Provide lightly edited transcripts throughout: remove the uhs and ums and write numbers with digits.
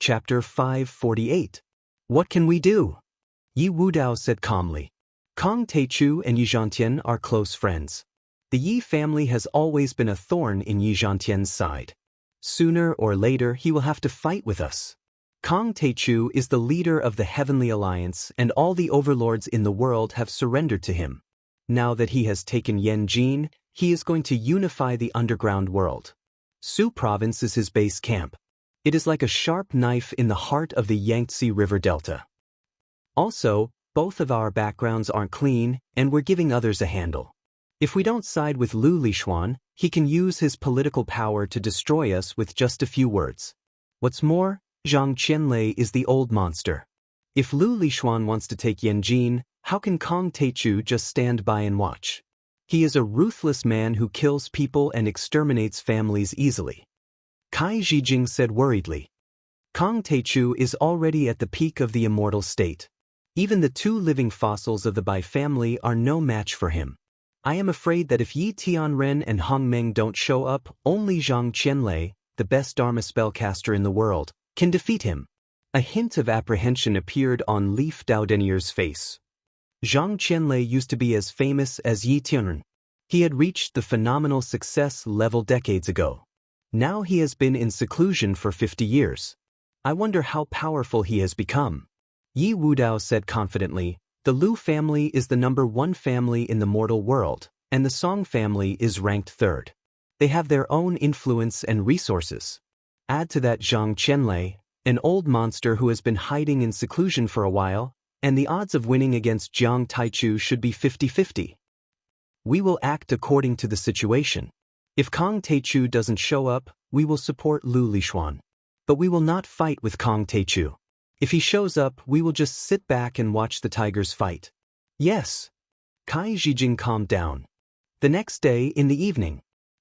Chapter 548. What can we do? Yi Wudao said calmly. Kong Teichu and Yi Zhantian are close friends. The Yi family has always been a thorn in Yi Zhantian's side. Sooner or later he will have to fight with us. Kong Teichu is the leader of the Heavenly Alliance, and all the overlords in the world have surrendered to him. Now that he has taken Yanjin, he is going to unify the underground world. Su Province is his base camp. It is like a sharp knife in the heart of the Yangtze River Delta. Also, both of our backgrounds aren't clean, and we're giving others a handle. If we don't side with Lu Lishuan, he can use his political power to destroy us with just a few words. What's more, Zhang Qianlei is the old monster. If Lu Lishuan wants to take Yanjin, how can Kong Teichu just stand by and watch? He is a ruthless man who kills people and exterminates families easily. Kai Zhijing said worriedly. Kong Teichu is already at the peak of the immortal state. Even the two living fossils of the Bai family are no match for him. I am afraid that if Yi Tianren and Hong Meng don't show up, only Zhang Qianlei, the best Dharma spellcaster in the world, can defeat him. A hint of apprehension appeared on Leaf Daodenier's face. Zhang Qianlei used to be as famous as Yi Tianren. He had reached the phenomenal success level decades ago. Now he has been in seclusion for 50 years. I wonder how powerful he has become. Yi Wudao said confidently, the Lu family is the #1 family in the mortal world, and the Song family is ranked 3rd. They have their own influence and resources. Add to that Zhang Qianlei, an old monster who has been hiding in seclusion for a while, and the odds of winning against Jiang Taichu should be 50-50. We will act according to the situation. If Kong Teichu doesn't show up, we will support Lu Lishuan. But we will not fight with Kong Teichu. If he shows up, we will just sit back and watch the tigers fight. Yes. Kai Zhijing calmed down. The next day, in the evening,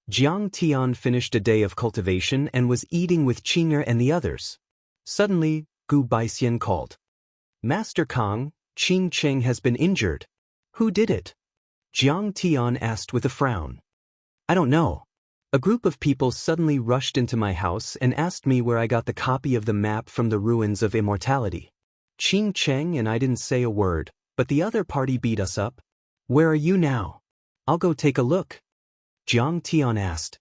Jiang Tian finished a day of cultivation and was eating with Qing'er and the others. Suddenly, Gu Baixian called. Master Kong, Qing Cheng has been injured. Who did it? Jiang Tian asked with a frown. I don't know. A group of people suddenly rushed into my house and asked me where I got the copy of the map from the ruins of immortality. Qing Cheng and I didn't say a word, but the other party beat us up. Where are you now? I'll go take a look. Jiang Tian asked.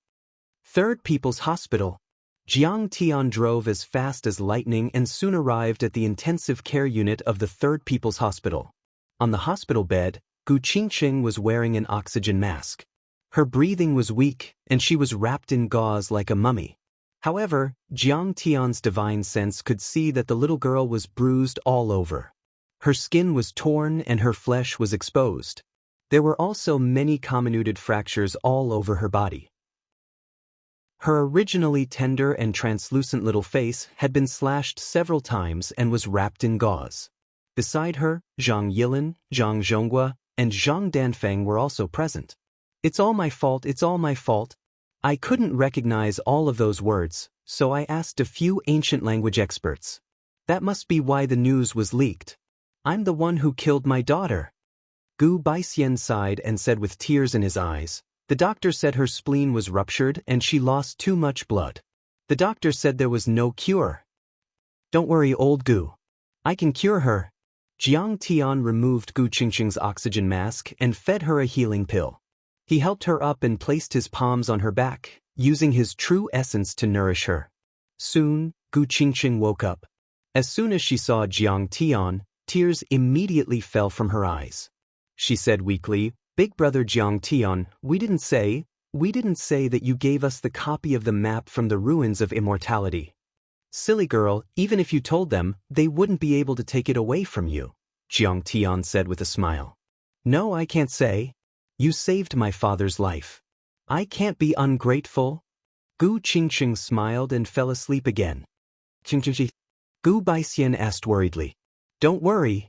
3rd People's Hospital. Jiang Tian drove as fast as lightning and soon arrived at the intensive care unit of the 3rd People's Hospital. On the hospital bed, Gu Qingqing was wearing an oxygen mask. Her breathing was weak, and she was wrapped in gauze like a mummy. However, Jiang Tian's divine sense could see that the little girl was bruised all over. Her skin was torn and her flesh was exposed. There were also many comminuted fractures all over her body. Her originally tender and translucent little face had been slashed several times and was wrapped in gauze. Beside her, Zhang Yilin, Zhang Zhonghua, and Zhang Danfeng were also present. It's all my fault, it's all my fault. I couldn't recognize all of those words, so I asked a few ancient language experts. That must be why the news was leaked. I'm the one who killed my daughter. Gu Baixian sighed and said with tears in his eyes, the doctor said her spleen was ruptured and she lost too much blood. The doctor said there was no cure. Don't worry, old Gu. I can cure her. Jiang Tian removed Gu Qingqing's oxygen mask and fed her a healing pill. He helped her up and placed his palms on her back, using his true essence to nourish her. Soon, Gu Qingqing woke up. As soon as she saw Jiang Tian, tears immediately fell from her eyes. She said weakly, Big brother Jiang Tian, we didn't say that you gave us the copy of the map from the ruins of immortality. Silly girl, even if you told them, they wouldn't be able to take it away from you, Jiang Tian said with a smile. No, I can't say. You saved my father's life. I can't be ungrateful. Gu Qingqing smiled and fell asleep again. Gu Baixian asked worriedly. Don't worry.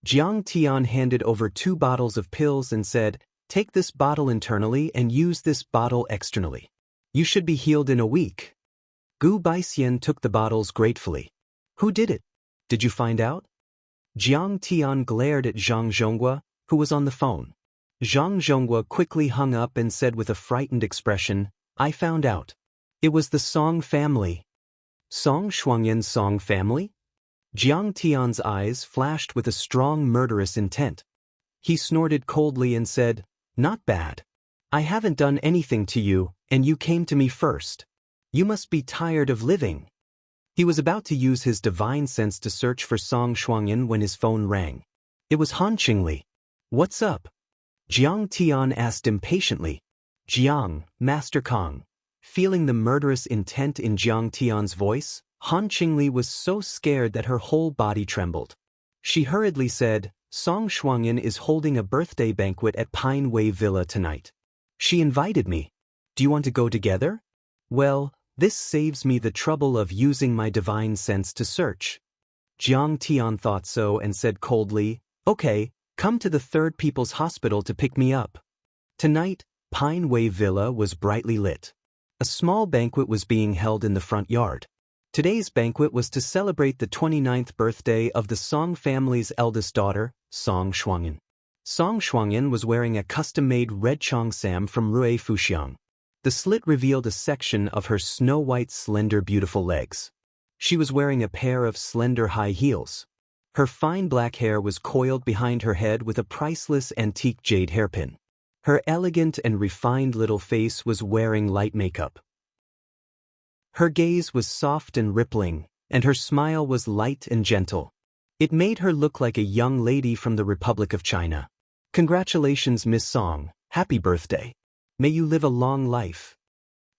Jiang Tian handed over 2 bottles of pills and said, take this bottle internally and use this bottle externally. You should be healed in a week. Gu Baixian took the bottles gratefully. Who did it? Did you find out? Jiang Tian glared at Zhang Zhonghua, who was on the phone. Zhang Zhonghua quickly hung up and said with a frightened expression, I found out. It was the Song family. Song Shuangyan's Song family? Jiang Tian's eyes flashed with a strong murderous intent. He snorted coldly and said, "Not bad. I haven't done anything to you, and you came to me first. You must be tired of living." He was about to use his divine sense to search for Song Shuangyan when his phone rang. It was Han Qingli. "What's up?" Jiang Tian asked impatiently. "Jiang, Master Kong." Feeling the murderous intent in Jiang Tian's voice, Han Qingli was so scared that her whole body trembled. She hurriedly said, "Song Shuangyan is holding a birthday banquet at Pine Wave Villa tonight. She invited me. Do you want to go together?" "Well, this saves me the trouble of using my divine sense to search." Jiang Tian thought so and said coldly, "Okay, come to the Third People's Hospital to pick me up." Tonight, Pine Wave Villa was brightly lit. A small banquet was being held in the front yard. Today's banquet was to celebrate the 29th birthday of the Song family's eldest daughter, Song Shuangyan. Song Shuangyan was wearing a custom-made red cheongsam from Rui Fuxiang. The slit revealed a section of her snow-white, slender, beautiful legs. She was wearing a pair of slender high heels. Her fine black hair was coiled behind her head with a priceless antique jade hairpin. Her elegant and refined little face was wearing light makeup. Her gaze was soft and rippling, and her smile was light and gentle. It made her look like a young lady from the Republic of China. "Congratulations, Miss Song. Happy birthday. May you live a long life."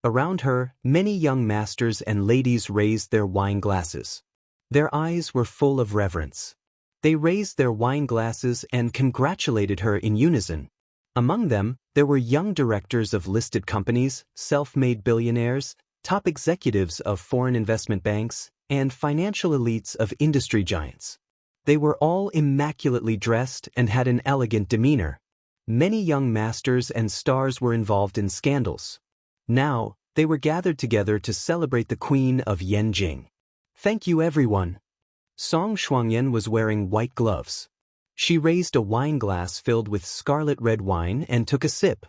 Around her, many young masters and ladies raised their wine glasses. Their eyes were full of reverence. They raised their wine glasses and congratulated her in unison. Among them, there were young directors of listed companies, self-made billionaires, top executives of foreign investment banks, and financial elites of industry giants. They were all immaculately dressed and had an elegant demeanor. Many young masters and stars were involved in scandals. Now, they were gathered together to celebrate the Queen of Yanjing. "Thank you, everyone." Song Shuangyan was wearing white gloves. She raised a wine glass filled with scarlet red wine and took a sip.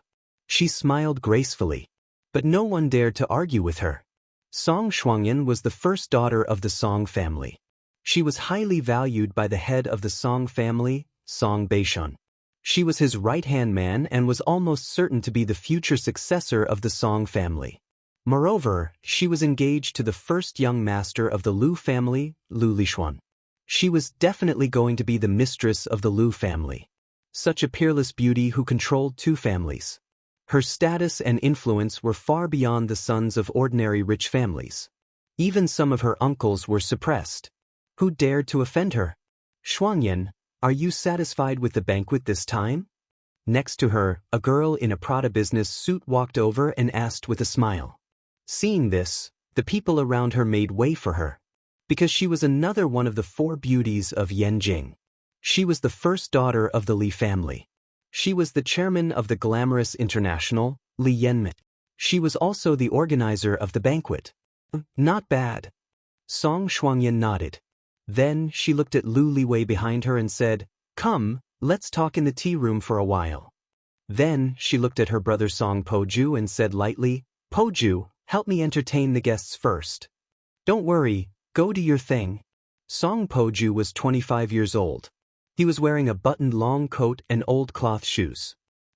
She smiled gracefully. But no one dared to argue with her. Song Shuangyan was the first daughter of the Song family. She was highly valued by the head of the Song family, Song Beishun. She was his right-hand man and was almost certain to be the future successor of the Song family. Moreover, she was engaged to the first young master of the Lu family, Lu Lishuan. She was definitely going to be the mistress of the Lu family. Such a peerless beauty who controlled two families. Her status and influence were far beyond the sons of ordinary rich families. Even some of her uncles were suppressed. Who dared to offend her? "Shuangyan, are you satisfied with the banquet this time?" Next to her, a girl in a Prada business suit walked over and asked with a smile. Seeing this, the people around her made way for her. Because she was another one of the four beauties of Yanjing. She was the first daughter of the Li family. She was the chairman of the glamorous international, Li Yanmei. She was also the organizer of the banquet. "Not bad." Song Shuangyan nodded. Then she looked at Lu Liwei behind her and said, "Come, let's talk in the tea room for a while." Then she looked at her brother Song Poju and said lightly, "Poju, help me entertain the guests first." "Don't worry. Go do your thing." Song Poju was 25 years old. He was wearing a buttoned long coat and old cloth shoes.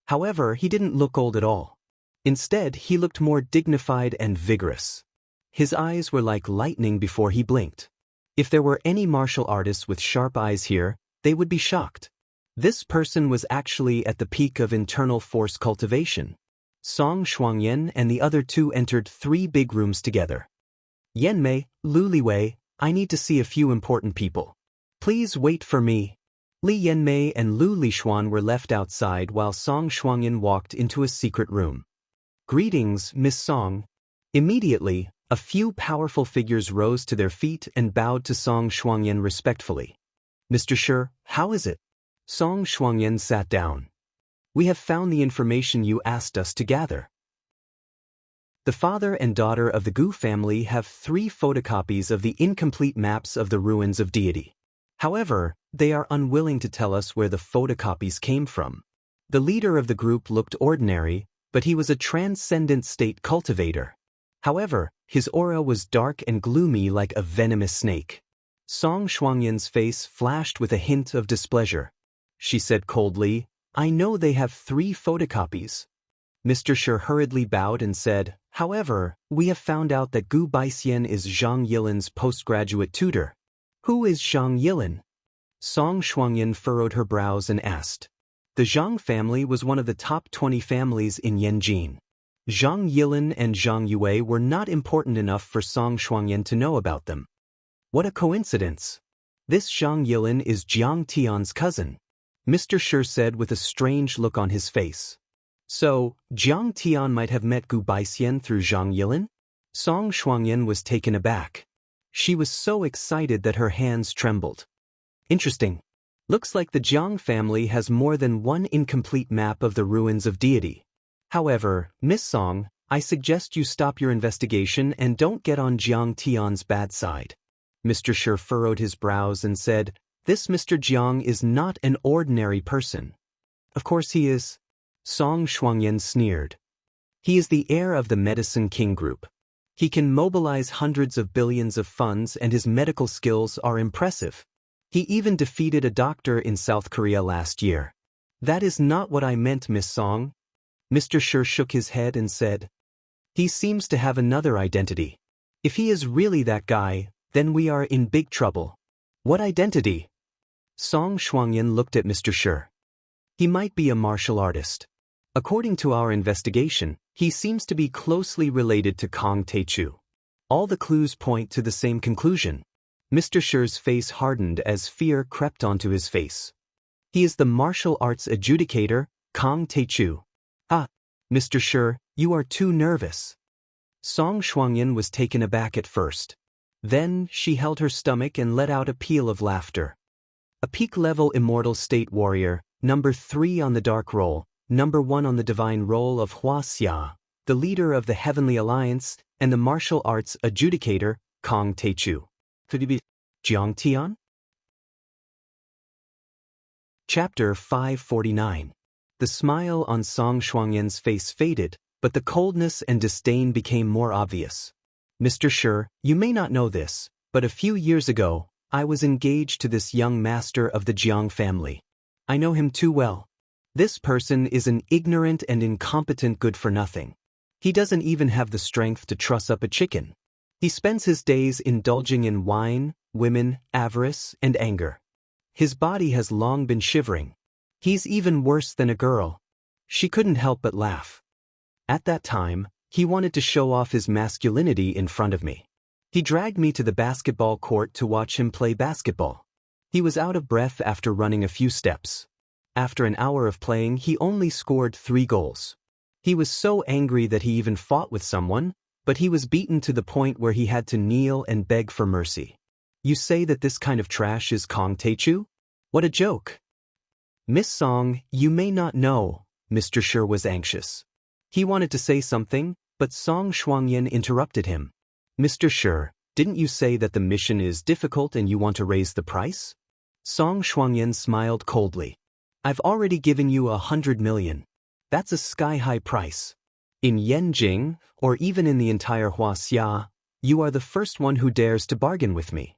However, he didn't look old at all. Instead, he looked more dignified and vigorous. His eyes were like lightning before he blinked. If there were any martial artists with sharp eyes here, they would be shocked. This person was actually at the peak of internal force cultivation. Song Shuangyan and the other two entered 3 big rooms together. "Yanmei, Lu Liwei, I need to see a few important people. Please wait for me." Li Yanmei and Lu Lishuan were left outside while Song Shuangyan walked into a secret room. "Greetings, Miss Song." Immediately, a few powerful figures rose to their feet and bowed to Song Shuangyan respectfully. "Mr. Shi, how is it?" Song Shuangyan sat down. "We have found the information you asked us to gather." The father and daughter of the Gu family have 3 photocopies of the incomplete maps of the ruins of deity. However, they are unwilling to tell us where the photocopies came from. The leader of the group looked ordinary, but he was a transcendent state cultivator. However, his aura was dark and gloomy like a venomous snake. Song Shuangyan's face flashed with a hint of displeasure. She said coldly, "I know they have 3 photocopies." Mr. Shi hurriedly bowed and said, "However, we have found out that Gu Baixian is Zhang Yilin's postgraduate tutor." "Who is Zhang Yilin?" Song Shuangyan furrowed her brows and asked. The Zhang family was one of the top 20 families in Yanjing. Zhang Yilin and Zhang Yue were not important enough for Song Shuangyan to know about them. What a coincidence! This Zhang Yilin is Jiang Tian's cousin, Mr. Shi said with a strange look on his face. So, Jiang Tian might have met Gu Baixian through Zhang Yilin? Song Shuangyan was taken aback. She was so excited that her hands trembled. Interesting. Looks like the Jiang family has more than one incomplete map of the ruins of deity. However, Miss Song, I suggest you stop your investigation and don't get on Jiang Tian's bad side. Mr. Shi furrowed his brows and said, "This Mr. Jiang is not an ordinary person." "Of course he is," Song Shuangyan sneered. "He is the heir of the Medicine King Group. He can mobilize hundreds of billions of funds and his medical skills are impressive. He even defeated a doctor in South Korea last year." "That is not what I meant, Miss Song." Mr. Shi shook his head and said, "He seems to have another identity. If he is really that guy, then we are in big trouble." "What identity?" Song Shuangyan looked at Mr. Shi. "He might be a martial artist. According to our investigation, he seems to be closely related to Kong Taichu. All the clues point to the same conclusion." Mr. Shi's face hardened as fear crept onto his face. "He is the martial arts adjudicator, Kong Taichu." "Ah, Mr. Shi, you are too nervous." Song Shuangyan was taken aback at first. Then, she held her stomach and let out a peal of laughter. "A peak-level immortal state warrior, number 3 on the dark roll, number 1 on the divine roll of Hua Xia, the leader of the Heavenly Alliance, and the martial arts adjudicator, Kong Taichu. Could he be Jiang Tian?" Chapter 549. The smile on Song Shuangyan's face faded, but the coldness and disdain became more obvious. "Mr. Shi, you may not know this, but a few years ago, I was engaged to this young master of the Jiang family. I know him too well. This person is an ignorant and incompetent good-for-nothing. He doesn't even have the strength to truss up a chicken. He spends his days indulging in wine, women, avarice, and anger. His body has long been shivering. He's even worse than a girl." She couldn't help but laugh. "At that time, he wanted to show off his masculinity in front of me. He dragged me to the basketball court to watch him play basketball. He was out of breath after running a few steps. After an hour of playing, he only scored 3 goals. He was so angry that he even fought with someone, but he was beaten to the point where he had to kneel and beg for mercy. You say that this kind of trash is Kong Taichu? What a joke." "Miss Song, you may not know," Mr. Shi was anxious. He wanted to say something, but Song Shuangyan interrupted him. "Mr. Shi, didn't you say that the mission is difficult and you want to raise the price?" Song Shuangyan smiled coldly. "I've already given you 100 million. That's a sky-high price. In Yanjing, or even in the entire Hua Xia, you are the first one who dares to bargain with me."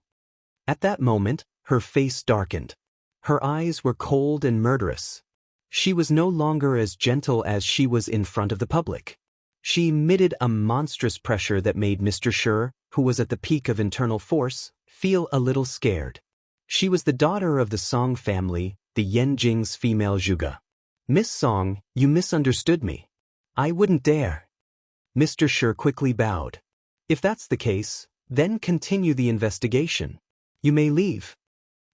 At that moment, her face darkened. Her eyes were cold and murderous. She was no longer as gentle as she was in front of the public. She emitted a monstrous pressure that made Mr. Shi, who was at the peak of internal force, feel a little scared. She was the daughter of the Song family, the Yanjing's female Zhuge. "Miss Song, you misunderstood me. I wouldn't dare." Mr. Shi quickly bowed. "If that's the case, then continue the investigation. You may leave."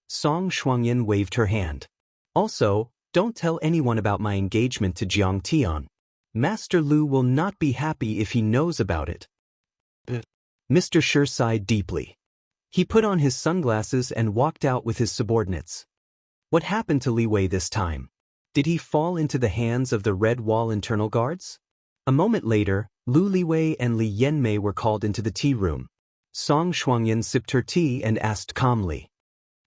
Song Shuangyan waved her hand. "Also, don't tell anyone about my engagement to Jiang Tian. Master Lu will not be happy if he knows about it." Mr. Shi sighed deeply. He put on his sunglasses and walked out with his subordinates. What happened to Li Wei this time? Did he fall into the hands of the Red Wall internal guards? A moment later, Lu Liwei and Li Yanmei were called into the tea room. Song Shuangyan sipped her tea and asked calmly.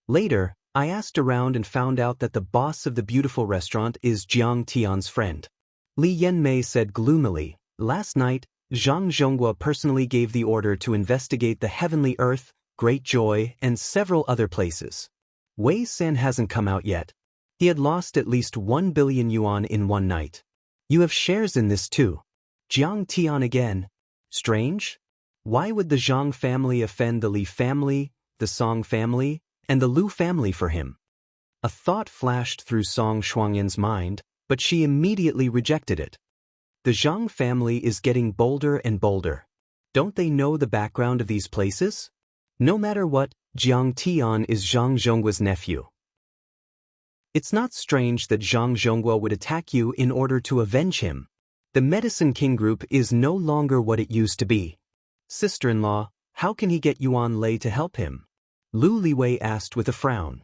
"Later, I asked around and found out that the boss of the beautiful restaurant is Jiang Tian's friend." Li Yanmei said gloomily, "Last night, Zhang Zhonghua personally gave the order to investigate the Heavenly Earth, Great Joy, and several other places. Wei San hasn't come out yet. He had lost at least 1 billion yuan in one night. You have shares in this too. Jiang Tian again. Strange? Why would the Zhang family offend the Li family, the Song family, and the Lu family for him? A thought flashed through Song Shuangyan's mind, but she immediately rejected it. The Zhang family is getting bolder and bolder. Don't they know the background of these places? No matter what, Jiang Tian is Zhang Zhonggua's nephew. It's not strange that Zhang Zhonghua would attack you in order to avenge him. The Medicine King group is no longer what it used to be. Sister-in-law, how can he get Yuan Lei to help him? Lu Liwei asked with a frown.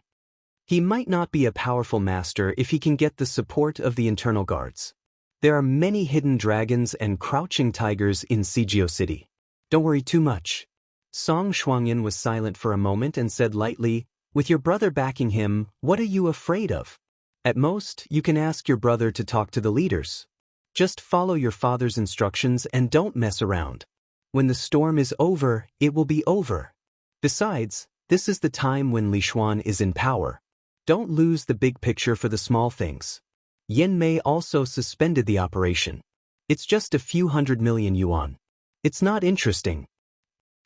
He might not be a powerful master if he can get the support of the internal guards. There are many hidden dragons and crouching tigers in Sijio City. Don't worry too much. Song Shuangyan was silent for a moment and said lightly, with your brother backing him, what are you afraid of? At most, you can ask your brother to talk to the leaders. Just follow your father's instructions and don't mess around. When the storm is over, it will be over. Besides, this is the time when Li Xuan is in power. Don't lose the big picture for the small things. Yen Mei also suspended the operation. It's just a few 100 million yuan. It's not interesting.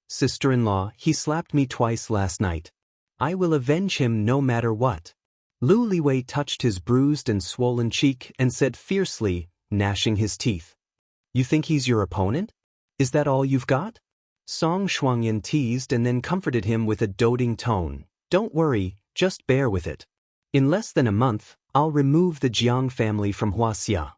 Sister-in-law, he slapped me twice last night. I will avenge him no matter what. Lu Liwei touched his bruised and swollen cheek and said fiercely, gnashing his teeth. You think he's your opponent? Is that all you've got? Song Shuangyan teased and then comforted him with a doting tone. Don't worry, just bear with it. In less than a month, I'll remove the Jiang family from Huaxia.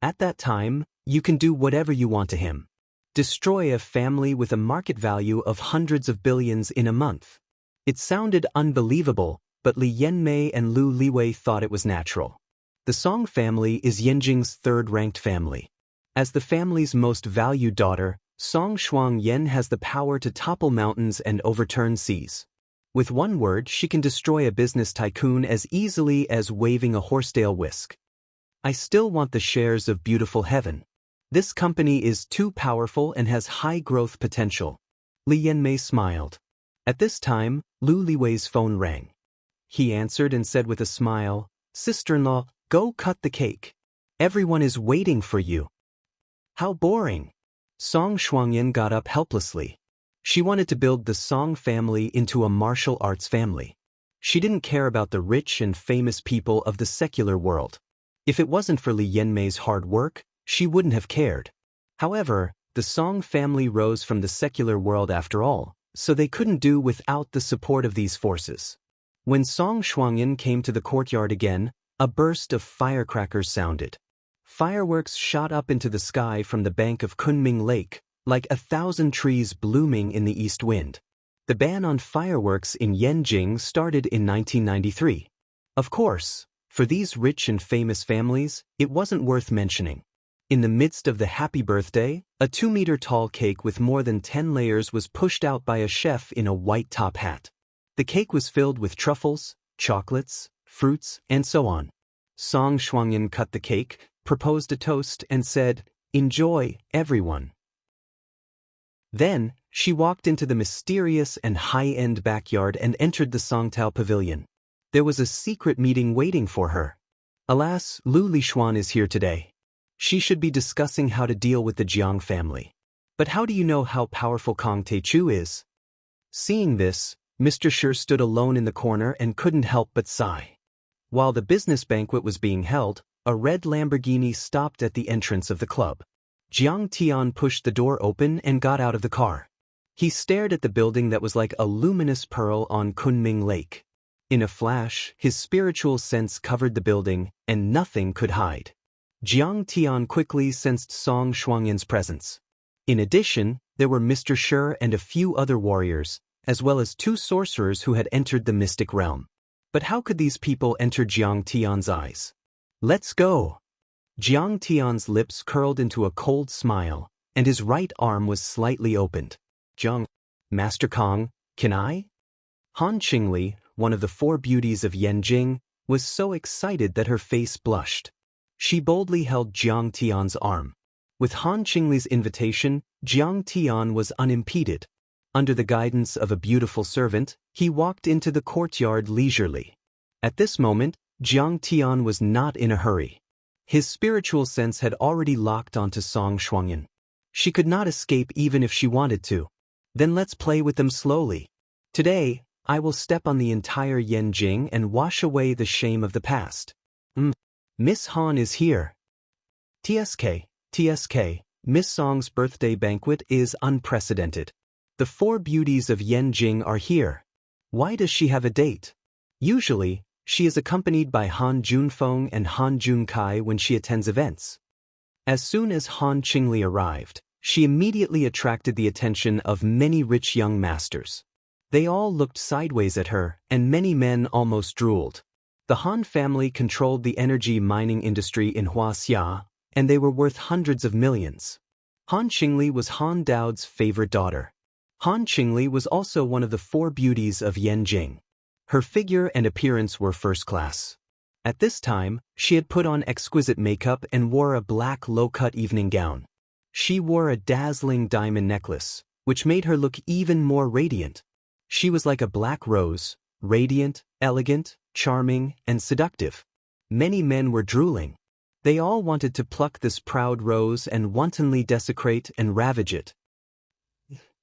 At that time, you can do whatever you want to him. Destroy a family with a market value of hundreds of billions in a month. It sounded unbelievable, but Li Yanmei and Lu Liwei thought it was natural. The Song family is Yanjing's third-ranked family. As the family's most valued daughter, Song Shuangyan has the power to topple mountains and overturn seas. With one word, she can destroy a business tycoon as easily as waving a horsetail whisk. I still want the shares of Beautiful Heaven. This company is too powerful and has high growth potential. Li Yanmei smiled. At this time, Lu Liwei's phone rang. He answered and said with a smile, Sister-in-law, go cut the cake. Everyone is waiting for you. How boring. Song Shuangyan got up helplessly. She wanted to build the Song family into a martial arts family. She didn't care about the rich and famous people of the secular world. If it wasn't for Li Yanmei's hard work, she wouldn't have cared. However, the Song family rose from the secular world after all, so they couldn't do without the support of these forces. When Song Shuangyan came to the courtyard again, a burst of firecrackers sounded. Fireworks shot up into the sky from the bank of Kunming Lake, like 1,000 trees blooming in the east wind. The ban on fireworks in Yanjing started in 1993. Of course, for these rich and famous families, it wasn't worth mentioning. In the midst of the happy birthday, a 2-meter-tall cake with more than 10 layers was pushed out by a chef in a white top hat. The cake was filled with truffles, chocolates, fruits, and so on. Song Shuangyan cut the cake, proposed a toast, and said, "Enjoy, everyone." Then, she walked into the mysterious and high-end backyard and entered the Songtao Pavilion. There was a secret meeting waiting for her. Alas, Lu Lixuan is here today. She should be discussing how to deal with the Jiang family. But how do you know how powerful Kong Teichu is? Seeing this, Mr. Shi stood alone in the corner and couldn't help but sigh. While the business banquet was being held, a red Lamborghini stopped at the entrance of the club. Jiang Tian pushed the door open and got out of the car. He stared at the building that was like a luminous pearl on Kunming Lake. In a flash, his spiritual sense covered the building, and nothing could hide. Jiang Tian quickly sensed Song Shuangyan's presence. In addition, there were Mr. Shi and a few other warriors, as well as 2 sorcerers who had entered the mystic realm. But how could these people enter Jiang Tian's eyes? Let's go! Jiang Tian's lips curled into a cold smile, and his right arm was slightly opened. Jiang, Master Kong, can I? Han Qingli, one of the 4 beauties of Yanjing, was so excited that her face blushed. She boldly held Jiang Tian's arm. With Han Qingli's invitation, Jiang Tian was unimpeded. Under the guidance of a beautiful servant, he walked into the courtyard leisurely. At this moment, Jiang Tian was not in a hurry. His spiritual sense had already locked onto Song Shuangyan. She could not escape even if she wanted to. Then let's play with them slowly. Today, I will step on the entire Yanjing and wash away the shame of the past. Miss Han is here. TSK, Miss Song's birthday banquet is unprecedented. The four beauties of Yanjing are here. Why does she have a date? Usually, she is accompanied by Han Junfeng and Han Junkai when she attends events. As soon as Han Qingli arrived, she immediately attracted the attention of many rich young masters. They all looked sideways at her, and many men almost drooled. The Han family controlled the energy mining industry in Huaxia, and they were worth hundreds of millions. Han Qingli was Han Dao's favorite daughter. Han Qingli was also one of the four beauties of Yanjing. Her figure and appearance were first class. At this time, she had put on exquisite makeup and wore a black low-cut evening gown. She wore a dazzling diamond necklace, which made her look even more radiant. She was like a black rose, radiant, elegant, charming, and seductive. Many men were drooling. They all wanted to pluck this proud rose and wantonly desecrate and ravage it.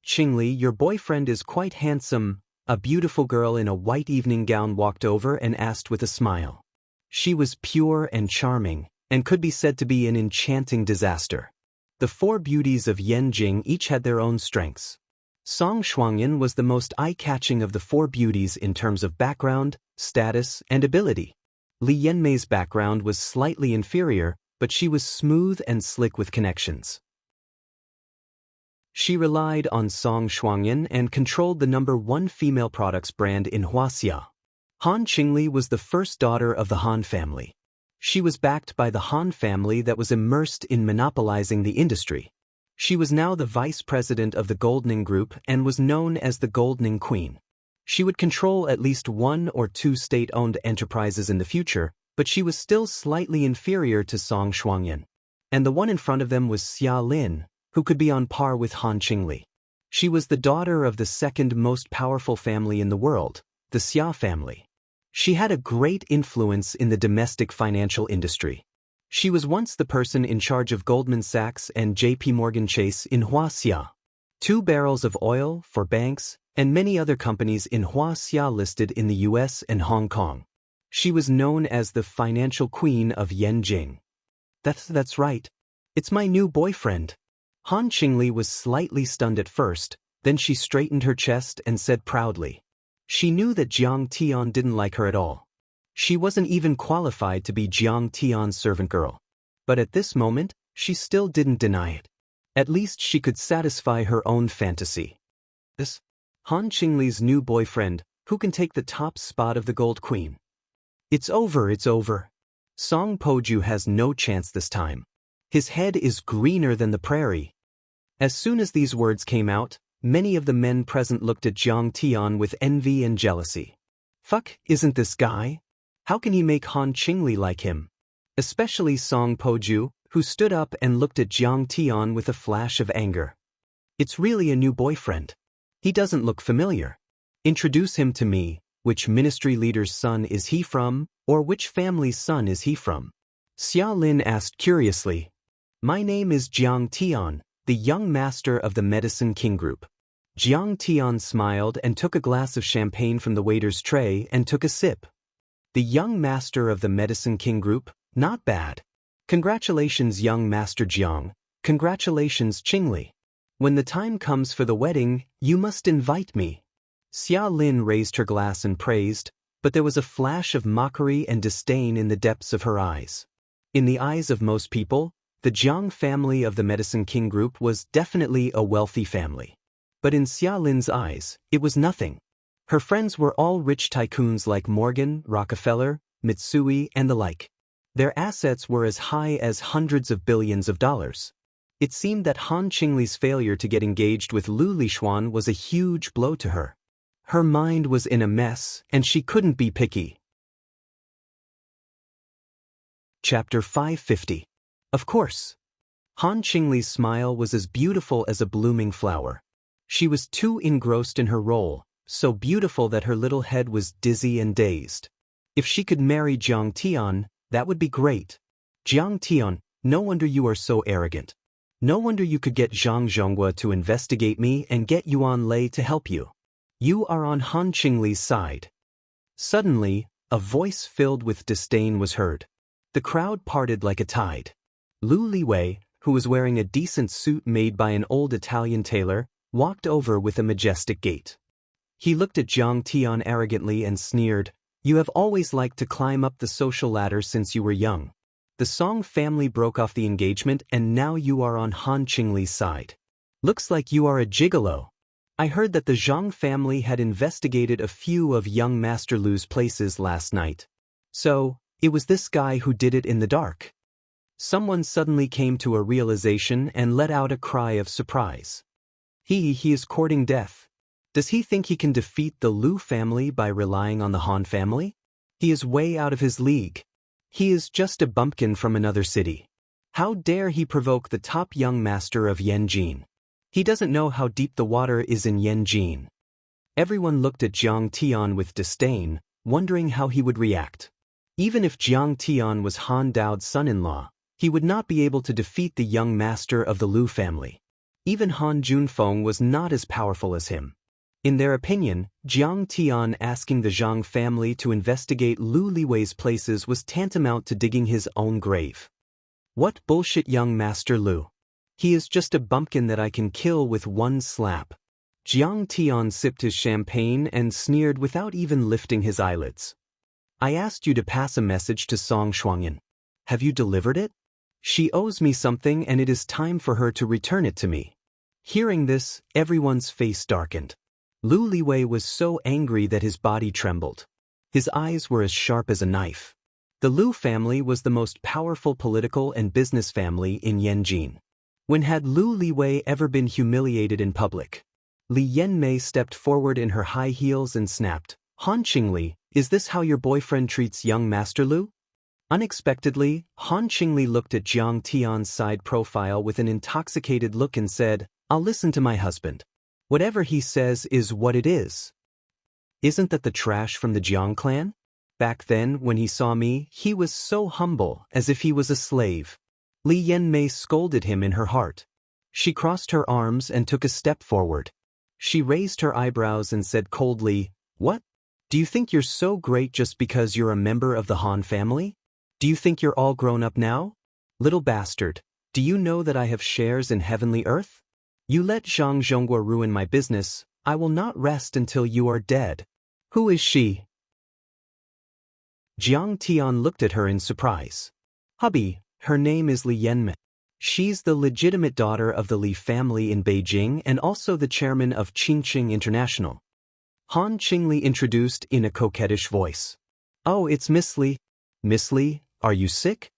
Qingli, your boyfriend is quite handsome. A beautiful girl in a white evening gown walked over and asked with a smile. She was pure and charming, and could be said to be an enchanting disaster. The four beauties of Yanjing each had their own strengths. Song Shuangyan was the most eye-catching of the four beauties in terms of background, status, and ability. Li Yanmei's background was slightly inferior, but she was smooth and slick with connections. She relied on Song Shuangyan and controlled the #1 female products brand in Huaxia. Han Qingli was the first daughter of the Han family. She was backed by the Han family that was immersed in monopolizing the industry. She was now the vice president of the Goldning Group and was known as the Goldning Queen. She would control at least 1 or 2 state-owned enterprises in the future, but she was still slightly inferior to Song Shuangyan. And the one in front of them was Xia Lin, who could be on par with Han Qingli. She was the daughter of the second most powerful family in the world, the Xia family. She had a great influence in the domestic financial industry. She was once the person in charge of Goldman Sachs and JP Morgan Chase in Huaxia. 2 barrels of oil for banks and many other companies in Huaxia listed in the US and Hong Kong. She was known as the financial queen of Yanjing. That's right. It's my new boyfriend. Han Qingli was slightly stunned at first, then she straightened her chest and said proudly. She knew that Jiang Tian didn't like her at all. She wasn't even qualified to be Jiang Tian's servant girl. But at this moment, she still didn't deny it. At least she could satisfy her own fantasy. This Han Qingli's new boyfriend, who can take the top spot of the Gold Queen. It's over. Song Poju has no chance this time. His head is greener than the prairie. As soon as these words came out, many of the men present looked at Jiang Tian with envy and jealousy. Fuck, isn't this guy? How can he make Han Qingli like him? Especially Song Poju, who stood up and looked at Jiang Tian with a flash of anger. It's really a new boyfriend. He doesn't look familiar. Introduce him to me. Which ministry leader's son is he from, or which family's son is he from? Xia Lin asked curiously. My name is Jiang Tian, the young master of the Medicine King Group. Jiang Tian smiled and took a glass of champagne from the waiter's tray and took a sip. The young master of the Medicine King Group? Not bad. Congratulations, young Master Jiang. Congratulations, Qingli. When the time comes for the wedding, you must invite me. Xia Lin raised her glass and praised, but there was a flash of mockery and disdain in the depths of her eyes. In the eyes of most people, the Jiang family of the Medicine King Group was definitely a wealthy family. But in Xia Lin's eyes, it was nothing. Her friends were all rich tycoons like Morgan, Rockefeller, Mitsui, and the like. Their assets were as high as hundreds of billions of dollars. It seemed that Han Qingli's failure to get engaged with Lu Lixuan was a huge blow to her. Her mind was in a mess, and she couldn't be picky. Chapter 550. Of course. Han Qingli's smile was as beautiful as a blooming flower. She was too engrossed in her role, so beautiful that her little head was dizzy and dazed. If she could marry Jiang Tian, that would be great. Jiang Tian, no wonder you are so arrogant. No wonder you could get Zhang Zhonghua to investigate me and get Yuan Lei to help you. You are on Han Qingli's side. Suddenly, a voice filled with disdain was heard. The crowd parted like a tide. Lu Liwei, who was wearing a decent suit made by an old Italian tailor, walked over with a majestic gait. He looked at Jiang Tian arrogantly and sneered, "You have always liked to climb up the social ladder since you were young. The Song family broke off the engagement and now you are on Han Qingli's side. Looks like you are a gigolo. I heard that the Zhang family had investigated a few of young Master Lu's places last night. So, it was this guy who did it in the dark." Someone suddenly came to a realization and let out a cry of surprise. He is courting death. Does he think he can defeat the Lu family by relying on the Han family? He is way out of his league. He is just a bumpkin from another city. How dare he provoke the top young master of Yanjin? He doesn't know how deep the water is in Yanjin. Everyone looked at Jiang Tian with disdain, wondering how he would react. Even if Jiang Tian was Han Dao's son-in-law, he would not be able to defeat the young master of the Lu family. Even Han Junfeng was not as powerful as him. In their opinion, Jiang Tian asking the Zhang family to investigate Lu Liwei's places was tantamount to digging his own grave. What bullshit, young Master Lu. He is just a bumpkin that I can kill with one slap. Jiang Tian sipped his champagne and sneered without even lifting his eyelids. I asked you to pass a message to Song Shuangyan. Have you delivered it? She owes me something and it is time for her to return it to me. Hearing this, everyone's face darkened. Lu Liwei was so angry that his body trembled. His eyes were as sharp as a knife. The Lu family was the most powerful political and business family in Yanjin. When had Lu Liwei ever been humiliated in public? Li Yanmei stepped forward in her high heels and snapped, Han Qingli, is this how your boyfriend treats young Master Lu? Unexpectedly, Han Qingli looked at Jiang Tian's side profile with an intoxicated look and said, I'll listen to my husband. Whatever he says is what it is. Isn't that the trash from the Jiang clan? Back then, when he saw me, he was so humble, as if he was a slave. Li Yanmei scolded him in her heart. She crossed her arms and took a step forward. She raised her eyebrows and said coldly, What? Do you think you're so great just because you're a member of the Han family? Do you think you're all grown up now? Little bastard, do you know that I have shares in Heavenly Earth? You let Zhang Zhonghua ruin my business, I will not rest until you are dead. Who is she? Jiang Tian looked at her in surprise. Hubby, her name is Li Yanmei. She's the legitimate daughter of the Li family in Beijing and also the chairman of Qingqing International. Han Qingli introduced in a coquettish voice. Oh, it's Miss Li. Miss Li, are you sick?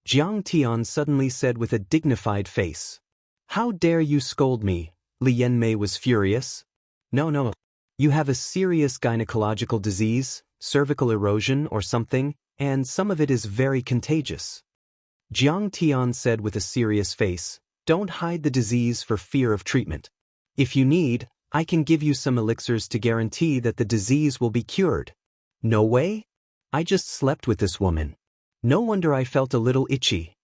Jiang Tian suddenly said with a dignified face. How dare you scold me? Li Yanmei was furious. No. You have a serious gynecological disease, cervical erosion or something, and some of it is very contagious. Jiang Tian said with a serious face, Don't hide the disease for fear of treatment. If you need, I can give you some elixirs to guarantee that the disease will be cured. No way? I just slept with this woman. No wonder I felt a little itchy.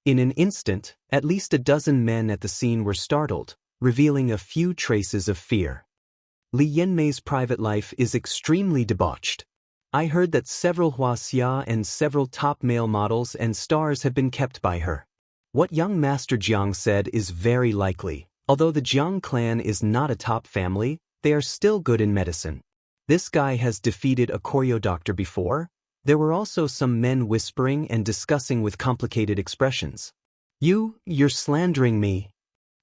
In an instant, at least a dozen men at the scene were startled, revealing a few traces of fear. Li Yanmei's private life is extremely debauched. I heard that several huaxia and several top male models and stars have been kept by her. What young Master Jiang said is very likely. Although the Jiang clan is not a top family, they are still good in medicine. This guy has defeated a choreo doctor before. There were also some men whispering and discussing with complicated expressions. You're slandering me.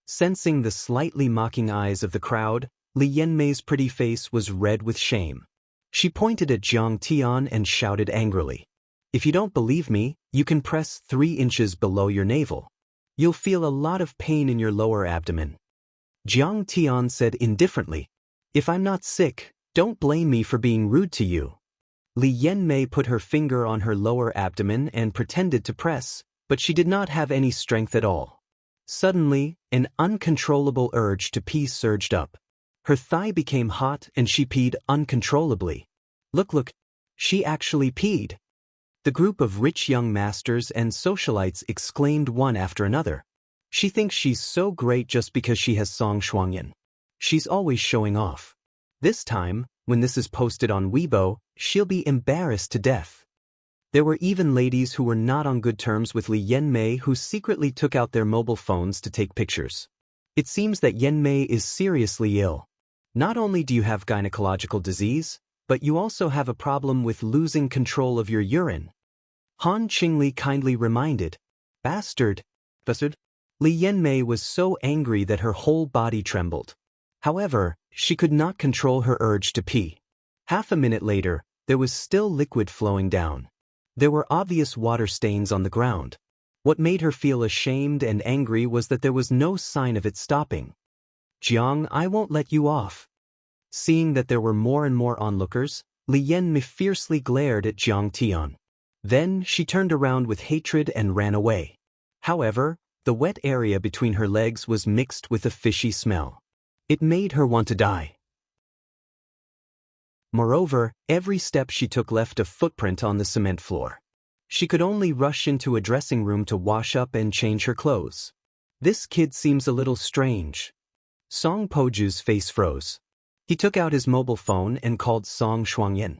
Sensing the slightly mocking eyes of the crowd, Li Yanmei's pretty face was red with shame. She pointed at Jiang Tian and shouted angrily. If you don't believe me, you can press 3 inches below your navel. You'll feel a lot of pain in your lower abdomen. Jiang Tian said indifferently, If I'm not sick, don't blame me for being rude to you. Li Yanmei put her finger on her lower abdomen and pretended to press, but she did not have any strength at all. Suddenly, an uncontrollable urge to pee surged up. Her thigh became hot and she peed uncontrollably. Look, she actually peed. The group of rich young masters and socialites exclaimed one after another. She thinks she's so great just because she has Song Shuangyan. She's always showing off. This time, when this is posted on Weibo, she'll be embarrassed to death. There were even ladies who were not on good terms with Li Yanmei who secretly took out their mobile phones to take pictures. It seems that Yanmei is seriously ill. Not only do you have gynecological disease, but you also have a problem with losing control of your urine. Han Qingli kindly reminded. Bastard. Li Yanmei was so angry that her whole body trembled. However, she could not control her urge to pee. Half a minute later, there was still liquid flowing down. There were obvious water stains on the ground. What made her feel ashamed and angry was that there was no sign of it stopping. Jiang, I won't let you off. Seeing that there were more and more onlookers, Li Yanmei fiercely glared at Jiang Tian. Then she turned around with hatred and ran away. However, the wet area between her legs was mixed with a fishy smell. It made her want to die. Moreover, every step she took left a footprint on the cement floor. She could only rush into a dressing room to wash up and change her clothes. This kid seems a little strange. Song Poju's face froze. He took out his mobile phone and called Song Shuangyan.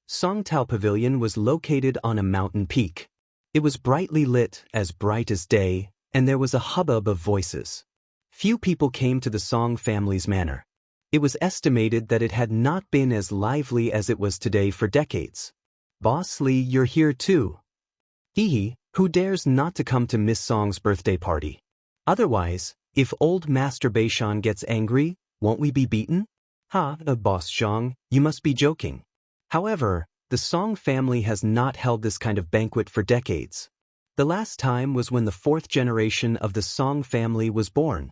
Song Tao Pavilion was located on a mountain peak. It was brightly lit, as bright as day, and there was a hubbub of voices. Few people came to the Song family's manor. It was estimated that it had not been as lively as it was today for decades. Boss Li, you're here too. Hee, who dares not to come to Miss Song's birthday party? Otherwise, if old Master Beishan gets angry, won't we be beaten? Boss Zhang, you must be joking. However, the Song family has not held this kind of banquet for decades. The last time was when the fourth generation of the Song family was born.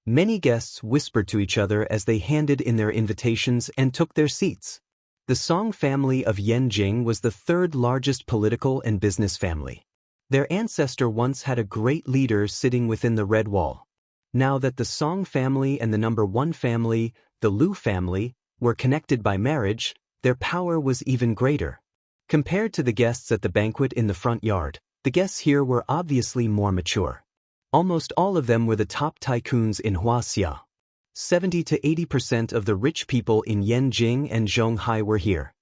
Many guests whispered to each other as they handed in their invitations and took their seats. The Song family of Yanjing was the third largest political and business family. Their ancestor once had a great leader sitting within the Red Wall. Now that the Song family and the number one family, the Lu family, were connected by marriage, their power was even greater. Compared to the guests at the banquet in the front yard, the guests here were obviously more mature. Almost all of them were the top tycoons in Huaxia. 70 to 80% of the rich people in Yanjing and Zhonghai were here.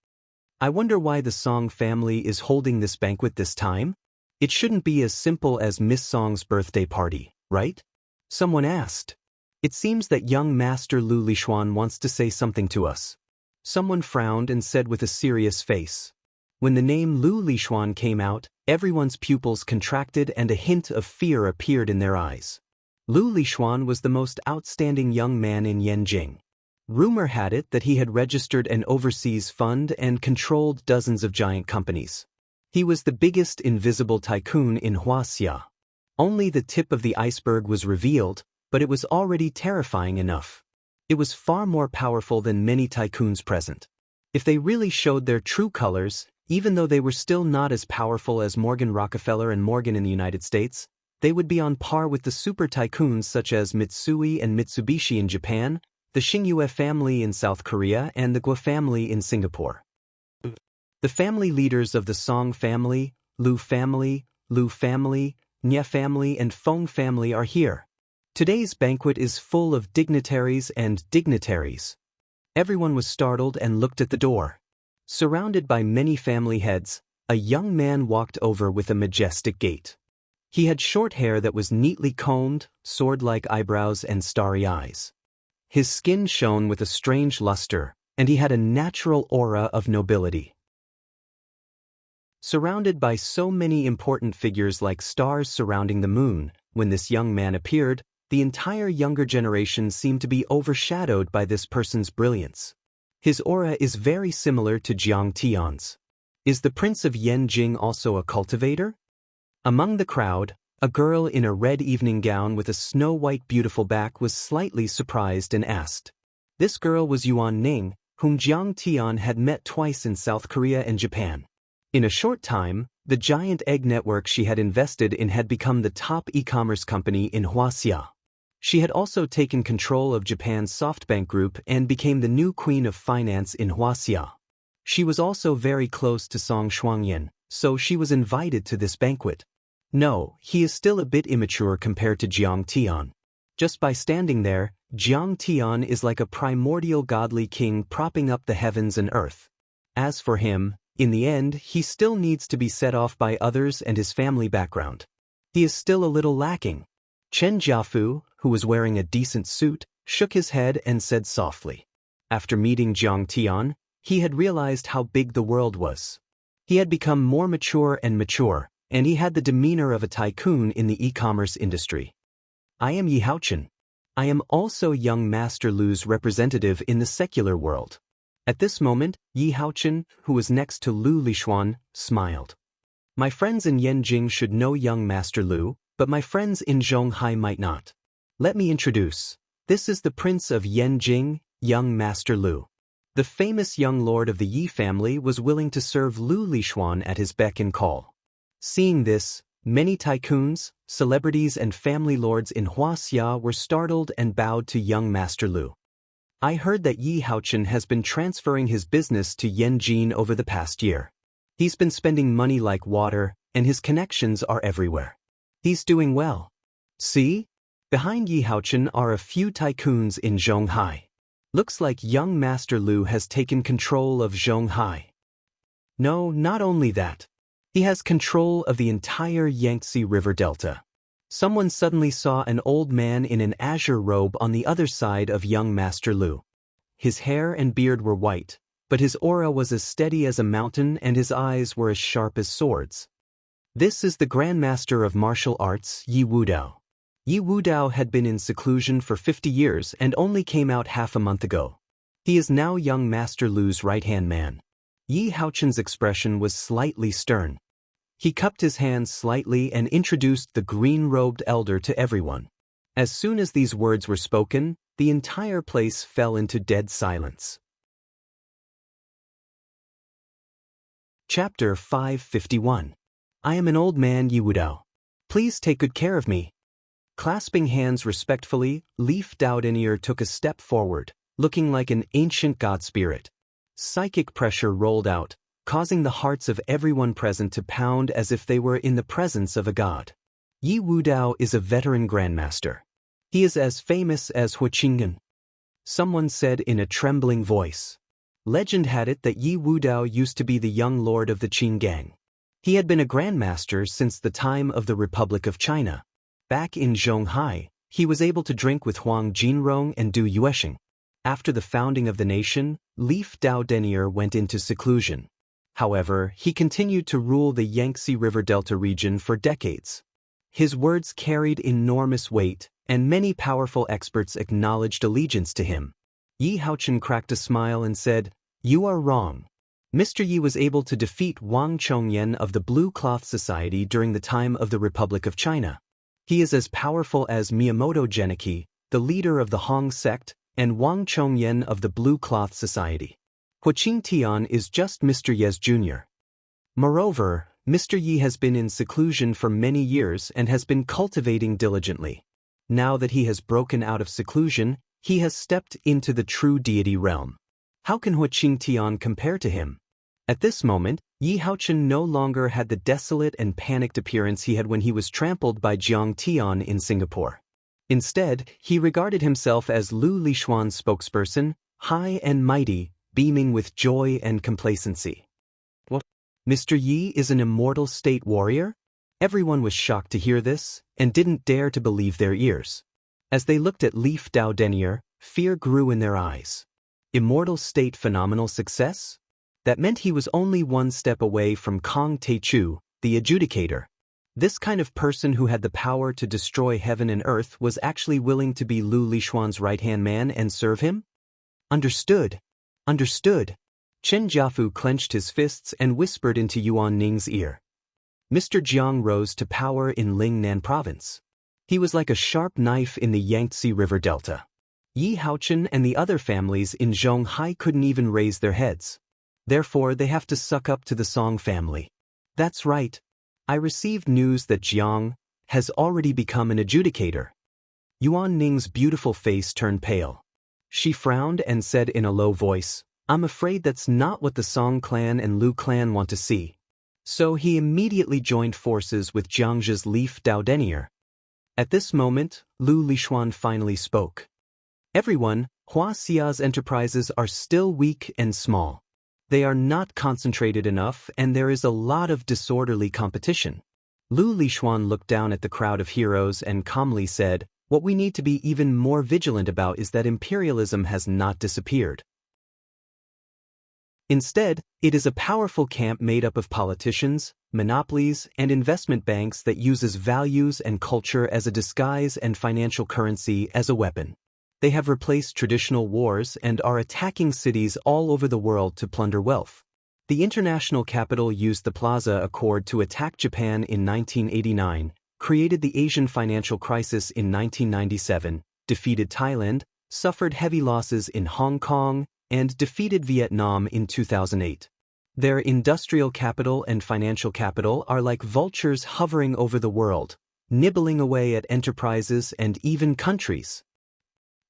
I wonder why the Song family is holding this banquet this time? It shouldn't be as simple as Miss Song's birthday party, right? Someone asked. It seems that young Master Lu Lishuan wants to say something to us. Someone frowned and said with a serious face. When the name Lu Lishuan came out, everyone's pupils contracted and a hint of fear appeared in their eyes. Lu Lishuan was the most outstanding young man in Yanjing. Rumor had it that he had registered an overseas fund and controlled dozens of giant companies. He was the biggest invisible tycoon in Huaxia. Only the tip of the iceberg was revealed, but it was already terrifying enough. It was far more powerful than many tycoons present. If they really showed their true colors, even though they were still not as powerful as Morgan Rockefeller and Morgan in the United States, they would be on par with the super tycoons such as Mitsui and Mitsubishi in Japan, the Xingyue family in South Korea, and the Guo family in Singapore. The family leaders of the Song family, Lu family, Nya family, and Feng family are here. Today's banquet is full of dignitaries and dignitaries. Everyone was startled and looked at the door. Surrounded by many family heads, a young man walked over with a majestic gait. He had short hair that was neatly combed, sword-like eyebrows, and starry eyes. His skin shone with a strange luster, and he had a natural aura of nobility. Surrounded by so many important figures like stars surrounding the moon, when this young man appeared, the entire younger generation seemed to be overshadowed by this person's brilliance. His aura is very similar to Jiang Tian's. Is the Prince of Yanjing also a cultivator? Among the crowd, a girl in a red evening gown with a snow-white beautiful back was slightly surprised and asked. This girl was Yuan Ning, whom Jiang Tian had met twice in South Korea and Japan. In a short time, the giant egg network she had invested in had become the top e-commerce company in Huaxia. She had also taken control of Japan's SoftBank Group and became the new queen of finance in Huaxia. She was also very close to Song Shuangyan, so she was invited to this banquet. No, he is still a bit immature compared to Jiang Tian. Just by standing there, Jiang Tian is like a primordial godly king propping up the heavens and earth. As for him, in the end, he still needs to be set off by others and his family background. He is still a little lacking. Chen Jiafu, who was wearing a decent suit, shook his head and said softly. After meeting Jiang Tian, he had realized how big the world was. He had become more mature, and he had the demeanor of a tycoon in the e-commerce industry. I am Yi Haochen. I am also young Master Lu's representative in the secular world. At this moment, Yi Haochen, who was next to Lu Lixuan, smiled. My friends in Yanjing should know young Master Lu, but my friends in Zhonghai might not. Let me introduce. This is the Prince of Yanjing, young Master Lu. The famous young lord of the Yi family was willing to serve Lu Lixuan at his beck and call. Seeing this, many tycoons, celebrities and family lords in Huaxia were startled and bowed to young Master Lu. I heard that Yi Haochen has been transferring his business to Yanjing over the past year. He's been spending money like water, and his connections are everywhere. He's doing well. See? Behind Yi Haochen are a few tycoons in Zhonghai. Looks like young Master Lu has taken control of Zhonghai. No, not only that. He has control of the entire Yangtze River Delta. Someone suddenly saw an old man in an azure robe on the other side of young Master Lu. His hair and beard were white, but his aura was as steady as a mountain and his eyes were as sharp as swords. This is the Grandmaster of Martial Arts, Yi Wudao. Yi Wudao had been in seclusion for 50 years and only came out half a month ago. He is now young Master Lu's right-hand man. Yi Haochen's expression was slightly stern. He cupped his hands slightly and introduced the green-robed elder to everyone. As soon as these words were spoken, the entire place fell into dead silence. Chapter 551. I am an old man, Yi Wudao. Please take good care of me. Clasping hands respectfully, Leaf Dao Denier took a step forward, looking like an ancient god spirit. Psychic pressure rolled out, causing the hearts of everyone present to pound as if they were in the presence of a god. Yi Wudao is a veteran grandmaster. He is as famous as Huaqingan. Someone said in a trembling voice. Legend had it that Yi Wudao used to be the young lord of the Qin gang. He had been a grandmaster since the time of the Republic of China. Back in Zhonghai, he was able to drink with Huang Jinrong and Du Yuesheng. After the founding of the nation, Leaf Dao Denier went into seclusion. However, he continued to rule the Yangtze River Delta region for decades. His words carried enormous weight, and many powerful experts acknowledged allegiance to him. Yi Haochen cracked a smile and said, "You are wrong. Mr. Yi was able to defeat Wang Chongyan of the Blue Cloth Society during the time of the Republic of China. He is as powerful as Miyamoto Genichi, the leader of the Hong sect, and Wang Chongyan of the Blue Cloth Society. Huaqing Tian is just Mr. Ye's junior. Moreover, Mr. Yi has been in seclusion for many years and has been cultivating diligently. Now that he has broken out of seclusion, he has stepped into the true deity realm. How can Huaqing Tian compare to him?" At this moment, Yi Haochen no longer had the desolate and panicked appearance he had when he was trampled by Jiang Tian in Singapore. Instead, he regarded himself as Lu Lixuan's spokesperson, high and mighty, beaming with joy and complacency. What? Mr. Yi is an immortal state warrior? Everyone was shocked to hear this, and didn't dare to believe their ears. As they looked at Leaf Dao Denier, fear grew in their eyes. Immortal state phenomenal success? That meant he was only one step away from Kong Teichu, the adjudicator. This kind of person who had the power to destroy heaven and earth was actually willing to be Lu Lixuan's right-hand man and serve him? Understood. Understood. Chen Jiafu clenched his fists and whispered into Yuan Ning's ear. Mr. Jiang rose to power in Lingnan province. He was like a sharp knife in the Yangtze River Delta. Yi Haochen and the other families in Zhonghai couldn't even raise their heads. Therefore, they have to suck up to the Song family. That's right. I received news that Jiang has already become an adjudicator. Yuan Ning's beautiful face turned pale. She frowned and said in a low voice, I'm afraid that's not what the Song clan and Lu clan want to see. So he immediately joined forces with Jiangzhe's Leaf Dao Denier. At this moment, Lu Lishuan finally spoke. Everyone, Hua Xia's enterprises are still weak and small. They are not concentrated enough and there is a lot of disorderly competition. Lu Lishuan looked down at the crowd of heroes and calmly said, what we need to be even more vigilant about is that imperialism has not disappeared. Instead, it is a powerful camp made up of politicians, monopolies, and investment banks that uses values and culture as a disguise and financial currency as a weapon. They have replaced traditional wars and are attacking cities all over the world to plunder wealth. The international capital used the Plaza Accord to attack Japan in 1989, created the Asian financial crisis in 1997, defeated Thailand, suffered heavy losses in Hong Kong, and defeated Vietnam in 2008. Their industrial capital and financial capital are like vultures hovering over the world, nibbling away at enterprises and even countries.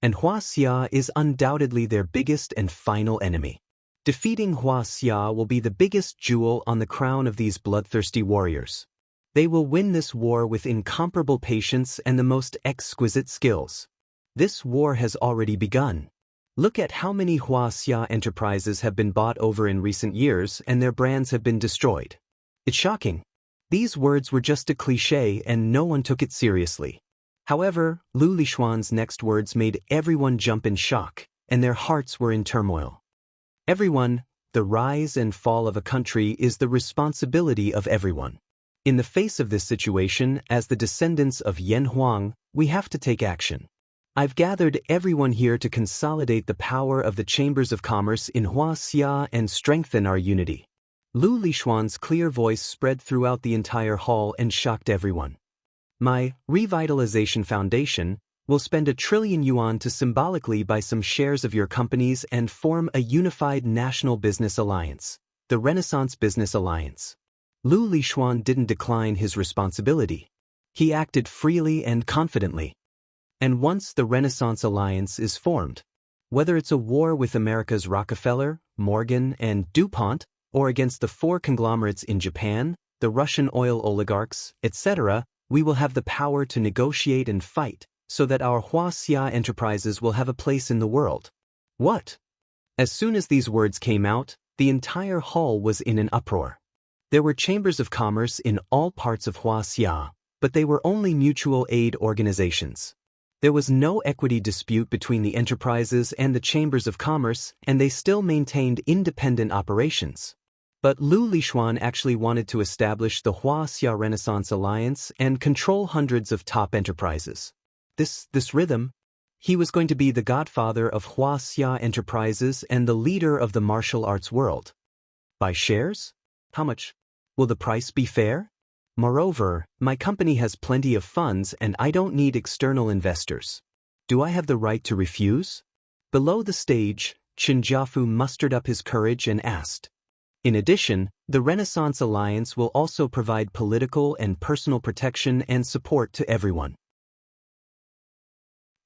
And Hua Xia is undoubtedly their biggest and final enemy. Defeating Hua Xia will be the biggest jewel on the crown of these bloodthirsty warriors. They will win this war with incomparable patience and the most exquisite skills. This war has already begun. Look at how many Hua Xia enterprises have been bought over in recent years and their brands have been destroyed. It's shocking. These words were just a cliché and no one took it seriously. However, Lu Lishuan's next words made everyone jump in shock, and their hearts were in turmoil. Everyone, the rise and fall of a country is the responsibility of everyone. In the face of this situation, as the descendants of Yan Huang, we have to take action. I've gathered everyone here to consolidate the power of the chambers of commerce in Hua Xia and strengthen our unity. Lu Lishuan's clear voice spread throughout the entire hall and shocked everyone. My Revitalization Foundation will spend 1 trillion yuan to symbolically buy some shares of your companies and form a unified national business alliance, the Renaissance Business Alliance. Lu Lishuan didn't decline his responsibility. He acted freely and confidently. And once the Renaissance Alliance is formed, whether it's a war with America's Rockefeller, Morgan, and DuPont, or against the 4 conglomerates in Japan, the Russian oil oligarchs, etc., we will have the power to negotiate and fight so that our Hua Xia enterprises will have a place in the world. What? As soon as these words came out, the entire hall was in an uproar. There were chambers of commerce in all parts of Hua Xia, but they were only mutual aid organizations. There was no equity dispute between the enterprises and the chambers of commerce, and they still maintained independent operations. But Lu Lishuan actually wanted to establish the Hua Xia Renaissance Alliance and control hundreds of top enterprises. This rhythm, he was going to be the godfather of Hua Xia enterprises and the leader of the martial arts world. Buy shares? How much? Will the price be fair? Moreover, my company has plenty of funds and I don't need external investors. Do I have the right to refuse? Below the stage, Qin Jiafu mustered up his courage and asked. In addition, the Renaissance Alliance will also provide political and personal protection and support to everyone.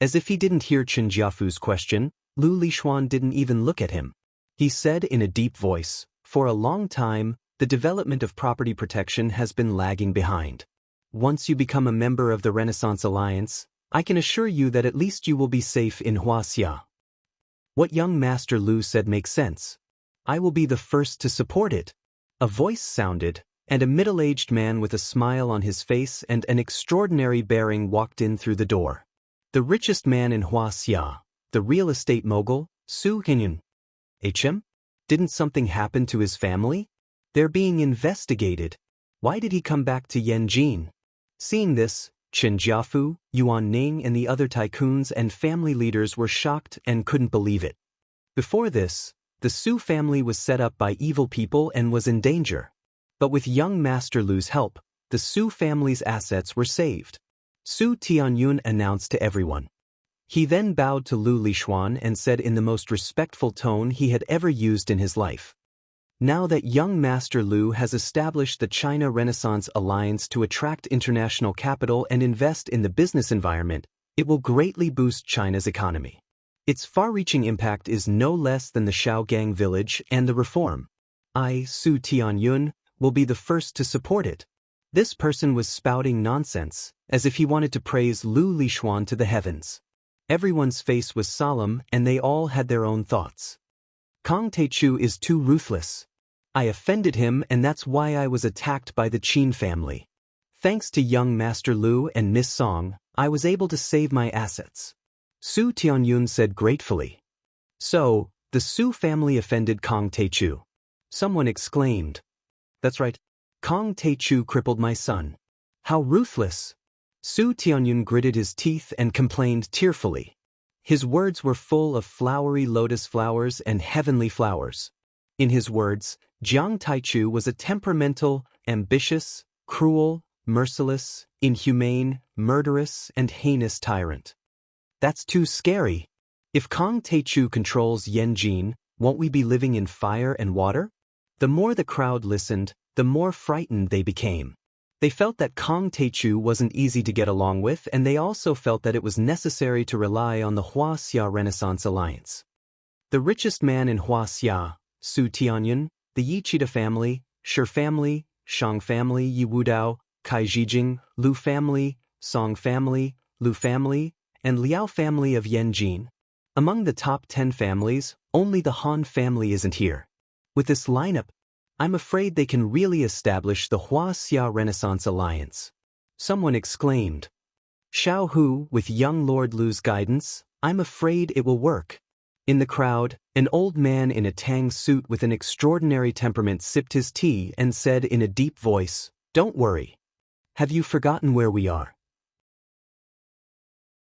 As if he didn't hear Qin Jiafu's question, Lu Lishuan didn't even look at him. He said in a deep voice, for a long time, the development of property protection has been lagging behind. Once you become a member of the Renaissance Alliance, I can assure you that at least you will be safe in Hua Xia. What young Master Lu said makes sense. I will be the first to support it. A voice sounded, and a middle-aged man with a smile on his face and an extraordinary bearing walked in through the door. The richest man in Hua Xia, the real estate mogul, Su Hinyan. HM? Didn't something happen to his family? They're being investigated. Why did he come back to Yanjin? Seeing this, Qin Jiafu, Yuan Ning and the other tycoons and family leaders were shocked and couldn't believe it. Before this, the Su family was set up by evil people and was in danger. But with young Master Lu's help, the Su family's assets were saved. Su Tianyun announced to everyone. He then bowed to Lu Lishuan and said in the most respectful tone he had ever used in his life. Now that young Master Lu has established the China Renaissance Alliance to attract international capital and invest in the business environment, it will greatly boost China's economy. Its far-reaching impact is no less than the Shaogang village and the reform. Su Tianyun will be the first to support it. This person was spouting nonsense, as if he wanted to praise Lu Lishuan to the heavens. Everyone's face was solemn and they all had their own thoughts. Kong Taichu is too ruthless. I offended him and that's why I was attacked by the Qin family. Thanks to young Master Lu and Miss Song, I was able to save my assets. Su Tianyun said gratefully. So, the Su family offended Kong Taichu. Someone exclaimed. That's right. Kong Taichu crippled my son. How ruthless! Su Tianyun gritted his teeth and complained tearfully. His words were full of flowery lotus flowers and heavenly flowers. In his words, Jiang Taichu was a temperamental, ambitious, cruel, merciless, inhumane, murderous, and heinous tyrant. That's too scary. If Kong Taichu controls Yanjin, won't we be living in fire and water? The more the crowd listened, the more frightened they became. They felt that Kong Taichu wasn't easy to get along with, and they also felt that it was necessary to rely on the Huaxia Renaissance Alliance. The richest man in Huaxia, Su Tianyun, the Yichida family, Shi family, Shang family, Yi Wudao, Kai Zhijing, Lu family, Song family, Lu family, and Liao family of Yanjin. Among the top 10 families, only the Han family isn't here. With this lineup, I'm afraid they can really establish the Huaxia Renaissance Alliance. Someone exclaimed. Xiao Hu, with young Lord Lu's guidance, I'm afraid it will work. In the crowd, an old man in a tang suit with an extraordinary temperament sipped his tea and said in a deep voice, "Don't worry. Have you forgotten where we are?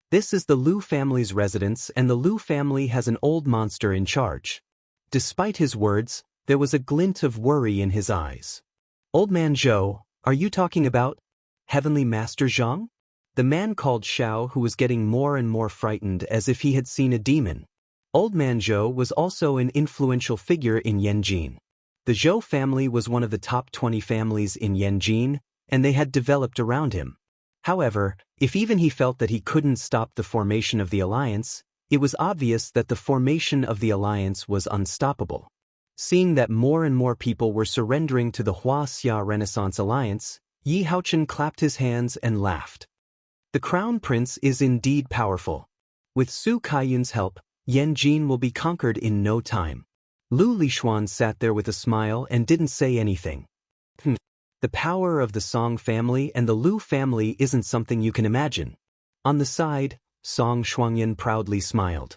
This is the Lu family's residence and the Lu family has an old monster in charge." Despite his words, there was a glint of worry in his eyes. Old man Zhou, are you talking about Heavenly Master Zhang? The man called Xiao, who was getting more and more frightened as if he had seen a demon. Old man Zhou was also an influential figure in Yanjin. The Zhou family was one of the top 20 families in Yanjin, and they had developed around him. However, if even he felt that he couldn't stop the formation of the alliance, it was obvious that the formation of the alliance was unstoppable. Seeing that more and more people were surrendering to the Huaxia Renaissance Alliance, Yi Haochen clapped his hands and laughed. The Crown Prince is indeed powerful. With Su Kaiyun's help, Yanjin will be conquered in no time. Lu Lishuan sat there with a smile and didn't say anything. The power of the Song family and the Lu family isn't something you can imagine. On the side, Song Shuangyan proudly smiled.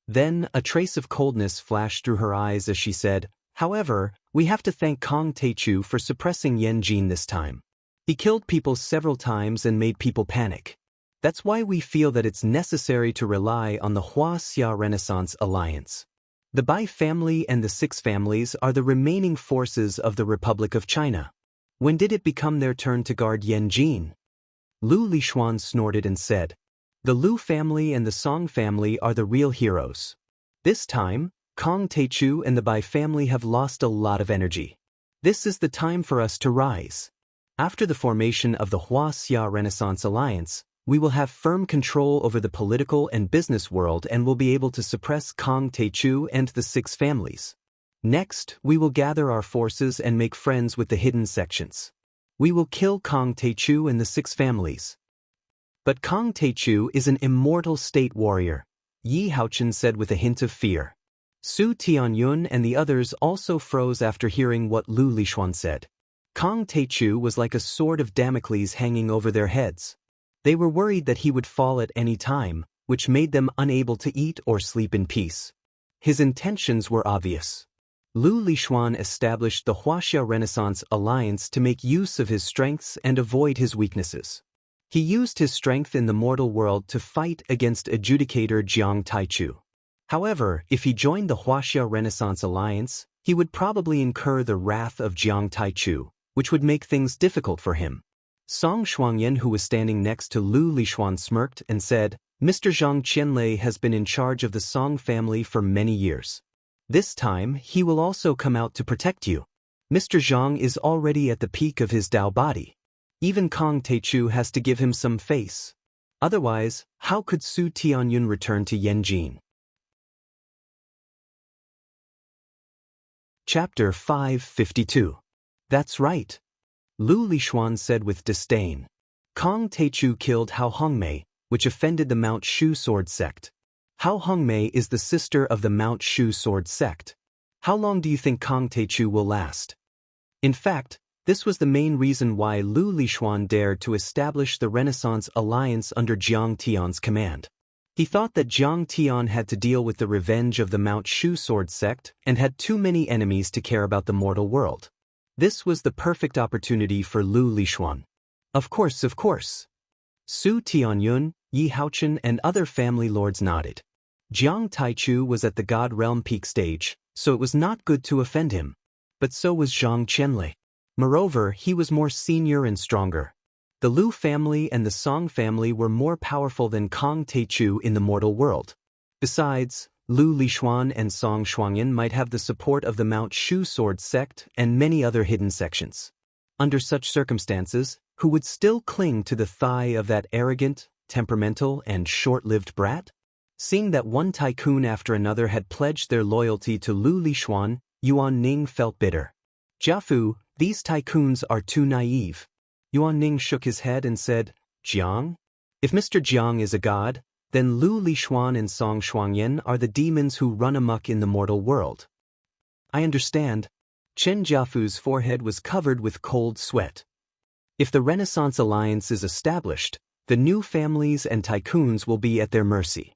Then, a trace of coldness flashed through her eyes as she said, "However, we have to thank Kong Taichu for suppressing Yanjin this time. He killed people several times and made people panic. That's why we feel that it's necessary to rely on the Huaxia Renaissance Alliance. The Bai family and the Six families are the remaining forces of the Republic of China. When did it become their turn to guard Yanjin?" Lu Lishuan snorted and said, "The Lu family and the Song family are the real heroes. This time, Kong Taichu and the Bai family have lost a lot of energy. This is the time for us to rise. After the formation of the Huaxia Renaissance Alliance, we will have firm control over the political and business world and will be able to suppress Kong Taichu and the Six families. Next, we will gather our forces and make friends with the hidden sections. We will kill Kong Taichu and the Six families." "But Kong Taichu is an immortal state warrior," Yi Haochen said with a hint of fear. Su Tianyun and the others also froze after hearing what Lu Lishuan said. Kong Taichu was like a sword of Damocles hanging over their heads. They were worried that he would fall at any time, which made them unable to eat or sleep in peace. His intentions were obvious. Lu Lishuan established the Huaxia Renaissance Alliance to make use of his strengths and avoid his weaknesses. He used his strength in the mortal world to fight against adjudicator Jiang Taichu. However, if he joined the Huaxia Renaissance Alliance, he would probably incur the wrath of Jiang Taichu, which would make things difficult for him. Song Shuangyan, who was standing next to Lu Lishuan, smirked and said, "Mr. Zhang Qianlei has been in charge of the Song family for many years. This time, he will also come out to protect you. Mr. Zhang is already at the peak of his Dao body. Even Kong Teichu has to give him some face. Otherwise, how could Su Tianyun return to Yanjin? Chapter 552. That's right. Lu Lishuan said with disdain. Kong Teichu killed Hao Hongmei, which offended the Mount Shu sword sect. Hao Hongmei is the sister of the Mount Shu sword sect. How long do you think Kong Teichu will last? In fact, this was the main reason why Lu Lishuan dared to establish the Renaissance Alliance under Jiang Tian's command. He thought that Jiang Tian had to deal with the revenge of the Mount Shu sword sect and had too many enemies to care about the mortal world. This was the perfect opportunity for Lu Lishuan. Of course. Su Tianyun, Yi Haochen and other family lords nodded. Jiang Taichu was at the God Realm peak stage, so it was not good to offend him. But so was Zhang Qianlei. Moreover, he was more senior and stronger. The Lu family and the Song family were more powerful than Kong Teichu in the mortal world. Besides, Lu Lishuan and Song Shuangyan might have the support of the Mount Shu sword sect and many other hidden sections. Under such circumstances, who would still cling to the thigh of that arrogant, temperamental, and short-lived brat? Seeing that one tycoon after another had pledged their loyalty to Lu Lishuan, Yuan Ning felt bitter. Jiafu, these tycoons are too naive. Yuan Ning shook his head and said, Jiang? If Mr. Jiang is a god, then Lu Lishuan and Song Shuangyan are the demons who run amok in the mortal world. I understand. Chen Jiafu's forehead was covered with cold sweat. If the Renaissance Alliance is established, the new families and tycoons will be at their mercy.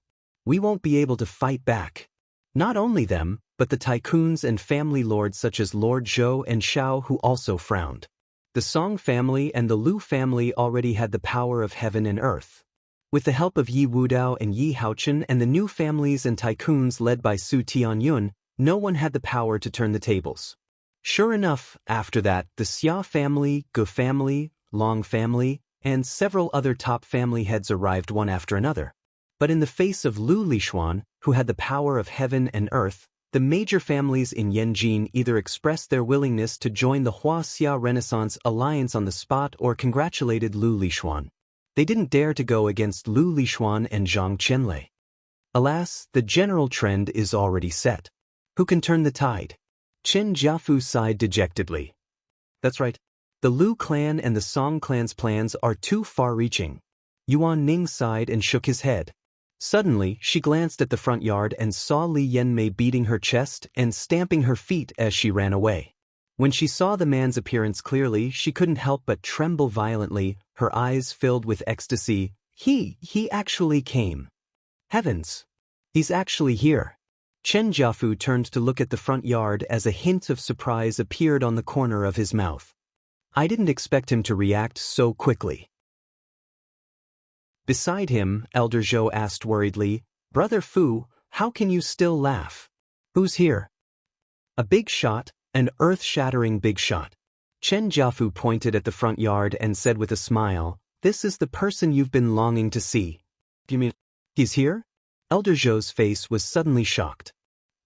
We won't be able to fight back. Not only them, but the tycoons and family lords such as Lord Zhou and Xiao who also frowned. The Song family and the Lu family already had the power of heaven and earth. With the help of Yi Wudao and Yi Haochen and the new families and tycoons led by Su Tianyun, no one had the power to turn the tables. Sure enough, after that, the Xia family, Gu family, Long family, and several other top family heads arrived one after another. But in the face of Lu Lishuan, who had the power of heaven and earth, the major families in Yanjin either expressed their willingness to join the Huaxia Renaissance Alliance on the spot or congratulated Lu Lishuan. They didn't dare to go against Lu Lishuan and Zhang Qianlei. Alas, the general trend is already set. Who can turn the tide? Chen Jiafu sighed dejectedly. That's right. The Lu clan and the Song clan's plans are too far-reaching. Yuan Ning sighed and shook his head. Suddenly, she glanced at the front yard and saw Li Yanmei beating her chest and stamping her feet as she ran away. When she saw the man's appearance clearly, she couldn't help but tremble violently, her eyes filled with ecstasy. He actually came. Heavens! He's actually here. Chen Jiafu turned to look at the front yard as a hint of surprise appeared on the corner of his mouth. I didn't expect him to react so quickly. Beside him, Elder Zhou asked worriedly, Brother Fu, how can you still laugh? Who's here? A big shot, an earth-shattering big shot. Chen Jiafu pointed at the front yard and said with a smile, This is the person you've been longing to see. You mean, he's here? Elder Zhou's face was suddenly shocked.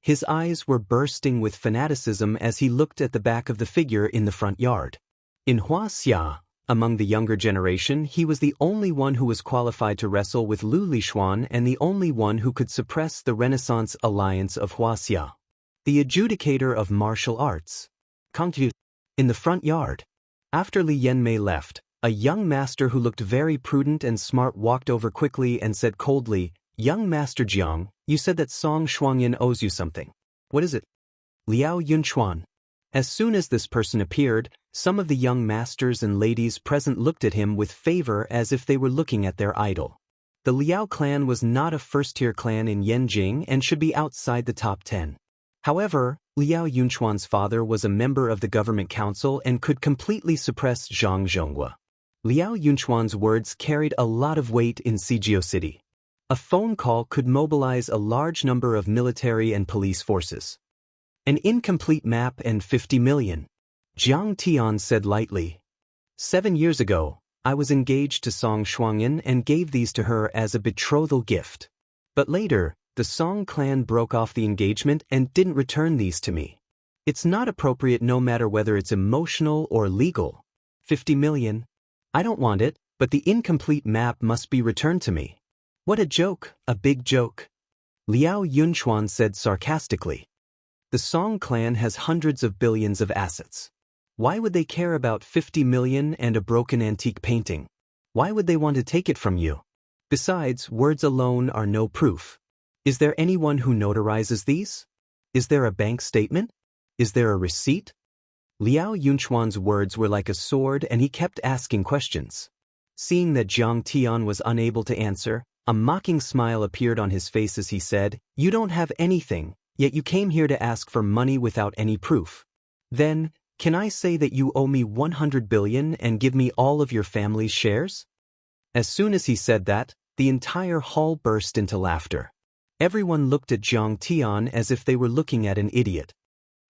His eyes were bursting with fanaticism as he looked at the back of the figure in the front yard. In Huaxia, among the younger generation, he was the only one who was qualified to wrestle with Lu Lishuan and the only one who could suppress the Renaissance Alliance of Huaxia. The adjudicator of martial arts. Cultivator. In the front yard. After Li Yanmei left, a young master who looked very prudent and smart walked over quickly and said coldly, Young Master Jiang, you said that Song Shuangyan owes you something. What is it? Liao Yunchuan. As soon as this person appeared, some of the young masters and ladies present looked at him with favor as if they were looking at their idol. The Liao clan was not a first-tier clan in Yanjing and should be outside the top 10. However, Liao Yunchuan's father was a member of the government council and could completely suppress Zhang Zhonghua. Liao Yunchuan's words carried a lot of weight in Sijio City. A phone call could mobilize a large number of military and police forces. An incomplete map and 50 million. Jiang Tian said lightly. 7 years ago, I was engaged to Song Shuangyan and gave these to her as a betrothal gift. But later, The Song clan broke off the engagement and didn't return these to me. It's not appropriate no matter whether it's emotional or legal. 50 million. I don't want it, but the incomplete map must be returned to me. What a joke, a big joke. Liao Yunchuan said sarcastically. The Song clan has hundreds of billions of assets. Why would they care about 50 million and a broken antique painting? Why would they want to take it from you? Besides, words alone are no proof. Is there anyone who notarizes these? Is there a bank statement? Is there a receipt? Liao Yunchuan's words were like a sword and he kept asking questions. Seeing that Jiang Tian was unable to answer, a mocking smile appeared on his face as he said, "You don't have anything, yet you came here to ask for money without any proof. Then, can I say that you owe me 100 billion and give me all of your family's shares?" As soon as he said that, the entire hall burst into laughter. Everyone looked at Jiang Tian as if they were looking at an idiot.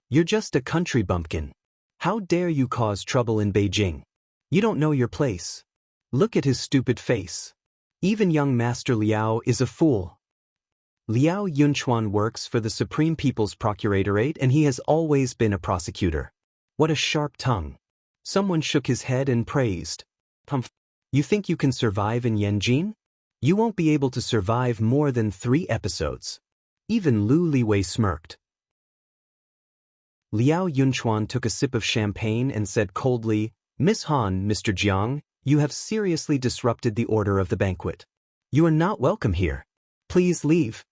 "You're just a country bumpkin. How dare you cause trouble in Beijing? You don't know your place. Look at his stupid face. Even young Master Liao is a fool." Liao Yunchuan works for the Supreme People's Procuratorate and he has always been a prosecutor. What a sharp tongue. Someone shook his head and praised. "Humph. You think you can survive in Yanjin? You won't be able to survive more than 3 episodes." Even Lu Liwei smirked. Liao Yunchuan took a sip of champagne and said coldly, "Miss Han, Mr. Jiang, you have seriously disrupted the order of the banquet. You are not welcome here. Please leave."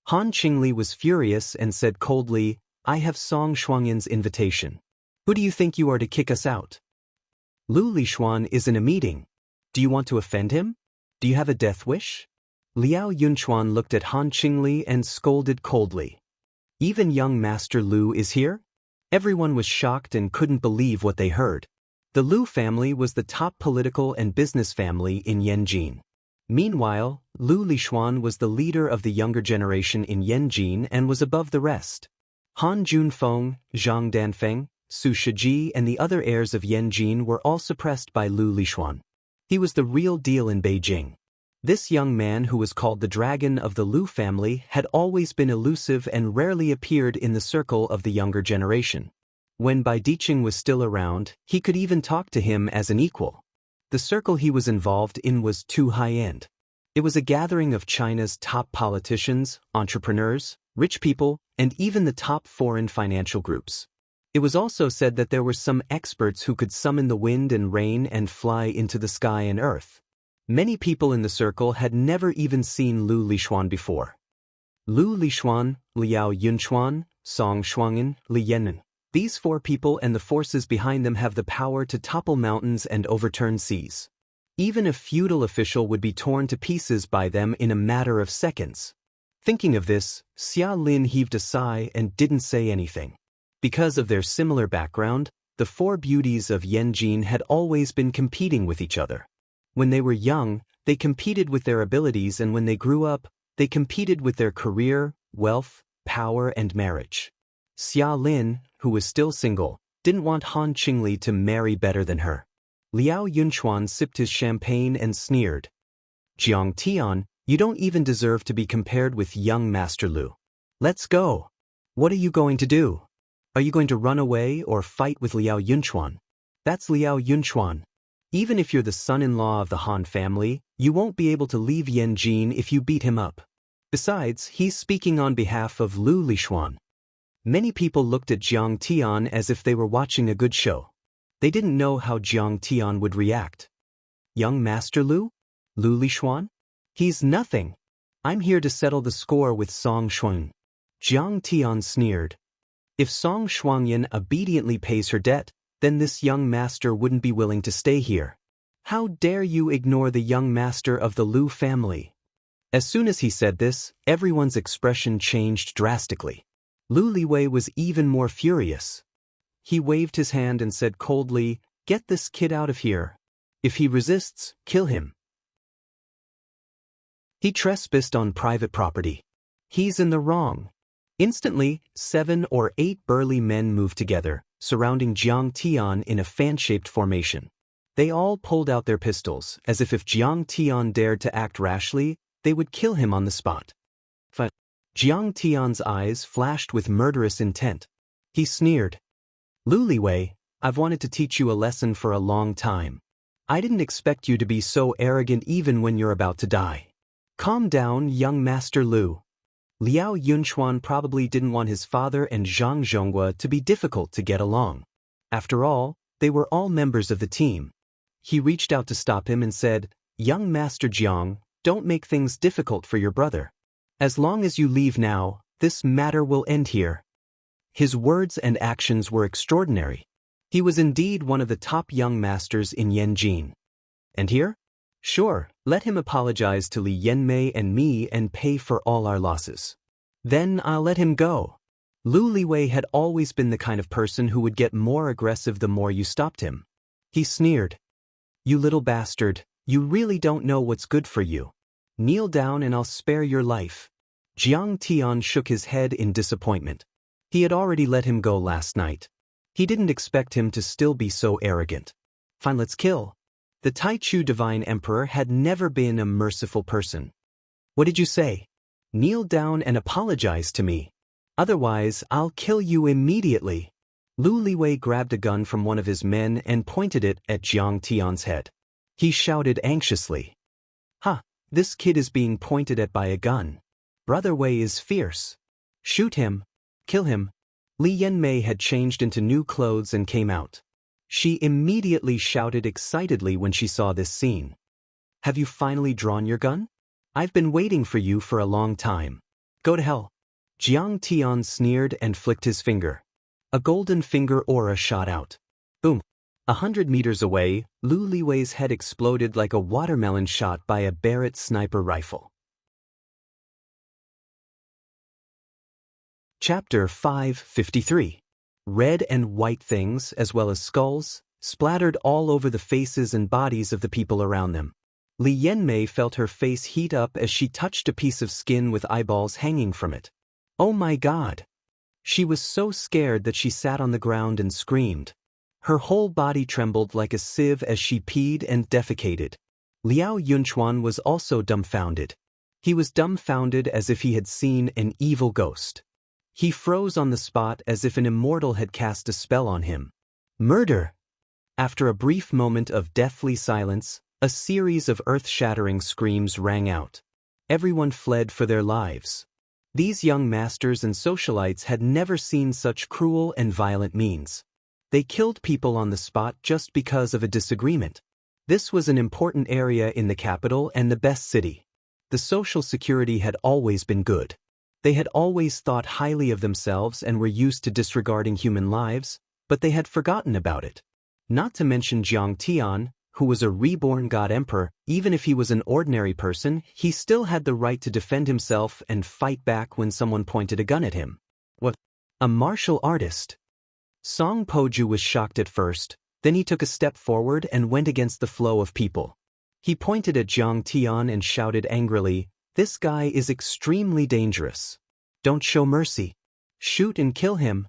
Han Qingli was furious and said coldly, "I have Song Shuangyan's invitation. Who do you think you are to kick us out? Lu Lishuan is in a meeting. Do you want to offend him? Do you have a death wish?" Liao Yunchuan looked at Han Qingli and scolded coldly. "Even young Master Lu is here?" Everyone was shocked and couldn't believe what they heard. The Lu family was the top political and business family in Yanjin. Meanwhile, Lu Lishuan was the leader of the younger generation in Yanjin and was above the rest. Han Junfeng, Zhang Danfeng, Su Shiji and the other heirs of Yanjin were all suppressed by Lu Lishuan. He was the real deal in Beijing. This young man who was called the Dragon of the Lu family had always been elusive and rarely appeared in the circle of the younger generation. When Bai Diqing was still around, he could even talk to him as an equal. The circle he was involved in was too high-end. It was a gathering of China's top politicians, entrepreneurs, rich people, and even the top foreign financial groups. It was also said that there were some experts who could summon the wind and rain and fly into the sky and earth. Many people in the circle had never even seen Lu Lishuan before. Lu Lishuan, Liao Yunchuan, Song Shuangyan, Li Yanren. These 4 people and the forces behind them have the power to topple mountains and overturn seas. Even a feudal official would be torn to pieces by them in a matter of seconds. Thinking of this, Xia Lin heaved a sigh and didn't say anything. Because of their similar background, the 4 beauties of Yanjin had always been competing with each other. When they were young, they competed with their abilities, and when they grew up, they competed with their career, wealth, power, and marriage. Xia Lin, who was still single, didn't want Han Qingli to marry better than her. Liao Yunchuan sipped his champagne and sneered. "Jiang Tian, you don't even deserve to be compared with young Master Lu. Let's go. What are you going to do? Are you going to run away or fight with Liao Yunchuan? That's Liao Yunchuan. Even if you're the son-in-law of the Han family, you won't be able to leave Yanjin if you beat him up. Besides, he's speaking on behalf of Lu Lishuan." Many people looked at Jiang Tian as if they were watching a good show. They didn't know how Jiang Tian would react. "Young Master Lu? Lu Lishuan? He's nothing. I'm here to settle the score with Song Shuangyan." Jiang Tian sneered. If Song Shuangyan obediently pays her debt, then this young master wouldn't be willing to stay here. How dare you ignore the young master of the Lu family? As soon as he said this, everyone's expression changed drastically. Lu Liwei was even more furious. He waved his hand and said coldly, "Get this kid out of here. If he resists, kill him. He trespassed on private property. He's in the wrong." Instantly, 7 or 8 burly men moved together, surrounding Jiang Tian in a fan-shaped formation. They all pulled out their pistols, as if Jiang Tian dared to act rashly, they would kill him on the spot. Jiang Tian's eyes flashed with murderous intent. He sneered. Lu Liwei, I've wanted to teach you a lesson for a long time. I didn't expect you to be so arrogant even when you're about to die. Calm down, young Master Lu. Liao Yunchuan probably didn't want his father and Zhang Zhonghua to be difficult to get along. After all, they were all members of the team. He reached out to stop him and said, Young Master Jiang, don't make things difficult for your brother. As long as you leave now, this matter will end here. His words and actions were extraordinary. He was indeed one of the top young masters in Yanjin. And here? Sure, let him apologize to Li Yanmei and me and pay for all our losses. Then I'll let him go. Lu Liwei had always been the kind of person who would get more aggressive the more you stopped him. He sneered. You little bastard, you really don't know what's good for you. Kneel down and I'll spare your life. Jiang Tian shook his head in disappointment. He had already let him go last night. He didn't expect him to still be so arrogant. Fine, let's kill. The Taichu Divine Emperor had never been a merciful person. What did you say? Kneel down and apologize to me. Otherwise, I'll kill you immediately. Lu Liwei grabbed a gun from one of his men and pointed it at Jiang Tian's head. He shouted anxiously. Ha, this kid is being pointed at by a gun. Brother Wei is fierce. Shoot him. Kill him. Li Yanmei had changed into new clothes and came out. She immediately shouted excitedly when she saw this scene. Have you finally drawn your gun? I've been waiting for you for a long time. Go to hell. Jiang Tian sneered and flicked his finger. A golden finger aura shot out. Boom. 100 meters away, Lu Liwei's head exploded like a watermelon shot by a Barrett sniper rifle. Chapter 553. Red and white things, as well as skulls, splattered all over the faces and bodies of the people around them. Li Yanmei felt her face heat up as she touched a piece of skin with eyeballs hanging from it. Oh my God! She was so scared that she sat on the ground and screamed. Her whole body trembled like a sieve as she peed and defecated. Liao Yunchuan was also dumbfounded. He was dumbfounded as if he had seen an evil ghost. He froze on the spot as if an immortal had cast a spell on him. Murder! After a brief moment of deathly silence, a series of earth-shattering screams rang out. Everyone fled for their lives. These young masters and socialites had never seen such cruel and violent means. They killed people on the spot just because of a disagreement. This was an important area in the capital and the best city. The social security had always been good. They had always thought highly of themselves and were used to disregarding human lives, but they had forgotten about it. Not to mention Jiang Tian, who was a reborn god emperor. Even if he was an ordinary person, he still had the right to defend himself and fight back when someone pointed a gun at him. What? A martial artist? Song Poju was shocked at first, then he took a step forward and went against the flow of people. He pointed at Jiang Tian and shouted angrily, "This guy is extremely dangerous. Don't show mercy. Shoot and kill him."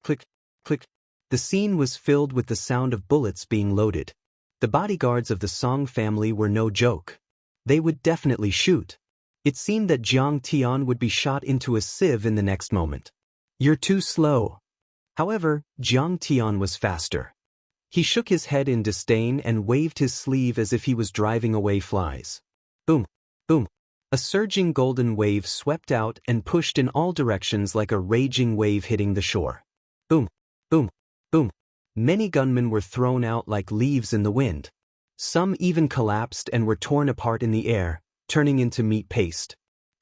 Click, click. The scene was filled with the sound of bullets being loaded. The bodyguards of the Song family were no joke. They would definitely shoot. It seemed that Jiang Tian would be shot into a sieve in the next moment. You're too slow. However, Jiang Tian was faster. He shook his head in disdain and waved his sleeve as if he was driving away flies. Boom, boom. A surging golden wave swept out and pushed in all directions like a raging wave hitting the shore. Boom, boom, boom. Many gunmen were thrown out like leaves in the wind. Some even collapsed and were torn apart in the air, turning into meat paste.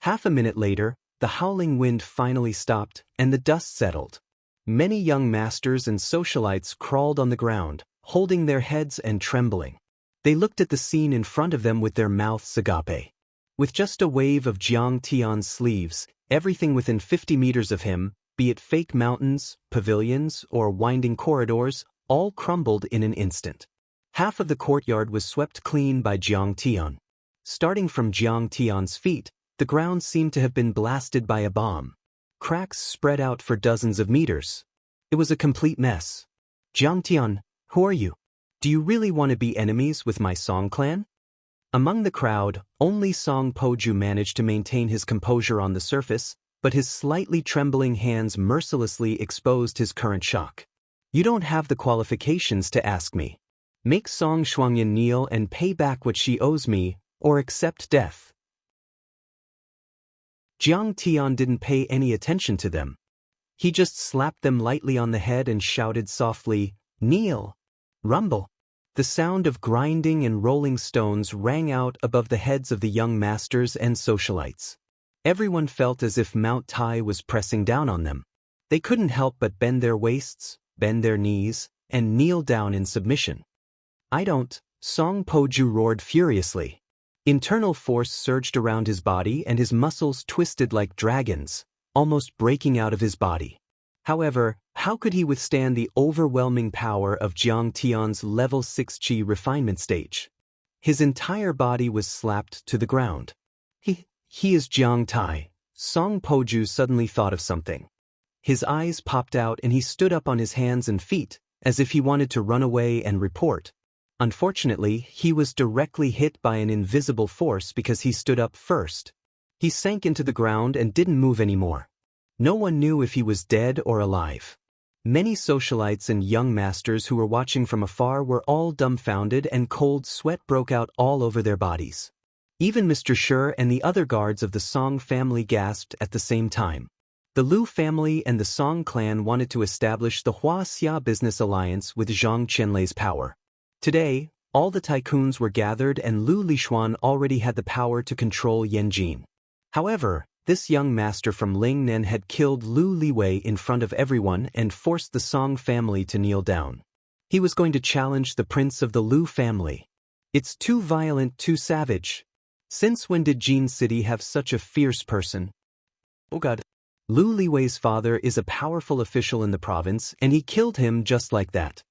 Half a minute later, the howling wind finally stopped and the dust settled. Many young masters and socialites crawled on the ground, holding their heads and trembling. They looked at the scene in front of them with their mouths agape. With just a wave of Jiang Tian's sleeves, everything within 50 meters of him, be it fake mountains, pavilions, or winding corridors, all crumbled in an instant. Half of the courtyard was swept clean by Jiang Tian. Starting from Jiang Tian's feet, the ground seemed to have been blasted by a bomb. Cracks spread out for dozens of meters. It was a complete mess. Jiang Tian, who are you? Do you really want to be enemies with my Song clan? Among the crowd, only Song Poju managed to maintain his composure on the surface, but his slightly trembling hands mercilessly exposed his current shock. You don't have the qualifications to ask me. Make Song Shuangyan kneel and pay back what she owes me, or accept death. Jiang Tian didn't pay any attention to them. He just slapped them lightly on the head and shouted softly, "Kneel!" Rumble. The sound of grinding and rolling stones rang out above the heads of the young masters and socialites. Everyone felt as if Mount Tai was pressing down on them. They couldn't help but bend their waists, bend their knees, and kneel down in submission. "I don't," Song Poju roared furiously. Internal force surged around his body and his muscles twisted like dragons, almost breaking out of his body. However, how could he withstand the overwhelming power of Jiang Tian's level 6 Qi refinement stage? His entire body was slapped to the ground. He is Jiang Tai. Song Poju suddenly thought of something. His eyes popped out and he stood up on his hands and feet, as if he wanted to run away and report. Unfortunately, he was directly hit by an invisible force because he stood up first. He sank into the ground and didn't move anymore. No one knew if he was dead or alive. Many socialites and young masters who were watching from afar were all dumbfounded and cold sweat broke out all over their bodies. Even Mr. Shi and the other guards of the Song family gasped at the same time. The Lu family and the Song clan wanted to establish the Huaxia business alliance with Zhang Qianlei's power. Today, all the tycoons were gathered and Lu Lishuan already had the power to control Yanjin. However, this young master from Lingnan had killed Lu Liwei in front of everyone and forced the Song family to kneel down. He was going to challenge the prince of the Lu family. It's too violent, too savage. Since when did Jin City have such a fierce person? Oh God. Lu Liwei's father is a powerful official in the province and he killed him just like that.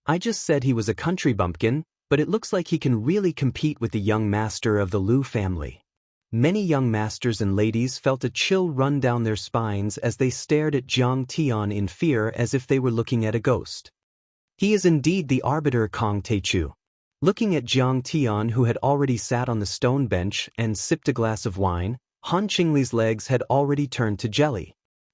I just said he was a country bumpkin, but it looks like he can really compete with the young master of the Lu family. Many young masters and ladies felt a chill run down their spines as they stared at Jiang Tian in fear as if they were looking at a ghost. He is indeed the arbiter, Kong Teichu. Looking at Jiang Tian, who had already sat on the stone bench and sipped a glass of wine, Han Qingli's legs had already turned to jelly.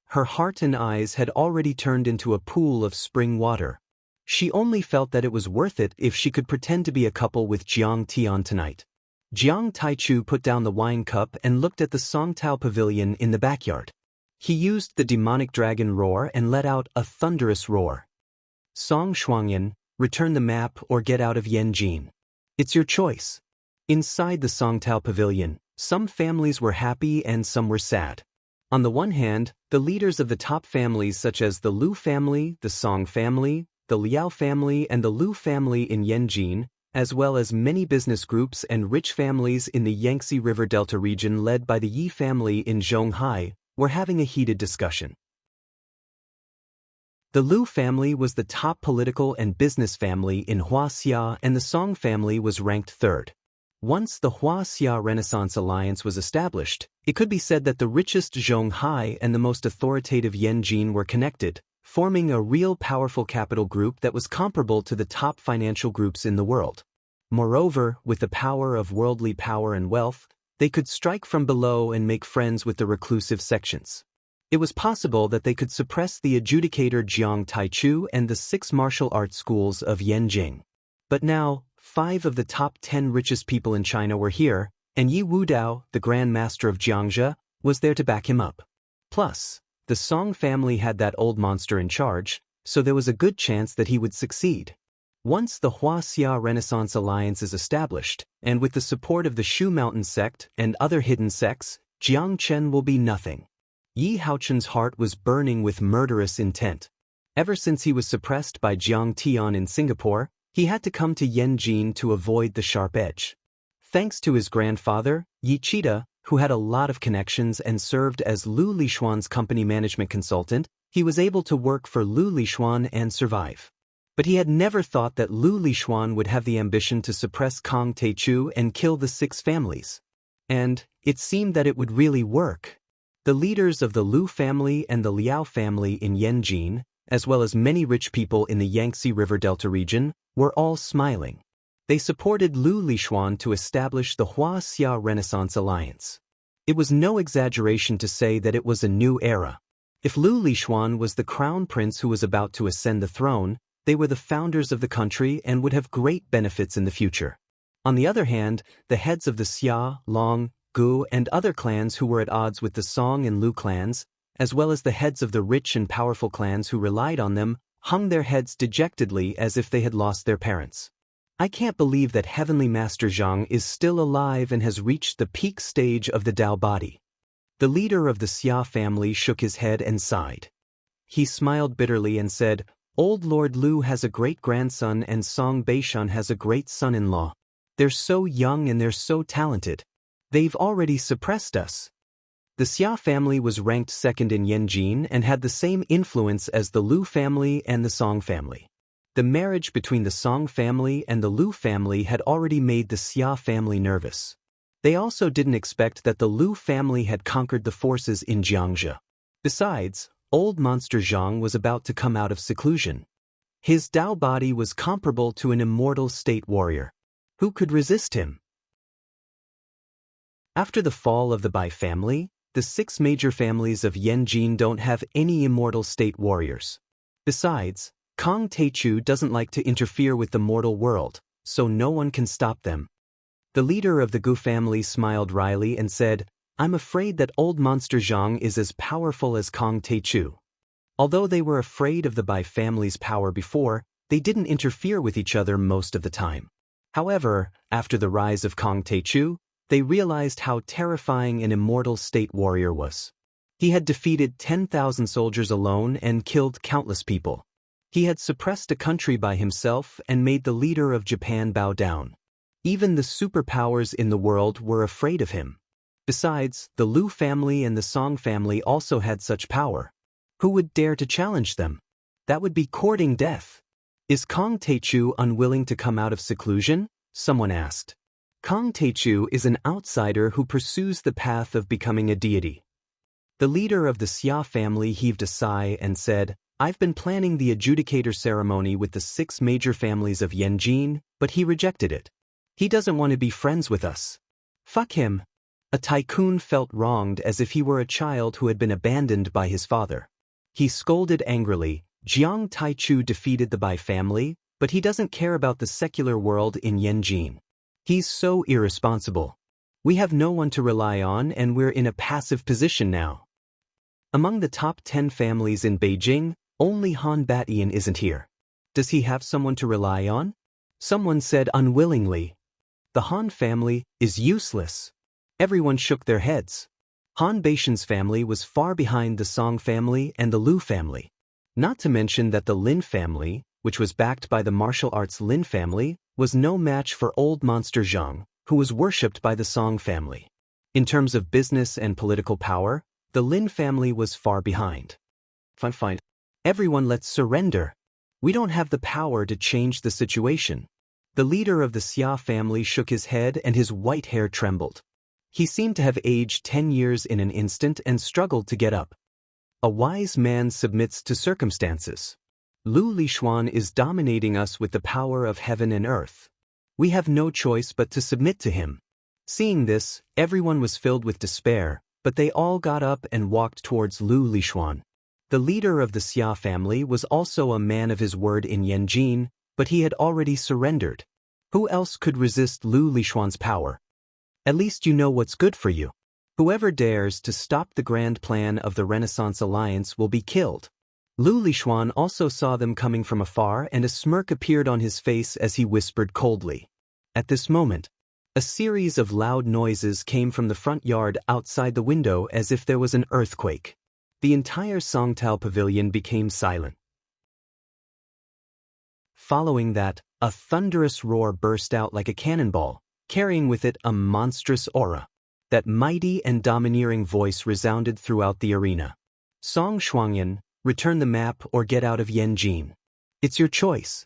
Her heart and eyes had already turned into a pool of spring water. She only felt that it was worth it if she could pretend to be a couple with Jiang Tian tonight. Jiang Taichu put down the wine cup and looked at the Songtao pavilion in the backyard. He used the demonic dragon roar and let out a thunderous roar. Song Shuangyan, return the map or get out of Yanjin. It's your choice. Inside the Songtao pavilion, some families were happy and some were sad. On the one hand, the leaders of the top families such as the Lu family, the Song family, the Liao family and the Lu family in Yanjin, as well as many business groups and rich families in the Yangtze River Delta region led by the Yi family in Zhonghai, were having a heated discussion. The Lu family was the top political and business family in Huaxia and the Song family was ranked third. Once the Huaxia Renaissance Alliance was established, it could be said that the richest Zhonghai and the most authoritative Yanjin were connected, forming a real powerful capital group that was comparable to the top financial groups in the world. Moreover, with the power of worldly power and wealth, they could strike from below and make friends with the reclusive sections. It was possible that they could suppress the adjudicator Jiang Taichu and the 6 martial arts schools of Yanjing. But now, 5 of the top 10 richest people in China were here, and Yi Wudao, the Grand Master of Jiangzhe, was there to back him up. Plus, the Song family had that old monster in charge, so there was a good chance that he would succeed. Once the Huaxia Renaissance Alliance is established, and with the support of the Shu Mountain sect and other hidden sects, Jiang Chen will be nothing. Yi Haochen's heart was burning with murderous intent. Ever since he was suppressed by Jiang Tian in Singapore, he had to come to Yanjin to avoid the sharp edge. Thanks to his grandfather, Yi Chita, who had a lot of connections and served as Lu Lishuan's company management consultant, he was able to work for Lu Lishuan and survive. But he had never thought that Lu Lishuan would have the ambition to suppress Kong Teichu and kill the 6 families. And it seemed that it would really work. The leaders of the Lu family and the Liao family in Yanjin, as well as many rich people in the Yangtze River Delta region, were all smiling. They supported Lu Lishuan to establish the Huaxia Renaissance Alliance. It was no exaggeration to say that it was a new era. If Lu Lixuan was the crown prince who was about to ascend the throne, they were the founders of the country and would have great benefits in the future. On the other hand, the heads of the Xia, Long, Gu and other clans who were at odds with the Song and Lu clans, as well as the heads of the rich and powerful clans who relied on them, hung their heads dejectedly as if they had lost their parents. I can't believe that Heavenly Master Zhang is still alive and has reached the peak stage of the Tao body. The leader of the Xia family shook his head and sighed. He smiled bitterly and said, "Old Lord Lu has a great-grandson and Song Beishan has a great son-in-law. They're so young and they're so talented. They've already suppressed us." The Xia family was ranked second in Yanjin and had the same influence as the Lu family and the Song family. The marriage between the Song family and the Lu family had already made the Xia family nervous. They also didn't expect that the Lu family had conquered the forces in Jiangzhe. Besides, old monster Zhang was about to come out of seclusion. His Tao body was comparable to an immortal state warrior. Who could resist him? After the fall of the Bai family, the 6 major families of Yanjin don't have any immortal state warriors. Besides, Kong Taichu doesn't like to interfere with the mortal world, so no one can stop them. The leader of the Gu family smiled wryly and said, "I'm afraid that old monster Zhang is as powerful as Kong Taichu." Although they were afraid of the Bai family's power before, they didn't interfere with each other most of the time. However, after the rise of Kong Taichu, they realized how terrifying an immortal state warrior was. He had defeated 10,000 soldiers alone and killed countless people. He had suppressed a country by himself and made the leader of Japan bow down. Even the superpowers in the world were afraid of him. Besides, the Lu family and the Song family also had such power. Who would dare to challenge them? That would be courting death. "Is Kong Taichu unwilling to come out of seclusion?" someone asked. Kong Taichu is an outsider who pursues the path of becoming a deity. The leader of the Xia family heaved a sigh and said, "I've been planning the adjudicator ceremony with the 6 major families of Yanjin, but he rejected it. He doesn't want to be friends with us. Fuck him." A tycoon felt wronged as if he were a child who had been abandoned by his father. He scolded angrily, "Jiang Taichu defeated the Bai family, but he doesn't care about the secular world in Yanjin. He's so irresponsible. We have no one to rely on and we're in a passive position now." Among the top 10 families in Beijing, only Han Batian isn't here. Does he have someone to rely on? Someone said unwillingly. The Han family is useless. Everyone shook their heads. Han Beishan's family was far behind the Song family and the Lu family. Not to mention that the Lin family, which was backed by the martial arts Lin family, was no match for old monster Zhang, who was worshipped by the Song family. In terms of business and political power, the Lin family was far behind. Fine. Everyone, let's surrender. We don't have the power to change the situation. The leader of the Xia family shook his head and his white hair trembled. He seemed to have aged 10 years in an instant and struggled to get up. A wise man submits to circumstances. Lu Lixuan is dominating us with the power of heaven and earth. We have no choice but to submit to him. Seeing this, everyone was filled with despair, but they all got up and walked towards Lu Lixuan. The leader of the Xia family was also a man of his word in Yanjin, but he had already surrendered. Who else could resist Lu Lixuan's power? At least you know what's good for you. Whoever dares to stop the grand plan of the Renaissance Alliance will be killed. Lu Lixuan also saw them coming from afar and a smirk appeared on his face as he whispered coldly. At this moment, a series of loud noises came from the front yard outside the window as if there was an earthquake. The entire Songtao pavilion became silent. Following that, a thunderous roar burst out like a cannonball, carrying with it a monstrous aura. That mighty and domineering voice resounded throughout the arena. "Song Shuangyan, return the map or get out of Yanjin. It's your choice."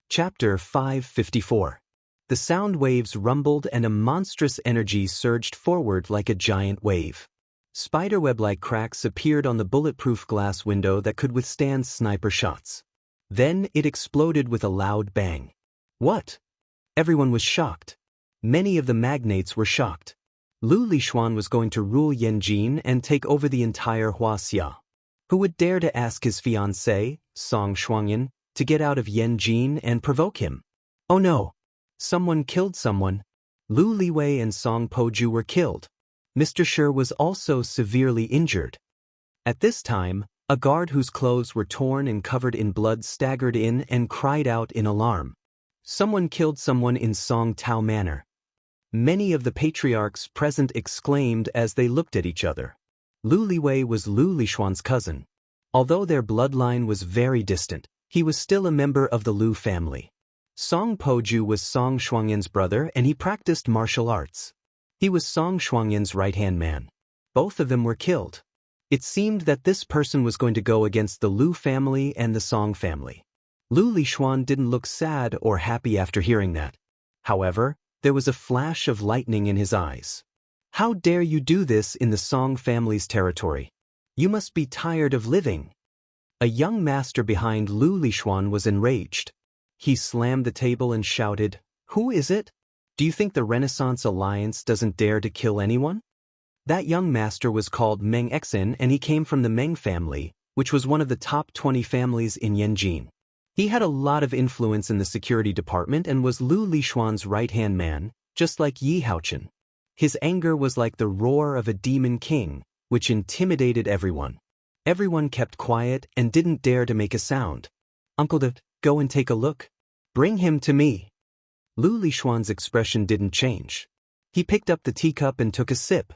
Chapter 554. The sound waves rumbled and a monstrous energy surged forward like a giant wave. Spiderweb-like cracks appeared on the bulletproof glass window that could withstand sniper shots. Then it exploded with a loud bang. What? Everyone was shocked. Many of the magnates were shocked. Lu Lishuan was going to rule Yanjin and take over the entire Huaxia. Who would dare to ask his fiancée, Song Shuangyan, to get out of Yanjin and provoke him? Oh no! Someone killed someone. Lu Liwei and Song Poju were killed. Mr. Shi was also severely injured. At this time, a guard whose clothes were torn and covered in blood staggered in and cried out in alarm. Someone killed someone in Song Tao Manor. Many of the patriarchs present exclaimed as they looked at each other. Lu Liwei was Lu Lishuan's cousin. Although their bloodline was very distant, he was still a member of the Lu family. Song Poju was Song Shuangyan's brother and he practiced martial arts. He was Song Shuangyan's right-hand man. Both of them were killed. It seemed that this person was going to go against the Lu family and the Song family. Lu Lishuan didn't look sad or happy after hearing that. However, there was a flash of lightning in his eyes. How dare you do this in the Song family's territory? You must be tired of living. A young master behind Lu Lishuan was enraged. He slammed the table and shouted, "Who is it? Do you think the Renaissance Alliance doesn't dare to kill anyone?" That young master was called Meng Exin and he came from the Meng family, which was one of the top 20 families in Yanjin. He had a lot of influence in the security department and was Lu Lishuan's right-hand man, just like Yi Haochen. His anger was like the roar of a demon king, which intimidated everyone. Everyone kept quiet and didn't dare to make a sound. "Uncle De, go and take a look. Bring him to me." Lu Lishuan's expression didn't change. He picked up the teacup and took a sip.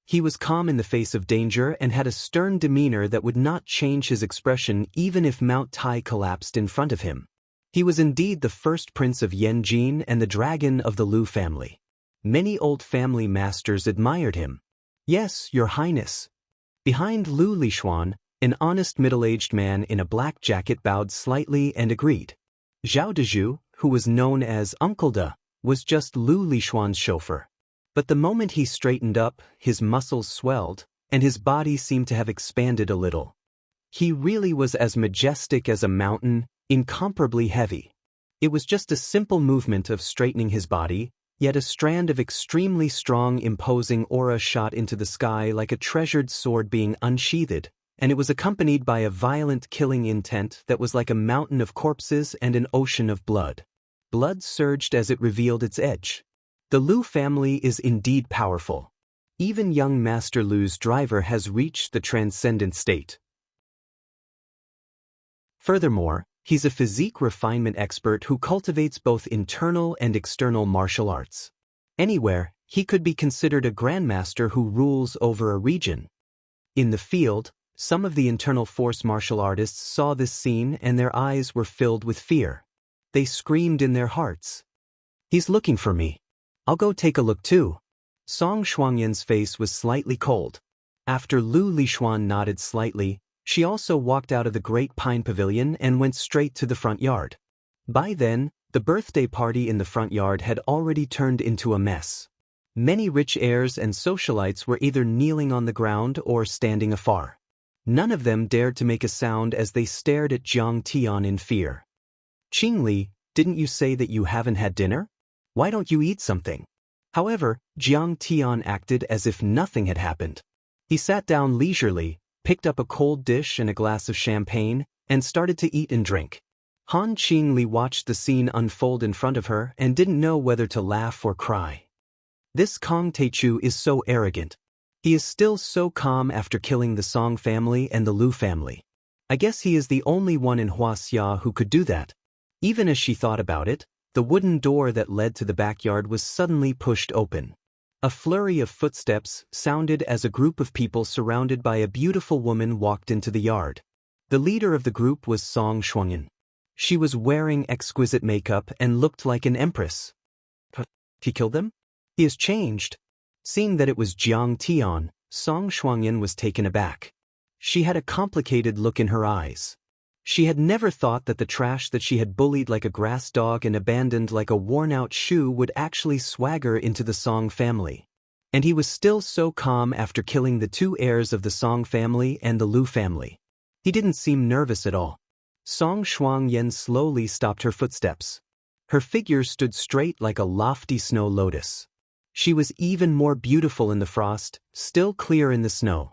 He was calm in the face of danger and had a stern demeanor that would not change his expression even if Mount Tai collapsed in front of him. He was indeed the first prince of Yanjin and the dragon of the Lu family. Many old family masters admired him. "Yes, your highness." Behind Lu Lishuan, an honest middle-aged man in a black jacket bowed slightly and agreed. Zhao Dezhu, who was known as Uncle De, was just Lu Lishuan's chauffeur. But the moment he straightened up, his muscles swelled, and his body seemed to have expanded a little. He really was as majestic as a mountain, incomparably heavy. It was just a simple movement of straightening his body, yet a strand of extremely strong, imposing aura shot into the sky like a treasured sword being unsheathed, and it was accompanied by a violent killing intent that was like a mountain of corpses and an ocean of blood. Blood surged as it revealed its edge. The Lu family is indeed powerful. Even young Master Lu's driver has reached the transcendent state. Furthermore, he's a physique refinement expert who cultivates both internal and external martial arts. Anywhere, he could be considered a grandmaster who rules over a region. In the field, some of the internal force martial artists saw this scene and their eyes were filled with fear. They screamed in their hearts. "He's looking for me. I'll go take a look too." Song Shuangyan's face was slightly cold. After Lu Lishuan nodded slightly, she also walked out of the Great Pine Pavilion and went straight to the front yard. By then, the birthday party in the front yard had already turned into a mess. Many rich heirs and socialites were either kneeling on the ground or standing afar. None of them dared to make a sound as they stared at Jiang Tian in fear. "Qingli, didn't you say that you haven't had dinner? Why don't you eat something?" However, Jiang Tian acted as if nothing had happened. He sat down leisurely, picked up a cold dish and a glass of champagne, and started to eat and drink. Han Qingli watched the scene unfold in front of her and didn't know whether to laugh or cry. This Kong Taichu is so arrogant. He is still so calm after killing the Song family and the Lu family. I guess he is the only one in Huaxia who could do that. Even as she thought about it, the wooden door that led to the backyard was suddenly pushed open. A flurry of footsteps sounded as a group of people surrounded by a beautiful woman walked into the yard. The leader of the group was Song Shuangyan. She was wearing exquisite makeup and looked like an empress. He killed them? He has changed. Seeing that it was Jiang Tian, Song Shuangyan was taken aback. She had a complicated look in her eyes. She had never thought that the trash that she had bullied like a grass dog and abandoned like a worn-out shoe would actually swagger into the Song family. And he was still so calm after killing the two heirs of the Song family and the Lu family. He didn't seem nervous at all. Song Shuangyan slowly stopped her footsteps. Her figure stood straight like a lofty snow lotus. She was even more beautiful in the frost, still clear in the snow.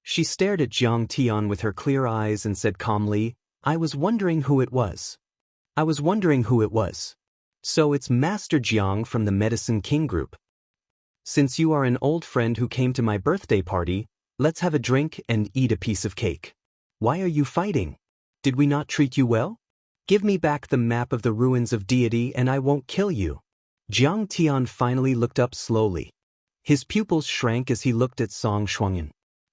She stared at Jiang Tian with her clear eyes and said calmly, "I was wondering who it was. I was wondering who it was. So it's Master Jiang from the Medicine King group. Since you are an old friend who came to my birthday party, let's have a drink and eat a piece of cake. Why are you fighting? Did we not treat you well? Give me back the map of the ruins of deity and I won't kill you." Jiang Tian finally looked up slowly. His pupils shrank as he looked at Song Shuangyan.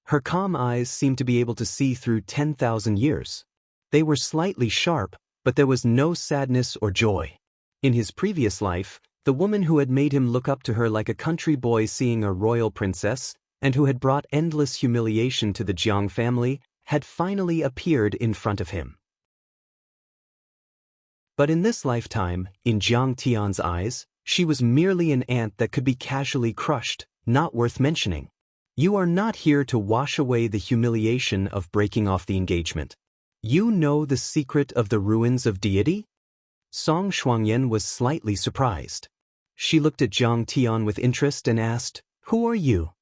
Her calm eyes seemed to be able to see through 10,000 years. They were slightly sharp, but there was no sadness or joy. In his previous life, the woman who had made him look up to her like a country boy seeing a royal princess, and who had brought endless humiliation to the Jiang family, had finally appeared in front of him. But in this lifetime, in Jiang Tian's eyes, she was merely an ant that could be casually crushed, not worth mentioning. You are not here to wash away the humiliation of breaking off the engagement. You know the secret of the ruins of deity? Song Shuangyan was slightly surprised. She looked at Jiang Tian with interest and asked, "Who are you?"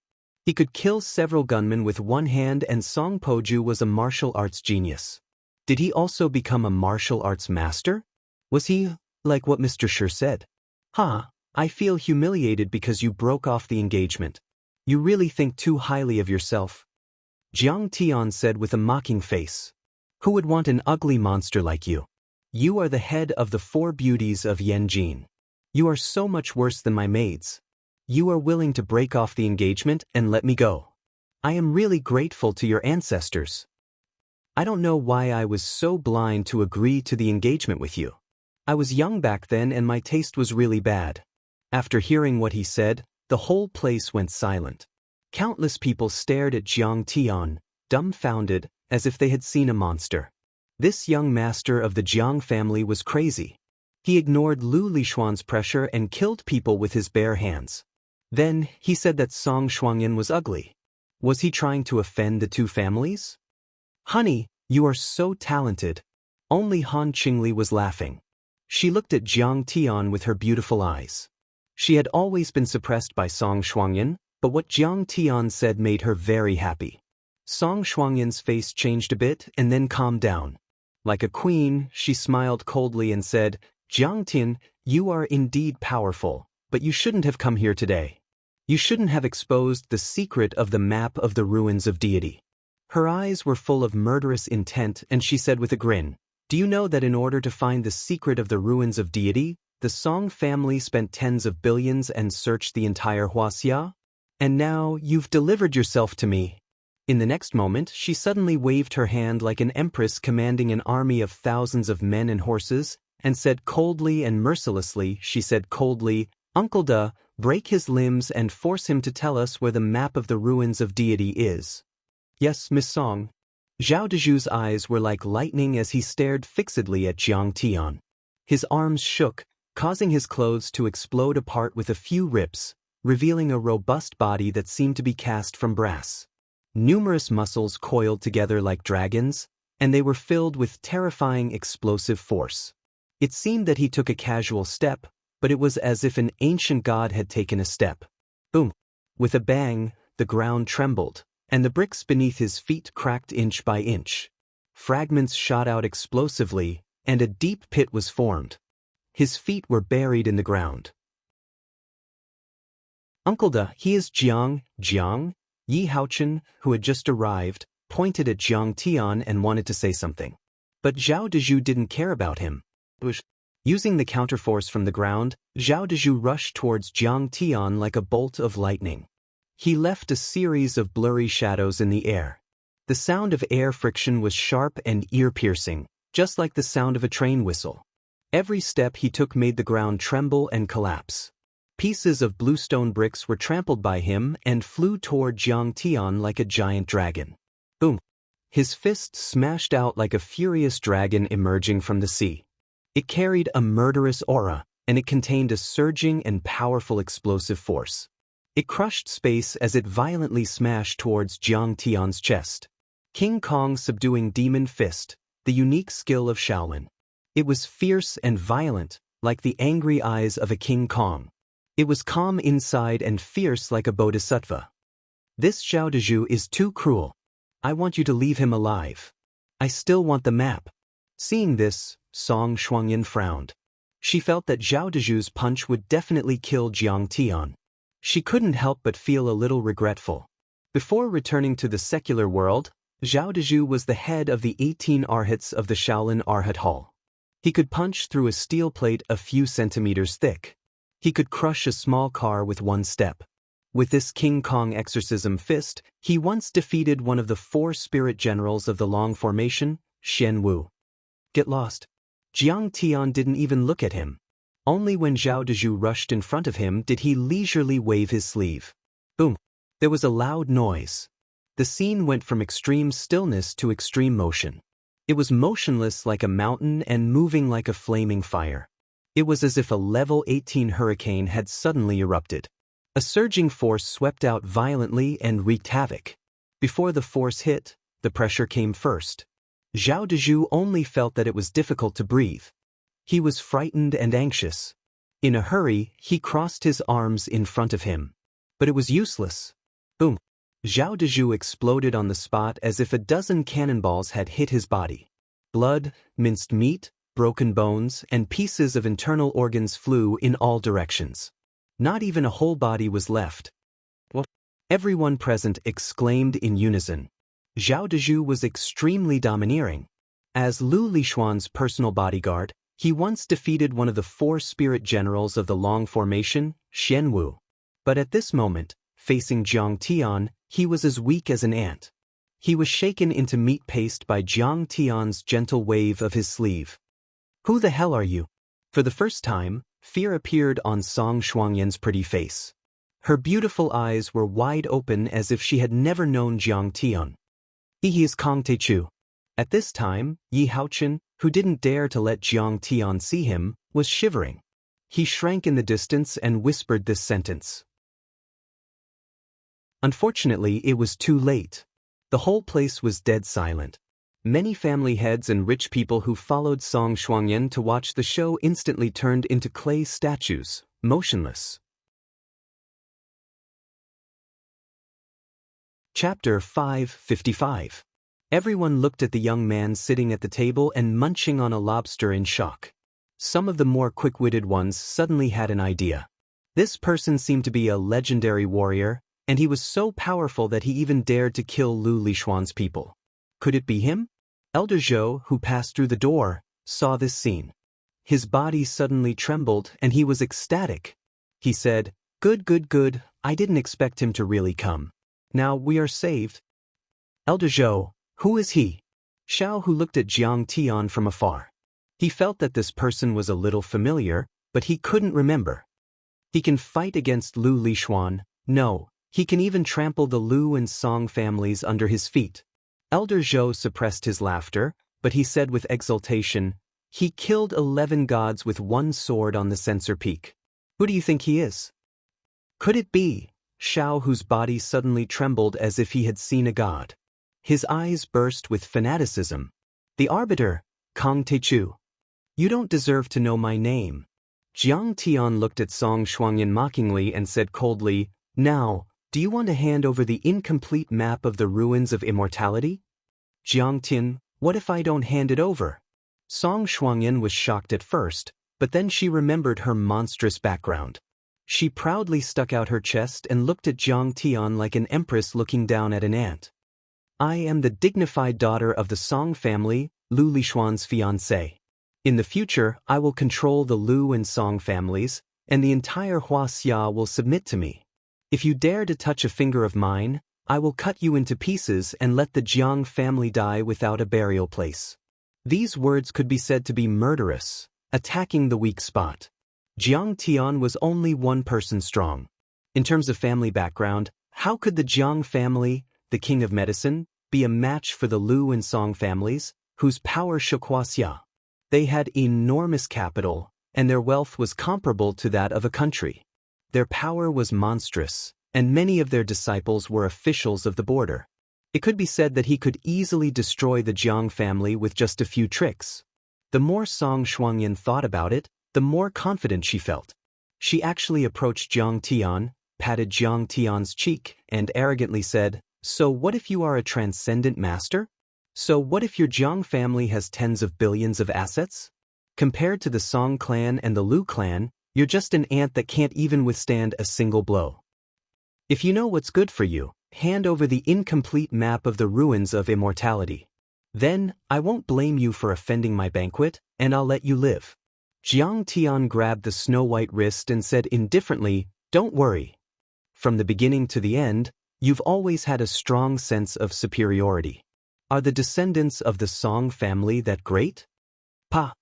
He could kill several gunmen with one hand and Song Poju was a martial arts genius. Did he also become a martial arts master? Was he, like what Mr. Shi said? I feel humiliated because you broke off the engagement. You really think too highly of yourself. Jiang Tian said with a mocking face. Who would want an ugly monster like you? You are the head of the 4 beauties of Yanjin. You are so much worse than my maids. You are willing to break off the engagement and let me go. I am really grateful to your ancestors. I don't know why I was so blind to agree to the engagement with you. I was young back then and my taste was really bad. After hearing what he said, the whole place went silent. Countless people stared at Jiang Tian, dumbfounded, as if they had seen a monster. This young master of the Jiang family was crazy. He ignored Lu Lishuan's pressure and killed people with his bare hands. Then, he said that Song Shuangyan was ugly. Was he trying to offend the 2 families? Honey, you are so talented. Only Han Qingli was laughing. She looked at Jiang Tian with her beautiful eyes. She had always been suppressed by Song Shuangyan, but what Jiang Tian said made her very happy. Song Shuangyan's face changed a bit and then calmed down. Like a queen, she smiled coldly and said, "Jiang Tian, you are indeed powerful, but you shouldn't have come here today. You shouldn't have exposed the secret of the map of the ruins of deity." Her eyes were full of murderous intent and she said with a grin, "Do you know that in order to find the secret of the ruins of deity, the Song family spent tens of billions and searched the entire Huaxia? And now you've delivered yourself to me." In the next moment, she suddenly waved her hand like an empress commanding an army of thousands of men and horses, and said coldly and mercilessly, she said coldly, "Uncle Da, break his limbs and force him to tell us where the map of the ruins of deity is." "Yes, Miss Song." Zhao Deju's eyes were like lightning as he stared fixedly at Jiang Tian. His arms shook, causing his clothes to explode apart with a few rips, revealing a robust body that seemed to be cast from brass. Numerous muscles coiled together like dragons, and they were filled with terrifying explosive force. It seemed that he took a casual step, but it was as if an ancient god had taken a step. Boom! With a bang, the ground trembled, and the bricks beneath his feet cracked inch by inch. Fragments shot out explosively, and a deep pit was formed. His feet were buried in the ground. "Uncle Da, he is Jiang." Yi Haochen, who had just arrived, pointed at Jiang Tian and wanted to say something. But Zhao Deju didn't care about him. Using the counterforce from the ground, Zhao Deju rushed towards Jiang Tian like a bolt of lightning. He left a series of blurry shadows in the air. The sound of air friction was sharp and ear-piercing, just like the sound of a train whistle. Every step he took made the ground tremble and collapse. Pieces of bluestone bricks were trampled by him and flew toward Jiang Tian like a giant dragon. Boom! His fist smashed out like a furious dragon emerging from the sea. It carried a murderous aura, and it contained a surging and powerful explosive force. It crushed space as it violently smashed towards Jiang Tian's chest. King Kong's subduing demon fist, the unique skill of Shaolin. It was fierce and violent, like the angry eyes of a King Kong. It was calm inside and fierce like a bodhisattva. This Zhao Dezhu is too cruel. I want you to leave him alive. I still want the map. Seeing this, Song Shuangyan frowned. She felt that Zhao Dezhu's punch would definitely kill Jiang Tian. She couldn't help but feel a little regretful. Before returning to the secular world, Zhao Dezhu was the head of the 18 arhats of the Shaolin Arhat Hall. He could punch through a steel plate a few centimeters thick. He could crush a small car with one step. With this King Kong exorcism fist, he once defeated one of the 4 spirit generals of the Long Formation, Xian Wu. Get lost. Jiang Tian didn't even look at him. Only when Zhao Dezhu rushed in front of him did he leisurely wave his sleeve. Boom. There was a loud noise. The scene went from extreme stillness to extreme motion. It was motionless like a mountain and moving like a flaming fire. It was as if a level 18 hurricane had suddenly erupted. A surging force swept out violently and wreaked havoc. Before the force hit, the pressure came first. Zhao Dezhu only felt that it was difficult to breathe. He was frightened and anxious. In a hurry, he crossed his arms in front of him. But it was useless. Boom. Zhao Dezhu exploded on the spot as if a dozen cannonballs had hit his body. Blood, minced meat, broken bones, and pieces of internal organs flew in all directions. Not even a whole body was left. What? Everyone present exclaimed in unison. Zhao Dezhu was extremely domineering. As Lu Lishuan's personal bodyguard, he once defeated one of the 4 spirit generals of the Long Formation, Xian Wu. But at this moment, facing Jiang Tian, he was as weak as an ant. He was shaken into meat paste by Jiang Tian's gentle wave of his sleeve. Who the hell are you? For the first time, fear appeared on Song Shuangyan's pretty face. Her beautiful eyes were wide open as if she had never known Jiang Tian. He is Kong Teichu. At this time, Yi Haochen, who didn't dare to let Jiang Tian see him, was shivering. He shrank in the distance and whispered this sentence. Unfortunately, it was too late. The whole place was dead silent. Many family heads and rich people who followed Song Shuangyan to watch the show instantly turned into clay statues, motionless. Chapter 555. Everyone looked at the young man sitting at the table and munching on a lobster in shock. Some of the more quick-witted ones suddenly had an idea. This person seemed to be a legendary warrior, and he was so powerful that he even dared to kill Lu Lishuan's people. Could it be him? Elder Zhou, who passed through the door, saw this scene. His body suddenly trembled and he was ecstatic. He said, "Good, good, good, I didn't expect him to really come. Now we are saved." Elder Zhou, who is he? Xiao, who looked at Jiang Tian from afar. He felt that this person was a little familiar, but he couldn't remember. He can fight against Lu Lishuan. No, he can even trample the Lu and Song families under his feet. Elder Zhou suppressed his laughter, but he said with exultation, "He killed 11 gods with one sword on the censer peak. Who do you think he is?" Could it be Xiao, whose body suddenly trembled as if he had seen a god? His eyes burst with fanaticism. "The arbiter, Kong Teichu. You don't deserve to know my name." Jiang Tian looked at Song Shuangyan mockingly and said coldly, "Now, do you want to hand over the incomplete map of the ruins of immortality?" "Jiang Tian, what if I don't hand it over?" Song Shuangyan was shocked at first, but then she remembered her monstrous background. She proudly stuck out her chest and looked at Jiang Tian like an empress looking down at an ant. "I am the dignified daughter of the Song family, Lu Lishuan's fiancée. In the future, I will control the Lu and Song families, and the entire Huaxia will submit to me. If you dare to touch a finger of mine, I will cut you into pieces and let the Jiang family die without a burial place." These words could be said to be murderous, attacking the weak spot. Jiang Tian was only one person strong. In terms of family background, how could the Jiang family, the king of medicine, be a match for the Lu and Song families, whose power shook Huaxia? They had enormous capital, and their wealth was comparable to that of a country. Their power was monstrous, and many of their disciples were officials of the border. It could be said that he could easily destroy the Jiang family with just a few tricks. The more Song Shuangyan thought about it, the more confident she felt. She actually approached Jiang Tian, patted Jiang Tian's cheek, and arrogantly said, "So what if you are a transcendent master? So what if your Jiang family has tens of billions of assets? Compared to the Song clan and the Lu clan, you're just an ant that can't even withstand a single blow. If you know what's good for you, hand over the incomplete map of the ruins of immortality. Then, I won't blame you for offending my banquet, and I'll let you live." Jiang Tian grabbed the snow-white wrist and said indifferently, "Don't worry. From the beginning to the end, you've always had a strong sense of superiority. Are the descendants of the Song family that great? Pa."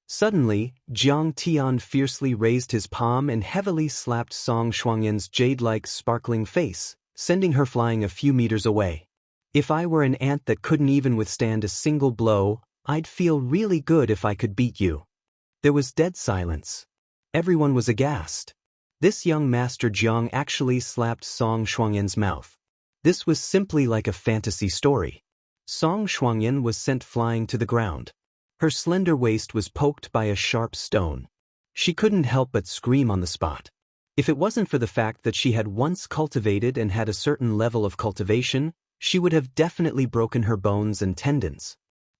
Suddenly, Jiang Tian fiercely raised his palm and heavily slapped Song Shuangyan's jade-like sparkling face, sending her flying a few meters away. "If I were an ant that couldn't even withstand a single blow, I'd feel really good if I could beat you." There was dead silence. Everyone was aghast. This young Master Jiang actually slapped Song Shuangyan's mouth. This was simply like a fantasy story. Song Shuangyan was sent flying to the ground. Her slender waist was poked by a sharp stone. She couldn't help but scream on the spot. If it wasn't for the fact that she had once cultivated and had a certain level of cultivation, she would have definitely broken her bones and tendons.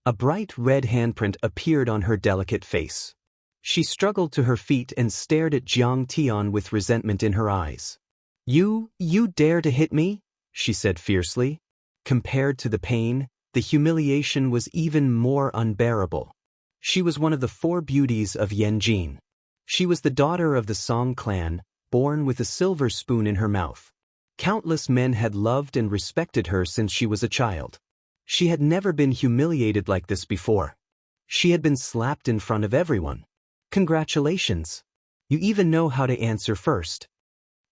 A bright red handprint appeared on her delicate face. She struggled to her feet and stared at Jiang Tian with resentment in her eyes. You dare to hit me?" she said fiercely. Compared to the pain, the humiliation was even more unbearable. She was one of the 4 beauties of Yanjin. She was the daughter of the Song clan, born with a silver spoon in her mouth. Countless men had loved and respected her since she was a child. She had never been humiliated like this before. She had been slapped in front of everyone. "Congratulations. You even know how to answer first."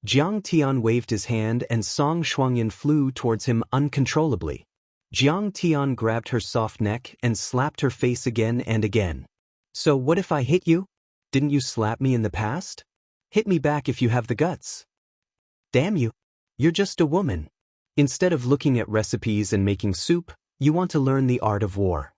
Jiang Tian waved his hand and Song Shuangyan flew towards him uncontrollably. Jiang Tian grabbed her soft neck and slapped her face again and again. "So what if I hit you? Didn't you slap me in the past? Hit me back if you have the guts." "Damn you. You're just a woman. Instead of looking at recipes and making soup, you want to learn the art of war.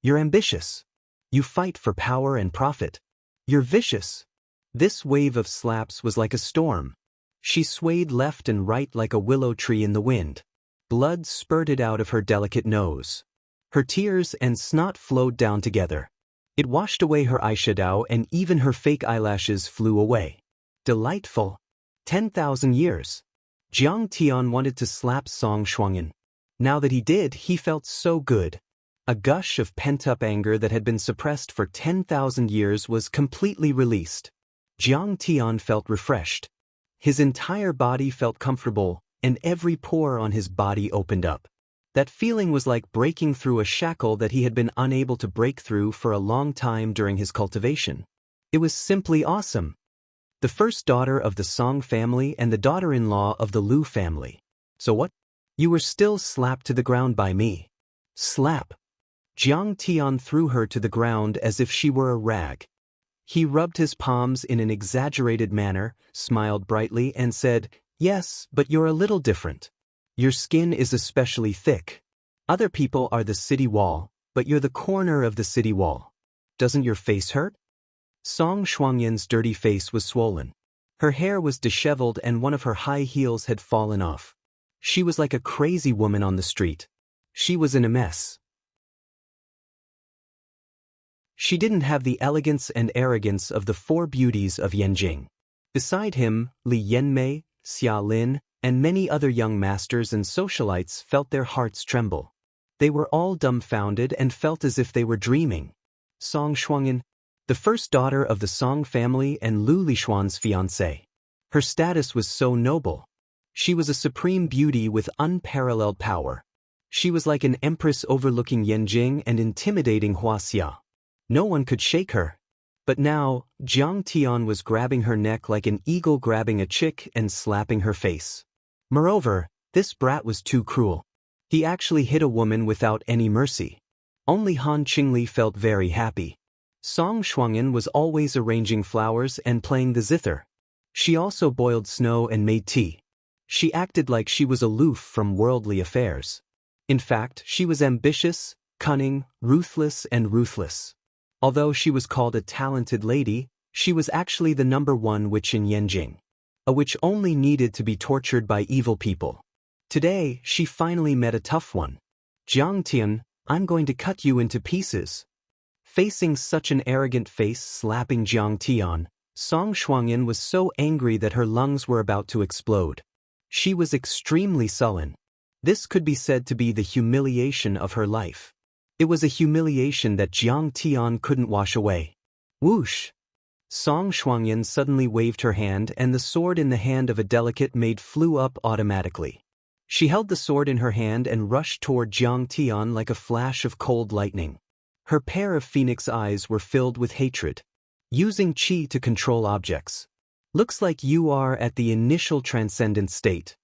You're ambitious. You fight for power and profit. You're vicious." This wave of slaps was like a storm. She swayed left and right like a willow tree in the wind. Blood spurted out of her delicate nose. Her tears and snot flowed down together. It washed away her eyeshadow and even her fake eyelashes flew away. Delightful. 10,000 years. Jiang Tian wanted to slap Song Shuangyan. Now that he did, he felt so good. A gush of pent-up anger that had been suppressed for 10,000 years was completely released. Jiang Tian felt refreshed. His entire body felt comfortable, and every pore on his body opened up. That feeling was like breaking through a shackle that he had been unable to break through for a long time during his cultivation. It was simply awesome. The first daughter of the Song family and the daughter-in-law of the Lu family. So what? You were still slapped to the ground by me. Slap. Jiang Tian threw her to the ground as if she were a rag. He rubbed his palms in an exaggerated manner, smiled brightly, and said, "Yes, but you're a little different. Your skin is especially thick. Other people are the city wall, but you're the corner of the city wall. Doesn't your face hurt?" Song Shuangyan's dirty face was swollen. Her hair was disheveled and one of her high heels had fallen off. She was like a crazy woman on the street. She was in a mess. She didn't have the elegance and arrogance of the 4 beauties of Yanjing. Beside him, Li Yanmei, Xia Lin, and many other young masters and socialites felt their hearts tremble. They were all dumbfounded and felt as if they were dreaming. Song Shuangyan, the first daughter of the Song family and Lu Lishuan's fiancée. Her status was so noble. She was a supreme beauty with unparalleled power. She was like an empress overlooking Yanjing and intimidating Huaxia. No one could shake her. But now, Jiang Tian was grabbing her neck like an eagle grabbing a chick and slapping her face. Moreover, this brat was too cruel. He actually hit a woman without any mercy. Only Han Qingli felt very happy. Song Shuangyan was always arranging flowers and playing the zither. She also boiled snow and made tea. She acted like she was aloof from worldly affairs. In fact, she was ambitious, cunning, ruthless, and ruthless. Although she was called a talented lady, she was actually the #1 witch in Yanjing. A witch only needed to be tortured by evil people. Today, she finally met a tough one. Jiang Tian, I'm going to cut you into pieces. Facing such an arrogant face slapping Jiang Tian, Song Shuangyan was so angry that her lungs were about to explode. She was extremely sullen. This could be said to be the humiliation of her life. It was a humiliation that Jiang Tian couldn't wash away. Whoosh! Song Shuangyan suddenly waved her hand and the sword in the hand of a delicate maid flew up automatically. She held the sword in her hand and rushed toward Jiang Tian like a flash of cold lightning. Her pair of phoenix eyes were filled with hatred. Using qi to control objects. Looks like you are at the initial transcendent state.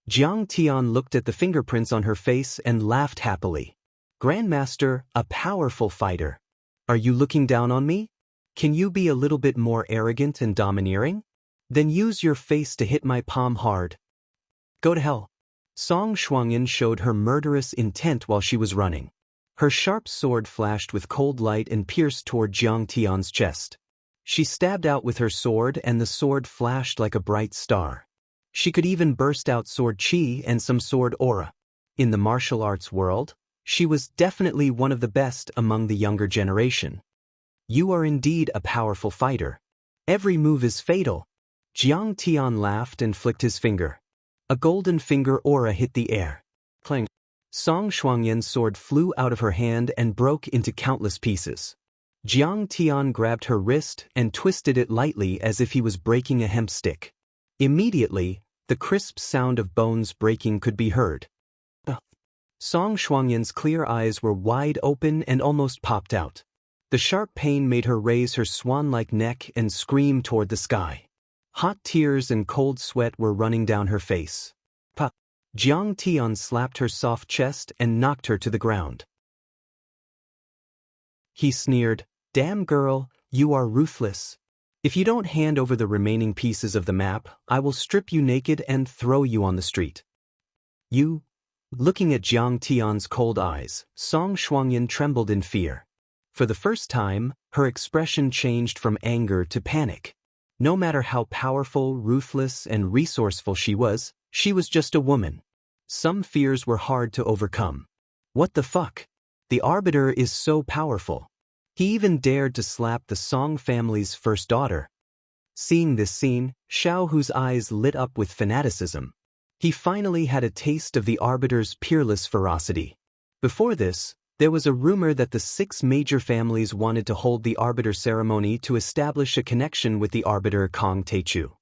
Jiang Tian looked at the fingerprints on her face and laughed happily. Grandmaster, a powerful fighter. Are you looking down on me? Can you be a little bit more arrogant and domineering? Then use your face to hit my palm hard. Go to hell. Song Shuangyan showed her murderous intent while she was running. Her sharp sword flashed with cold light and pierced toward Jiang Tian's chest. She stabbed out with her sword and the sword flashed like a bright star. She could even burst out sword qi and some sword aura. In the martial arts world, she was definitely one of the best among the younger generation. You are indeed a powerful fighter. Every move is fatal. Jiang Tian laughed and flicked his finger. A golden finger aura hit the air. Clang. Song Shuangyan's sword flew out of her hand and broke into countless pieces. Jiang Tian grabbed her wrist and twisted it lightly as if he was breaking a hemp stick. Immediately, the crisp sound of bones breaking could be heard. Song Shuangyan's clear eyes were wide open and almost popped out. The sharp pain made her raise her swan-like neck and scream toward the sky. Hot tears and cold sweat were running down her face. Pa! Jiang Tian slapped her soft chest and knocked her to the ground. He sneered, "Damn girl, you are ruthless. If you don't hand over the remaining pieces of the map, I will strip you naked and throw you on the street." You? Looking at Jiang Tian's cold eyes, Song Shuangyan trembled in fear. For the first time, her expression changed from anger to panic. No matter how powerful, ruthless, and resourceful she was just a woman. Some fears were hard to overcome. What the fuck? The Arbiter is so powerful. He even dared to slap the Song family's first daughter. Seeing this scene, Xiao Hu's eyes lit up with fanaticism. He finally had a taste of the Arbiter's peerless ferocity. Before this, there was a rumor that the 6 major families wanted to hold the Arbiter ceremony to establish a connection with the Arbiter Kong Teichu.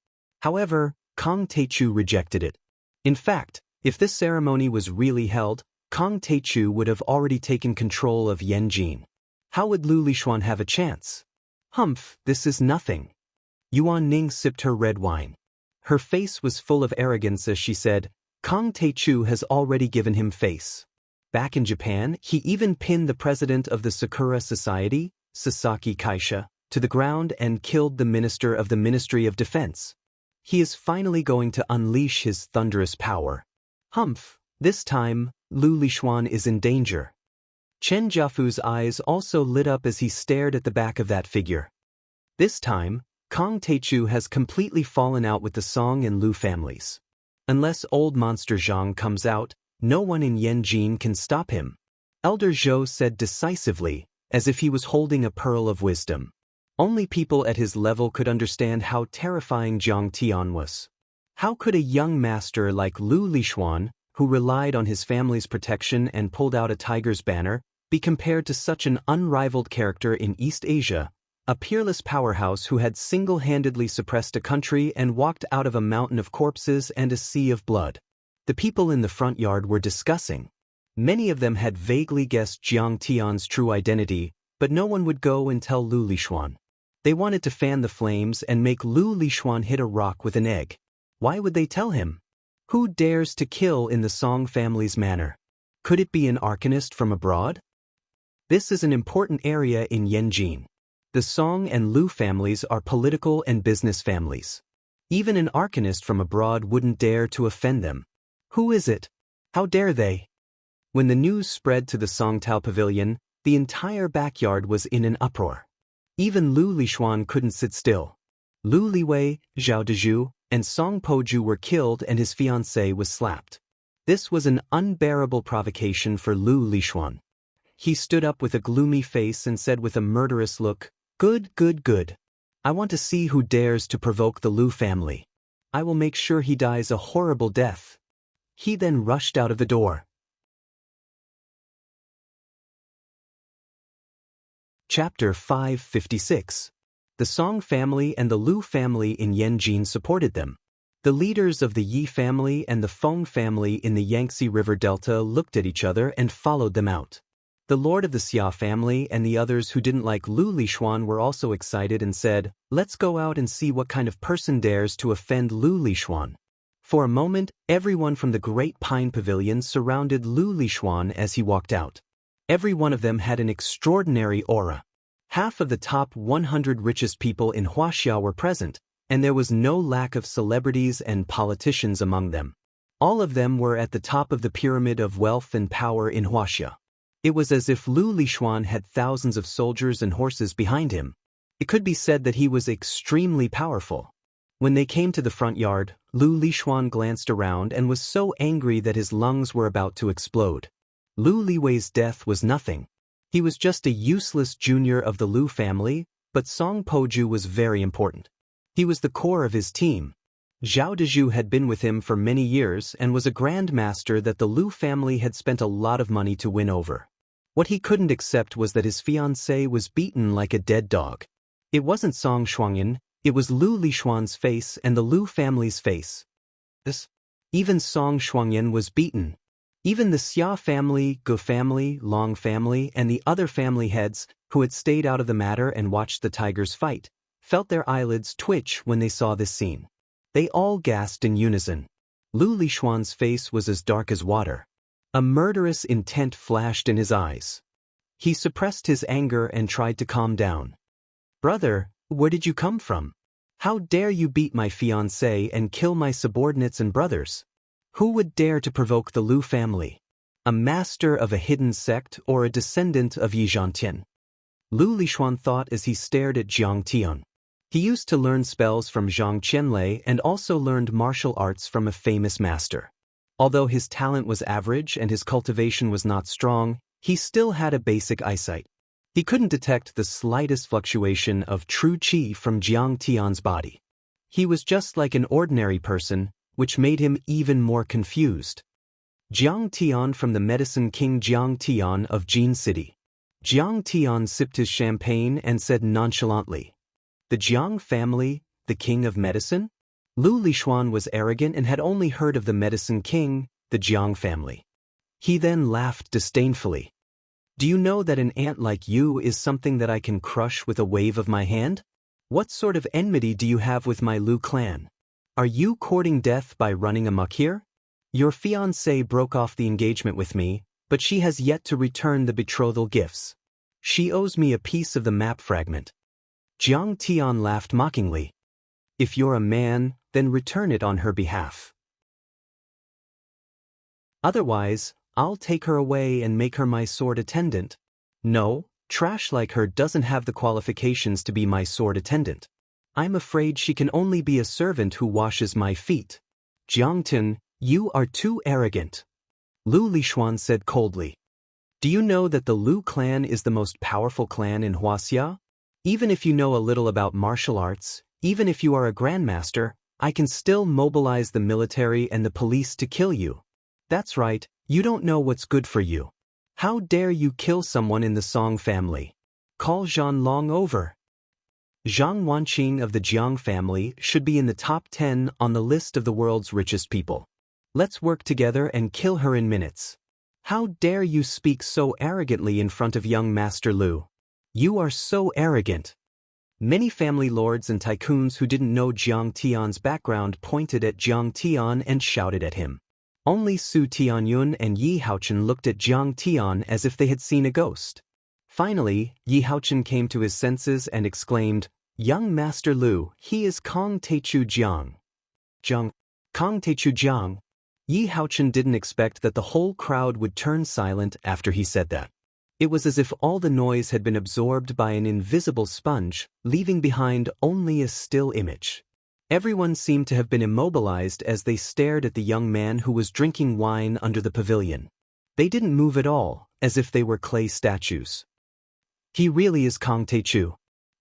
However, Kong Teichu rejected it. In fact, if this ceremony was really held, Kong Teichu would have already taken control of Yanjin. How would Lu Lishuan have a chance? Humph, this is nothing. Yuan Ning sipped her red wine. Her face was full of arrogance as she said, Kong Teichu has already given him face. Back in Japan, he even pinned the president of the Sakura Society, Sasaki Kaisha, to the ground and killed the minister of the Ministry of Defense. He is finally going to unleash his thunderous power. Humph, this time, Lu Lishuan is in danger. Chen Jiafu's eyes also lit up as he stared at the back of that figure. This time, Kong Teichu has completely fallen out with the Song and Lu families. Unless old monster Zhang comes out, no one in Yanjin can stop him. Elder Zhou said decisively, as if he was holding a pearl of wisdom. Only people at his level could understand how terrifying Jiang Tian was. How could a young master like Lu Lishuan, who relied on his family's protection and pulled out a tiger's banner, be compared to such an unrivaled character in East Asia, a peerless powerhouse who had single-handedly suppressed a country and walked out of a mountain of corpses and a sea of blood? The people in the front yard were discussing. Many of them had vaguely guessed Jiang Tian's true identity, but no one would go and tell Lu Lishuan. They wanted to fan the flames and make Lu Lishuan hit a rock with an egg. Why would they tell him? Who dares to kill in the Song family's manner? Could it be an arcanist from abroad? This is an important area in Yanjin. The Song and Lu families are political and business families. Even an arcanist from abroad wouldn't dare to offend them. Who is it? How dare they? When the news spread to the Songtao Pavilion, The entire backyard was in an uproar. Even Lu Lishuan couldn't sit still. Lu Liwei, Zhao Dezhu, and Song Poju were killed and his fiancée was slapped. This was an unbearable provocation for Lu Lishuan. He stood up with a gloomy face and said with a murderous look, "Good, good, good. I want to see who dares to provoke the Lu family. I will make sure he dies a horrible death." He then rushed out of the door. Chapter 556. The Song family and the Lu family in Yanjin supported them. The leaders of the Yi family and the Feng family in the Yangtze River Delta looked at each other and followed them out. The lord of the Xia family and the others who didn't like Lu Lishuan were also excited and said, "Let's go out and see what kind of person dares to offend Lu Lishuan." For a moment, everyone from the Great Pine Pavilion surrounded Lu Lishuan as he walked out. Every one of them had an extraordinary aura. Half of the top 100 richest people in Huaxia were present, and there was no lack of celebrities and politicians among them. All of them were at the top of the pyramid of wealth and power in Huaxia. It was as if Lu Lishuan had thousands of soldiers and horses behind him. It could be said that he was extremely powerful. When they came to the front yard, Lu Lishuan glanced around and was so angry that his lungs were about to explode. Lu Liwei's death was nothing. He was just a useless junior of the Lu family, but Song Poju was very important. He was the core of his team. Zhao Dezhu had been with him for many years and was a grandmaster that the Lu family had spent a lot of money to win over. What he couldn't accept was that his fiancée was beaten like a dead dog. It wasn't Song Shuangyan, it was Lu Lishuan's face and the Lu family's face. Even Song Shuangyan was beaten. Even the Xia family, Gu family, Long family, and the other family heads, who had stayed out of the matter and watched the tigers fight, felt their eyelids twitch when they saw this scene. They all gasped in unison. Lu Lishuan's face was as dark as water. A murderous intent flashed in his eyes. He suppressed his anger and tried to calm down. "Brother, where did you come from? How dare you beat my fiancée and kill my subordinates and brothers? Who would dare to provoke the Lu family? A master of a hidden sect or a descendant of Yi Zhantian?" Lu Lishuan thought as he stared at Jiang Tian. He used to learn spells from Zhang Qianlei and also learned martial arts from a famous master. Although his talent was average and his cultivation was not strong, he still had a basic eyesight. He couldn't detect the slightest fluctuation of true qi from Jiang Tian's body. He was just like an ordinary person, which made him even more confused. Jiang Tian from the medicine king Jiang Tian of Jin City. Jiang Tian sipped his champagne and said nonchalantly, "The Jiang family, the king of medicine?" Lu Lishuan was arrogant and had only heard of the medicine king, the Jiang family. He then laughed disdainfully. "Do you know that an ant like you is something that I can crush with a wave of my hand? What sort of enmity do you have with my Lu clan? Are you courting death by running amok here? Your fiancée broke off the engagement with me, but she has yet to return the betrothal gifts. She owes me a piece of the map fragment." Jiang Tian laughed mockingly. "If you're a man, then return it on her behalf. Otherwise, I'll take her away and make her my sword attendant. No, trash like her doesn't have the qualifications to be my sword attendant. I'm afraid she can only be a servant who washes my feet." "Jiang Tian, you are too arrogant," Lu Lishuan said coldly. "Do you know that the Lu clan is the most powerful clan in Huaxia? Even if you know a little about martial arts, even if you are a grandmaster, I can still mobilize the military and the police to kill you. That's right, you don't know what's good for you. How dare you kill someone in the Song family? Call Zhan Long over." Zhang Wanqing of the Jiang family should be in the top 10 on the list of the world's richest people. Let's work together and kill her in minutes. How dare you speak so arrogantly in front of young Master Lu? You are so arrogant. Many family lords and tycoons who didn't know Jiang Tian's background pointed at Jiang Tian and shouted at him. Only Su Tianyun and Yi Haochen looked at Jiang Tian as if they had seen a ghost. Finally, Yi Haochen came to his senses and exclaimed, "Young Master Lu, he is Kong Teichu Jiang." Kong Teichu Jiang. Yi Haochen didn't expect that the whole crowd would turn silent after he said that. It was as if all the noise had been absorbed by an invisible sponge, leaving behind only a still image. Everyone seemed to have been immobilized as they stared at the young man who was drinking wine under the pavilion. They didn't move at all, as if they were clay statues. He really is Kang Taechu.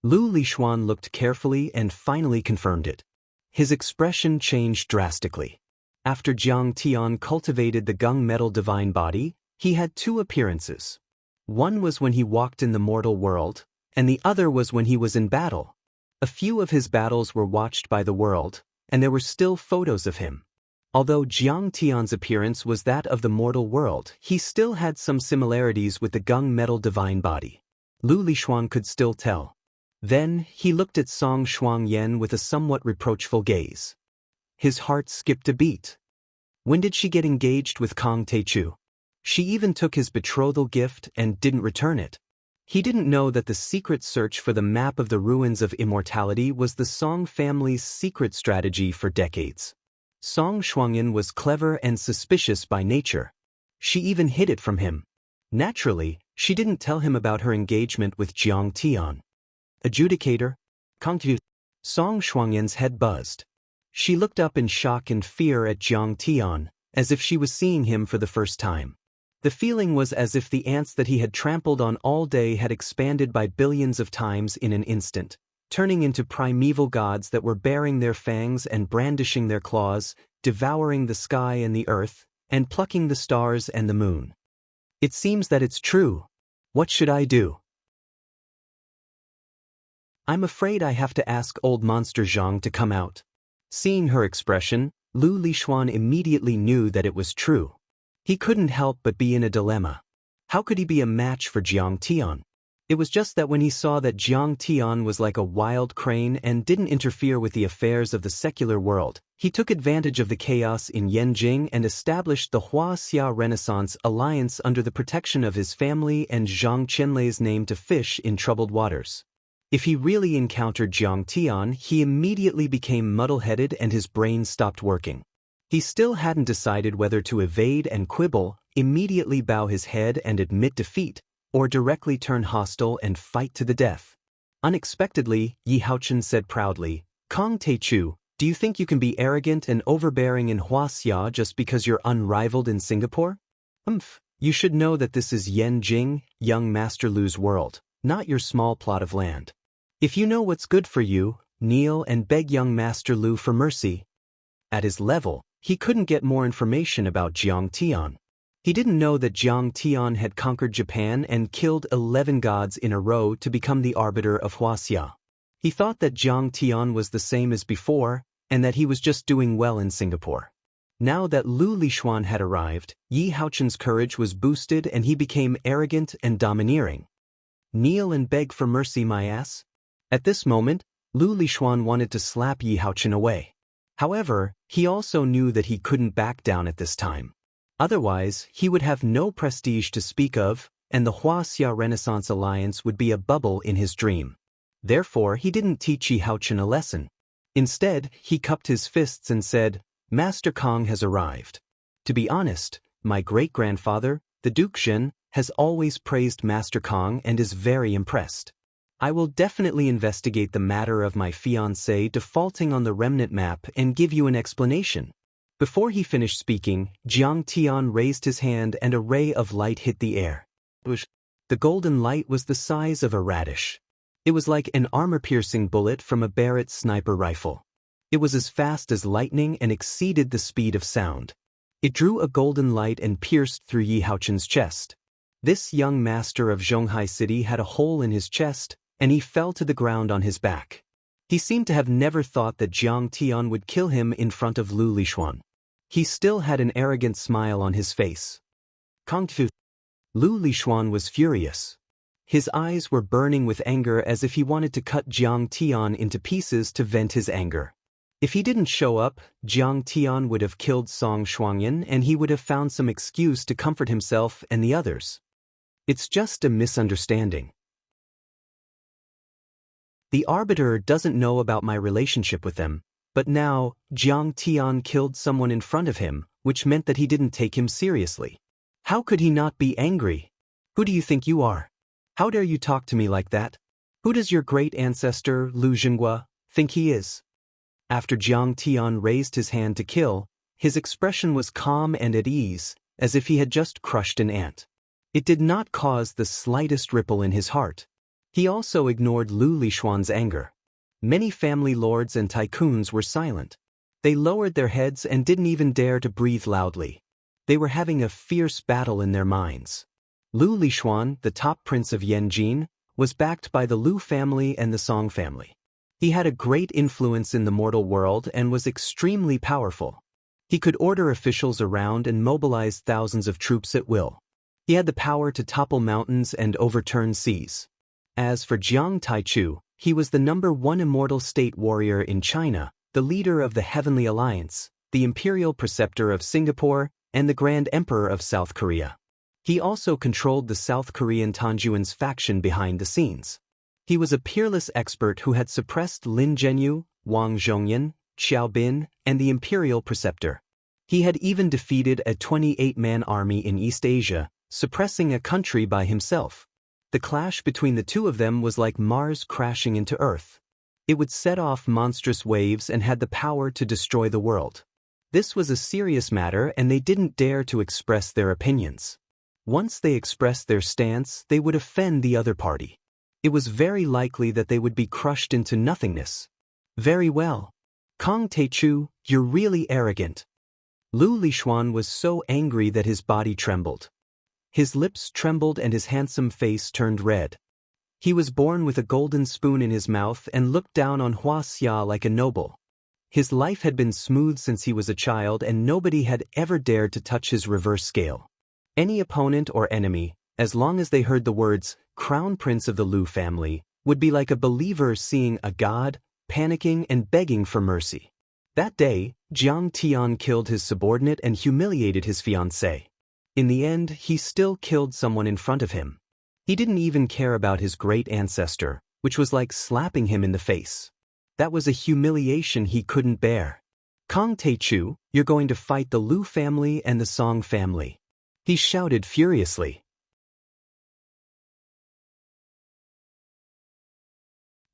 Lu Lishuan looked carefully and finally confirmed it. His expression changed drastically. After Jiang Tian cultivated the gung metal divine body, he had two appearances. One was when he walked in the mortal world, and the other was when he was in battle. A few of his battles were watched by the world, and there were still photos of him. Although Jiang Tian's appearance was that of the mortal world, he still had some similarities with the gung metal divine body. Lu Lishuan could still tell. Then, he looked at Song Shuangyan with a somewhat reproachful gaze. His heart skipped a beat. When did she get engaged with Kang Taechu? She even took his betrothal gift and didn't return it. He didn't know that the secret search for the map of the ruins of immortality was the Song family's secret strategy for decades. Song Shuangyan was clever and suspicious by nature. She even hid it from him. Naturally, she didn't tell him about her engagement with Jiang Tian. Adjudicator? Cultivator? Song Shuangyan's head buzzed. She looked up in shock and fear at Jiang Tian, as if she was seeing him for the first time. The feeling was as if the ants that he had trampled on all day had expanded by billions of times in an instant, turning into primeval gods that were baring their fangs and brandishing their claws, devouring the sky and the earth, and plucking the stars and the moon. It seems that it's true. What should I do? I'm afraid I have to ask old Monster Zhang to come out. Seeing her expression, Lu Lishuan immediately knew that it was true. He couldn't help but be in a dilemma. How could he be a match for Jiang Tian? It was just that when he saw that Jiang Tian was like a wild crane and didn't interfere with the affairs of the secular world, he took advantage of the chaos in Yanjing and established the Huaxia Renaissance Alliance under the protection of his family and Zhang Qianlei's name to fish in troubled waters. If he really encountered Jiang Tian, he immediately became muddle-headed and his brain stopped working. He still hadn't decided whether to evade and quibble, immediately bow his head and admit defeat, or directly turn hostile and fight to the death. Unexpectedly, Yi Haochen said proudly, Kang Taechu, do you think you can be arrogant and overbearing in Huaxia just because you're unrivaled in Singapore? You should know that this is Yanjing, young Master Lu's world, not your small plot of land. If you know what's good for you, kneel and beg young Master Lu for mercy. At his level, he couldn't get more information about Jiang Tian. He didn't know that Jiang Tian had conquered Japan and killed 11 gods in a row to become the arbiter of Huaxia. He thought that Jiang Tian was the same as before, and that he was just doing well in Singapore. Now that Lu Lishuan had arrived, Yi Haochen's courage was boosted and he became arrogant and domineering. Kneel and beg for mercy, my ass? At this moment, Lu Lishuan wanted to slap Yi Haochen away. However, he also knew that he couldn't back down at this time. Otherwise, he would have no prestige to speak of, and the Huaxia Renaissance Alliance would be a bubble in his dream. Therefore, he didn't teach Yi Haochen a lesson. Instead, he cupped his fists and said, Master Kang has arrived. To be honest, my great-grandfather, the Duke Zhen, has always praised Master Kang and is very impressed. I will definitely investigate the matter of my fiancée defaulting on the remnant map and give you an explanation. Before he finished speaking, Jiang Tian raised his hand and a ray of light hit the air. The golden light was the size of a radish. It was like an armor-piercing bullet from a Barrett sniper rifle. It was as fast as lightning and exceeded the speed of sound. It drew a golden light and pierced through Yi Haochen's chest. This young master of Zhonghai City had a hole in his chest, and he fell to the ground on his back. He seemed to have never thought that Jiang Tian would kill him in front of Lu Lishuan. He still had an arrogant smile on his face. Lu Lishuan was furious. His eyes were burning with anger as if he wanted to cut Jiang Tian into pieces to vent his anger. If he didn't show up, Jiang Tian would have killed Song Shuangyan and he would have found some excuse to comfort himself and the others. It's just a misunderstanding. The arbiter doesn't know about my relationship with them, but now, Jiang Tian killed someone in front of him, which meant that he didn't take him seriously. How could he not be angry? Who do you think you are? How dare you talk to me like that? Who does your great ancestor, Lu Zhenghua, think he is? After Jiang Tian raised his hand to kill, his expression was calm and at ease, as if he had just crushed an ant. It did not cause the slightest ripple in his heart. He also ignored Lu Lishuan's anger. Many family lords and tycoons were silent. They lowered their heads and didn't even dare to breathe loudly. They were having a fierce battle in their minds. Lu Lishuan, the top prince of Yanjin, was backed by the Lu family and the Song family. He had a great influence in the mortal world and was extremely powerful. He could order officials around and mobilize thousands of troops at will. He had the power to topple mountains and overturn seas. As for Jiang Taichu, he was the #1 immortal state warrior in China, the leader of the Heavenly Alliance, the imperial preceptor of Singapore, and the Grand Emperor of South Korea. He also controlled the South Korean Tanjuan's faction behind the scenes. He was a peerless expert who had suppressed Lin Zhenyu, Wang Zhongyan, Xiao Bin, and the imperial preceptor. He had even defeated a 28-man army in East Asia, suppressing a country by himself. The clash between the two of them was like Mars crashing into Earth. It would set off monstrous waves and had the power to destroy the world. This was a serious matter and they didn't dare to express their opinions. Once they expressed their stance, they would offend the other party. It was very likely that they would be crushed into nothingness. Very well. Kong Taichu, you're really arrogant. Lu Lishuan was so angry that his body trembled. His lips trembled and his handsome face turned red. He was born with a golden spoon in his mouth and looked down on Hua Xia like a noble. His life had been smooth since he was a child and nobody had ever dared to touch his reverse scale. Any opponent or enemy, as long as they heard the words, Crown Prince of the Lu family, would be like a believer seeing a god, panicking and begging for mercy. That day, Jiang Tian killed his subordinate and humiliated his fiancée. In the end, he still killed someone in front of him. He didn't even care about his great ancestor, which was like slapping him in the face. That was a humiliation he couldn't bear. Kong Taichu, you're going to fight the Lu family and the Song family. He shouted furiously.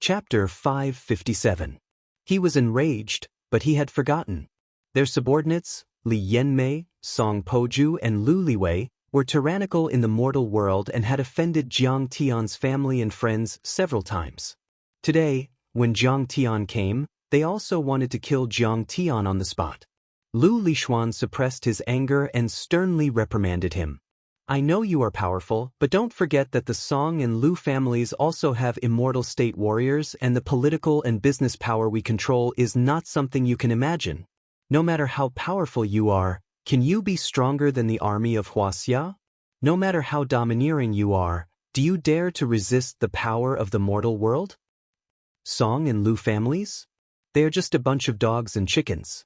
Chapter 557. He was enraged, but he had forgotten. Their subordinates, Li Yanmei, Song Poju and Lu Liwei, were tyrannical in the mortal world and had offended Jiang Tian's family and friends several times. Today, when Jiang Tian came, they also wanted to kill Jiang Tian on the spot. Lu Lishuan suppressed his anger and sternly reprimanded him. I know you are powerful, but don't forget that the Song and Lu families also have immortal state warriors and the political and business power we control is not something you can imagine. No matter how powerful you are, can you be stronger than the army of Hua Xia? No matter how domineering you are, do you dare to resist the power of the mortal world? Song and Lu families? They are just a bunch of dogs and chickens.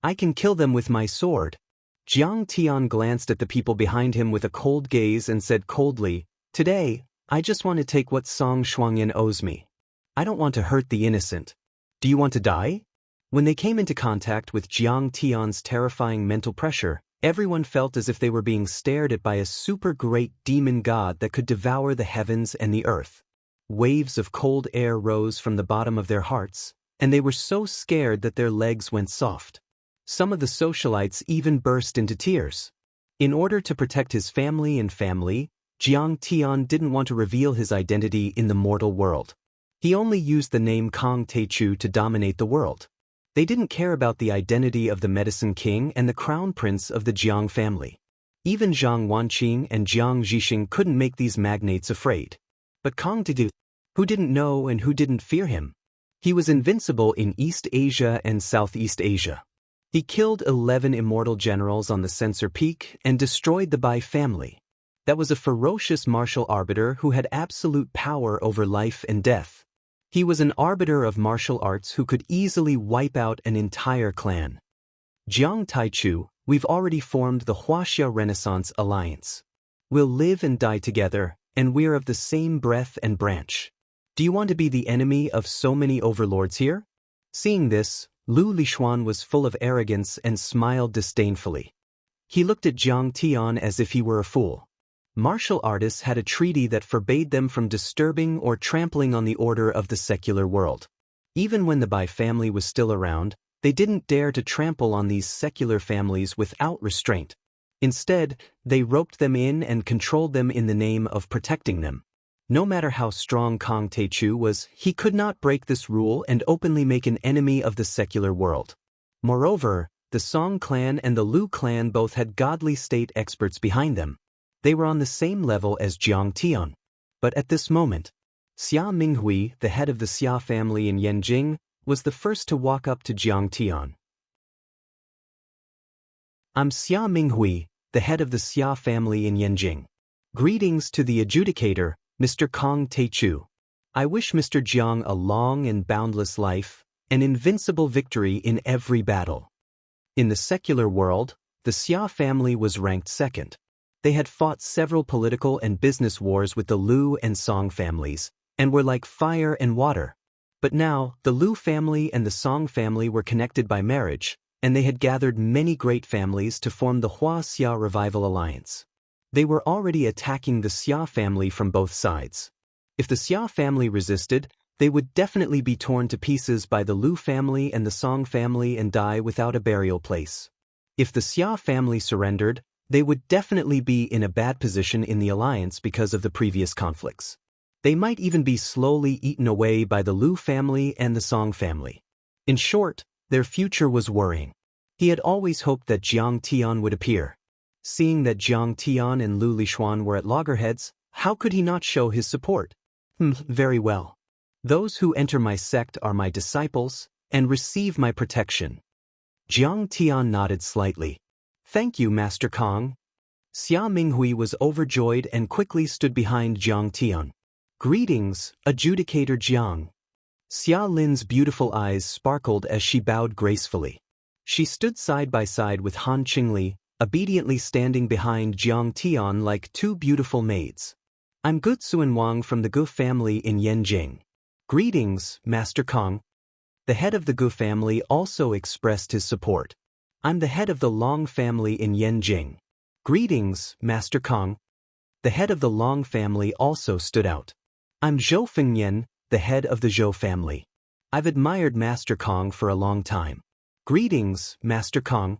I can kill them with my sword. Jiang Tian glanced at the people behind him with a cold gaze and said coldly, Today, I just want to take what Song Shuangyan owes me. I don't want to hurt the innocent. Do you want to die? When they came into contact with Jiang Tian's terrifying mental pressure, everyone felt as if they were being stared at by a super great demon god that could devour the heavens and the earth. Waves of cold air rose from the bottom of their hearts, and they were so scared that their legs went soft. Some of the socialites even burst into tears. In order to protect his family, Jiang Tian didn't want to reveal his identity in the mortal world. He only used the name Kong Taichu to dominate the world. They didn't care about the identity of the Medicine King and the Crown Prince of the Jiang family. Even Zhang Wanqing and Jiang Zhixing couldn't make these magnates afraid. But Kong Taichu, who didn't know and who didn't fear him? He was invincible in East Asia and Southeast Asia. He killed 11 immortal generals on the Censor Peak and destroyed the Bai family. That was a ferocious martial arbiter who had absolute power over life and death. He was an arbiter of martial arts who could easily wipe out an entire clan. Jiang Taichu, we've already formed the Huaxia Renaissance Alliance. We'll live and die together, and we're of the same breath and branch. Do you want to be the enemy of so many overlords here? Seeing this, Lu Lishuan was full of arrogance and smiled disdainfully. He looked at Jiang Tian as if he were a fool. Martial artists had a treaty that forbade them from disturbing or trampling on the order of the secular world. Even when the Bai family was still around, they didn't dare to trample on these secular families without restraint. Instead, they roped them in and controlled them in the name of protecting them. No matter how strong Kong Taechu was, he could not break this rule and openly make an enemy of the secular world. Moreover, the Song clan and the Lu clan both had godly state experts behind them. They were on the same level as Jiang Tian. But at this moment, Xia Minghui, the head of the Xia family in Yanjing, was the first to walk up to Jiang Tian. I'm Xia Minghui, the head of the Xia family in Yanjing. Greetings to the adjudicator, Mr. Kong Taechu. I wish Mr. Jiang a long and boundless life, an invincible victory in every battle. In the secular world, the Xia family was ranked second. They had fought several political and business wars with the Lu and Song families, and were like fire and water. But now, the Lu family and the Song family were connected by marriage, and they had gathered many great families to form the Hua-Xia Revival Alliance. They were already attacking the Xia family from both sides. If the Xia family resisted, they would definitely be torn to pieces by the Lu family and the Song family and die without a burial place. If the Xia family surrendered, they would definitely be in a bad position in the alliance because of the previous conflicts. They might even be slowly eaten away by the Lu family and the Song family. In short, their future was worrying. He had always hoped that Jiang Tian would appear. Seeing that Jiang Tian and Lu Lixuan were at loggerheads, how could he not show his support? Very well. Those who enter my sect are my disciples, and receive my protection. Jiang Tian nodded slightly. Thank you, Master Kong. Xia Minghui was overjoyed and quickly stood behind Jiang Tian. Greetings, Adjudicator Jiang. Xia Lin's beautiful eyes sparkled as she bowed gracefully. She stood side by side with Han Qingli, obediently standing behind Jiang Tian like two beautiful maids. I'm Gu Wang from the Gu family in Yanjing. Greetings, Master Kong. The head of the Gu family also expressed his support. I'm the head of the Long family in Yanjing. Greetings, Master Kong. The head of the Long family also stood out. I'm Zhou Fengyan, the head of the Zhou family. I've admired Master Kong for a long time. Greetings, Master Kong.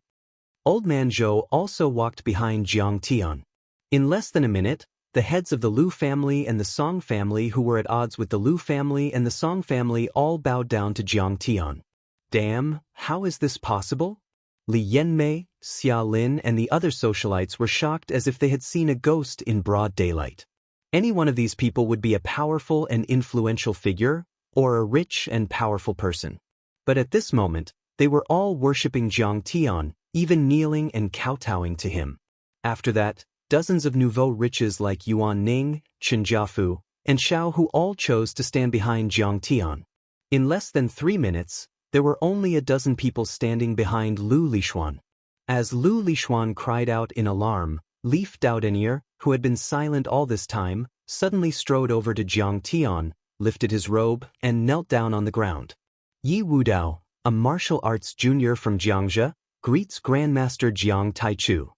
Old Man Zhou also walked behind Jiang Tian. In less than a minute, the heads of the Lu family and the Song family who were at odds with the Lu family and the Song family all bowed down to Jiang Tian. Damn, how is this possible? Li Yanmei, Xia Lin and the other socialites were shocked as if they had seen a ghost in broad daylight. Any one of these people would be a powerful and influential figure, or a rich and powerful person. But at this moment, they were all worshipping Jiang Tian, even kneeling and kowtowing to him. After that, dozens of nouveau riches like Yuan Ning, Chen Jiafu, and Xiao Hu all chose to stand behind Jiang Tian. In less than 3 minutes, there were only a dozen people standing behind Lu Lixuan. As Lu Lixuan cried out in alarm, Leaf Daodenier, who had been silent all this time, suddenly strode over to Jiang Tian, lifted his robe, and knelt down on the ground. Yi Wudao, a martial arts junior from Jiangzhe, greets Grandmaster Jiang Taichu.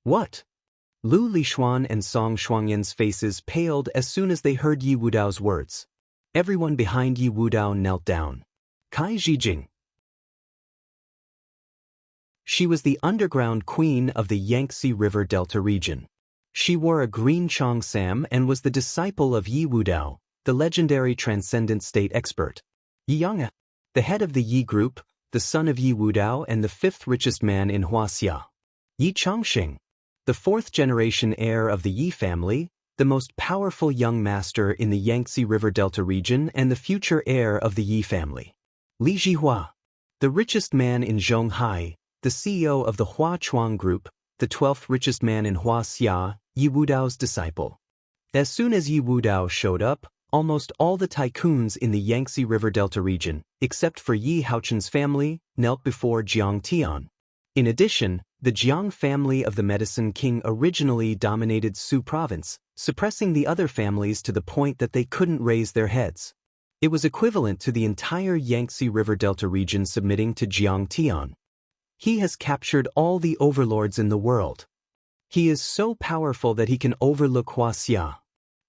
What? Lu Lixuan and Song Shuangyan's faces paled as soon as they heard Yi Wudao's words. Everyone behind Yi Wudao knelt down. Kai Zhijing. She was the underground queen of the Yangtze River Delta region. She wore a green cheongsam and was the disciple of Yi Wudao, the legendary transcendent state expert. Yi Yang, the head of the Yi group, the son of Yi Wudao and the 5th richest man in Huaxia. Yi Chongxing, the 4th-generation heir of the Yi family, the most powerful young master in the Yangtze River Delta region and the future heir of the Yi family. Li Zhihua, the richest man in Zhonghai, the CEO of the Hua Chuang Group, the 12th richest man in Huaxia, Yi Wudao's disciple. As soon as Yi Wudao showed up, almost all the tycoons in the Yangtze River Delta region, except for Yi Haochun's family, knelt before Jiang Tian. In addition, the Jiang family of the Medicine King originally dominated Su province, suppressing the other families to the point that they couldn't raise their heads. It was equivalent to the entire Yangtze River Delta region submitting to Jiang Tian. He has captured all the overlords in the world. He is so powerful that he can overlook Huaxia.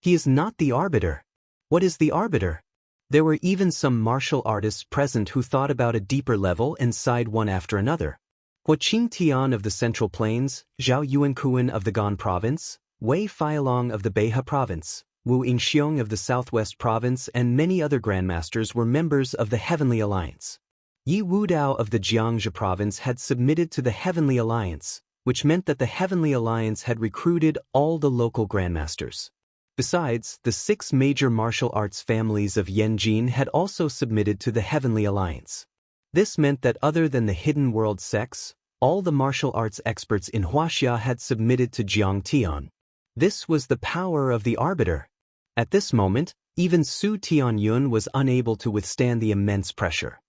He is not the arbiter. What is the arbiter? There were even some martial artists present who thought about a deeper level and sighed one after another. Hua Qingtian of the Central Plains, Zhao Yuankuan of the Gan Province, Wei Feilong of the Beha Province, Wu Yingxiong of the Southwest Province and many other grandmasters were members of the Heavenly Alliance. Yi Wudao of the Jiangxi Province had submitted to the Heavenly Alliance, which meant that the Heavenly Alliance had recruited all the local grandmasters. Besides, the 6 major martial arts families of Yanjin had also submitted to the Heavenly Alliance. This meant that other than the Hidden World sects, all the martial arts experts in Huaxia had submitted to Jiangtian. This was the power of the arbiter. At this moment, even Su Tianyun was unable to withstand the immense pressure.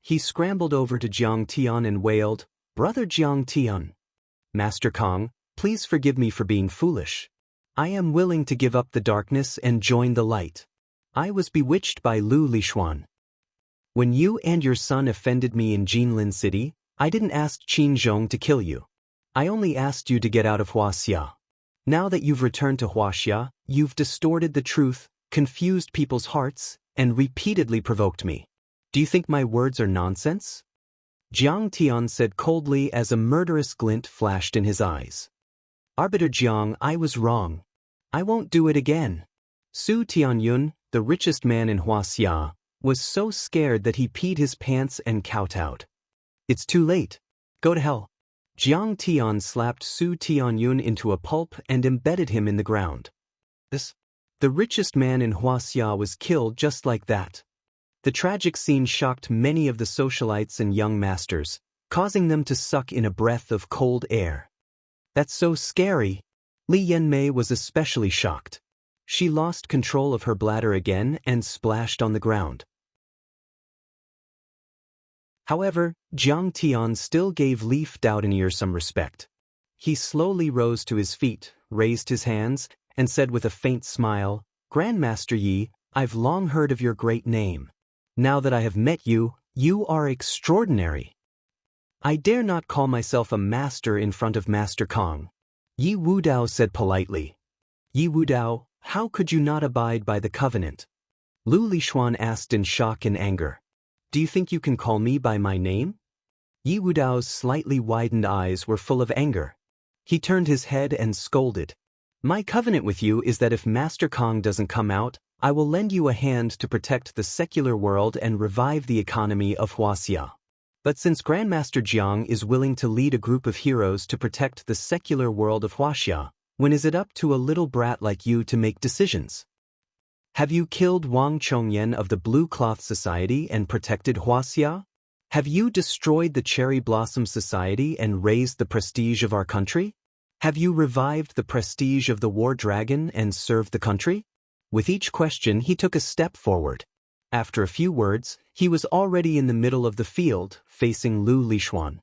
He scrambled over to Jiangtian and wailed, "Brother Jiangtian, Master Kong, please forgive me for being foolish. I am willing to give up the darkness and join the light. I was bewitched by Lu Lishuan. When you and your son offended me in Jinlin City, I didn't ask Qin Zhong to kill you. I only asked you to get out of Huaxia. Now that you've returned to Huaxia, you've distorted the truth, confused people's hearts, and repeatedly provoked me. Do you think my words are nonsense?" Jiang Tian said coldly as a murderous glint flashed in his eyes. "Arbiter Jiang, I was wrong. I won't do it again." Su Tianyun, the richest man in Huaxia, was so scared that he peed his pants and kowtowed. "It's too late. Go to hell." Jiang Tian slapped Su Tianyun into a pulp and embedded him in the ground. The richest man in Huaxia was killed just like that. The tragic scene shocked many of the socialites and young masters, causing them to suck in a breath of cold air. "That's so scary." Li Yanmei was especially shocked. She lost control of her bladder again and splashed on the ground. However, Jiang Tian still gave Leaf Doudenier some respect. He slowly rose to his feet, raised his hands, and said with a faint smile, "Grandmaster Yi, I've long heard of your great name. Now that I have met you, you are extraordinary. I dare not call myself a master in front of Master Kong." Yi Wudao said politely. "Yi Wudao, how could you not abide by the covenant?" Lu Lishuan asked in shock and anger. "Do you think you can call me by my name?" Yi Wudao's slightly widened eyes were full of anger. He turned his head and scolded. "My covenant with you is that if Master Kong doesn't come out, I will lend you a hand to protect the secular world and revive the economy of Huaxia. But since Grandmaster Jiang is willing to lead a group of heroes to protect the secular world of Huaxia, when is it up to a little brat like you to make decisions? Have you killed Wang Chongyan of the Blue Cloth Society and protected Huaxia? Have you destroyed the Cherry Blossom Society and raised the prestige of our country? Have you revived the prestige of the War Dragon and served the country?" With each question he took a step forward. After a few words, he was already in the middle of the field, facing Lu Lishuan.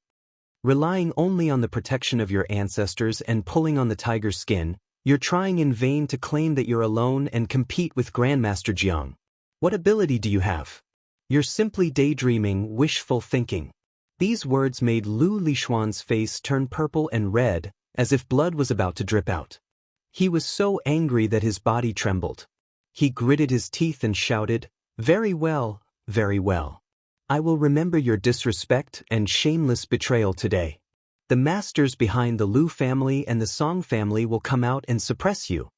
"Relying only on the protection of your ancestors and pulling on the tiger's skin, you're trying in vain to claim that you're alone and compete with Grandmaster Jiang. What ability do you have? You're simply daydreaming, wishful thinking." These words made Lu Lishuan's face turn purple and red, as if blood was about to drip out. He was so angry that his body trembled. He gritted his teeth and shouted, very well. I will remember your disrespect and shameless betrayal today. The masters behind the Lu family and the Song family will come out and suppress you."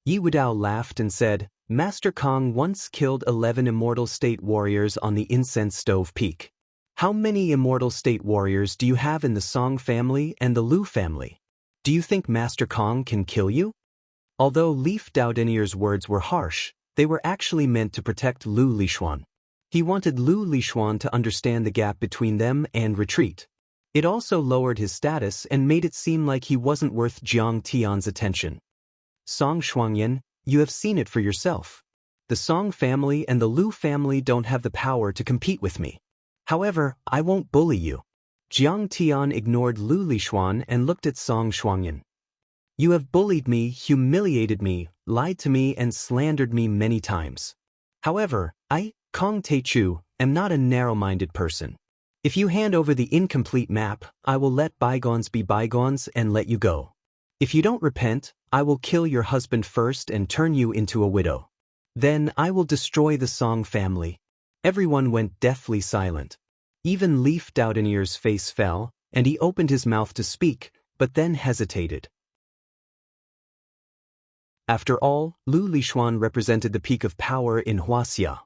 Yi Wudao laughed and said, "Master Kong once killed 11 immortal state warriors on the incense stove peak. How many immortal state warriors do you have in the Song family and the Lu family? Do you think Master Kong can kill you?" Although Leaf Doudenier's words were harsh, they were actually meant to protect Lu Lishuan. He wanted Lu Lishuan to understand the gap between them and retreat. It also lowered his status and made it seem like he wasn't worth Jiang Tian's attention. "Song Shuangyan, you have seen it for yourself. The Song family and the Lu family don't have the power to compete with me. However, I won't bully you." Jiang Tian ignored Lu Lishuan and looked at Song Shuangyan. "You have bullied me, humiliated me, lied to me and slandered me many times. However, I, Kong Teichu, am not a narrow-minded person. If you hand over the incomplete map, I will let bygones be bygones and let you go. If you don't repent, I will kill your husband first and turn you into a widow. Then I will destroy the Song family." Everyone went deathly silent. Even Leaf Doudonier's face fell, and he opened his mouth to speak, but then hesitated. After all, Lu Lixuan represented the peak of power in Huaxia.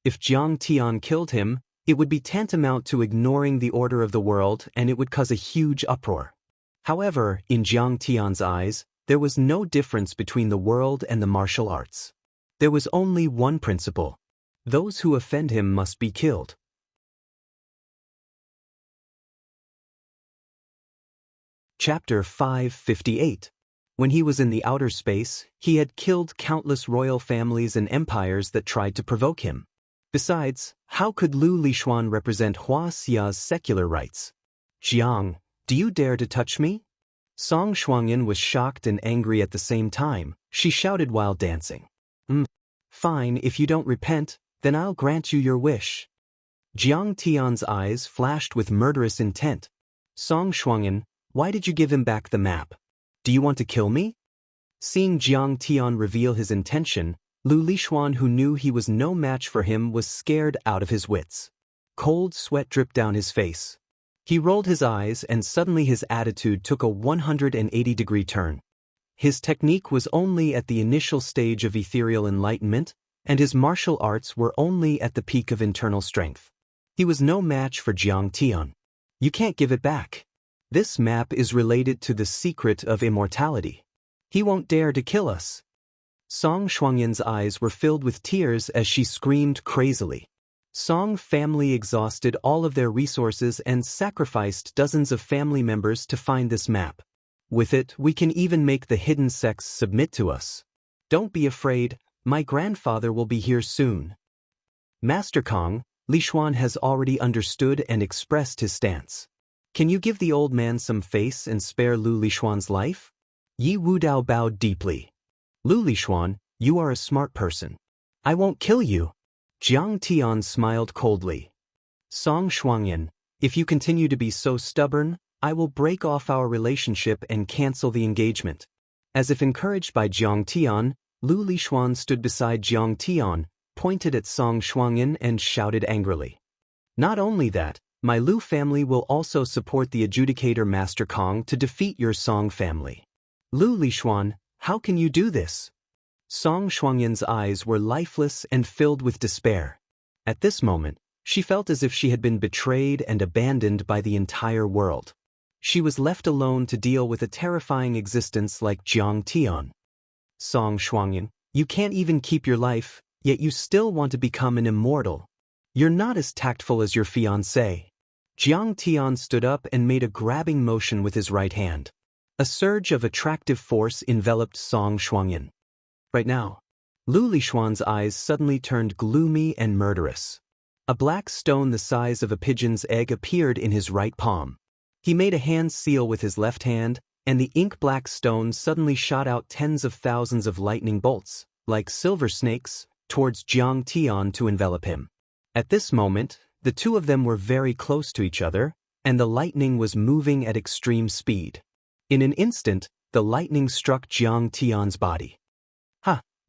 If Jiang Tian killed him, it would be tantamount to ignoring the order of the world, and it would cause a huge uproar. However, in Jiang Tian's eyes, there was no difference between the world and the martial arts. There was only one principle: those who offend him must be killed. Chapter 558. When he was in the outer space, he had killed countless royal families and empires that tried to provoke him. Besides, how could Lu Lixuan represent Huaxia's secular rights? "Jiang, do you dare to touch me?" Song Shuangyan was shocked and angry at the same time. She shouted while dancing. Fine, if you don't repent, then I'll grant you your wish." Jiang Tian's eyes flashed with murderous intent. "Song Shuangyan, why did you give him back the map? Do you want to kill me?" Seeing Jiang Tian reveal his intention, Lu Lixuan, who knew he was no match for him, was scared out of his wits. Cold sweat dripped down his face. He rolled his eyes, and suddenly his attitude took a 180-degree turn. His technique was only at the initial stage of ethereal enlightenment, and his martial arts were only at the peak of internal strength. He was no match for Jiang Tian. "You can't give it back. This map is related to the secret of immortality. He won't dare to kill us." Song Shuangyan's eyes were filled with tears as she screamed crazily. Song family exhausted all of their resources and sacrificed dozens of family members to find this map. With it, we can even make the hidden sects submit to us. Don't be afraid, my grandfather will be here soon. Master Kong, Lixuan has already understood and expressed his stance. Can you give the old man some face and spare Lu Lixuan's life? Yi Wudao bowed deeply. Lu Lixuan, you are a smart person. I won't kill you. Jiang Tian smiled coldly. Song Shuangyan, if you continue to be so stubborn, I will break off our relationship and cancel the engagement. As if encouraged by Jiang Tian, Lu Lixuan stood beside Jiang Tian, pointed at Song Shuangyan and shouted angrily. Not only that, my Lu family will also support the adjudicator Master Kong to defeat your Song family. Lu Lixuan, how can you do this? Song Shuangyan's eyes were lifeless and filled with despair. At this moment, she felt as if she had been betrayed and abandoned by the entire world. She was left alone to deal with a terrifying existence like Jiang Tian. Song Shuangyan, you can't even keep your life, yet you still want to become an immortal. You're not as tactful as your fiancé. Jiang Tian stood up and made a grabbing motion with his right hand. A surge of attractive force enveloped Song Shuangyan. Right now, Lu Lixuan's eyes suddenly turned gloomy and murderous. A black stone the size of a pigeon's egg appeared in his right palm. He made a hand seal with his left hand, and the ink-black stone suddenly shot out tens of thousands of lightning bolts, like silver snakes, towards Jiang Tian to envelop him. At this moment, the two of them were very close to each other, and the lightning was moving at extreme speed. In an instant, the lightning struck Jiang Tian's body.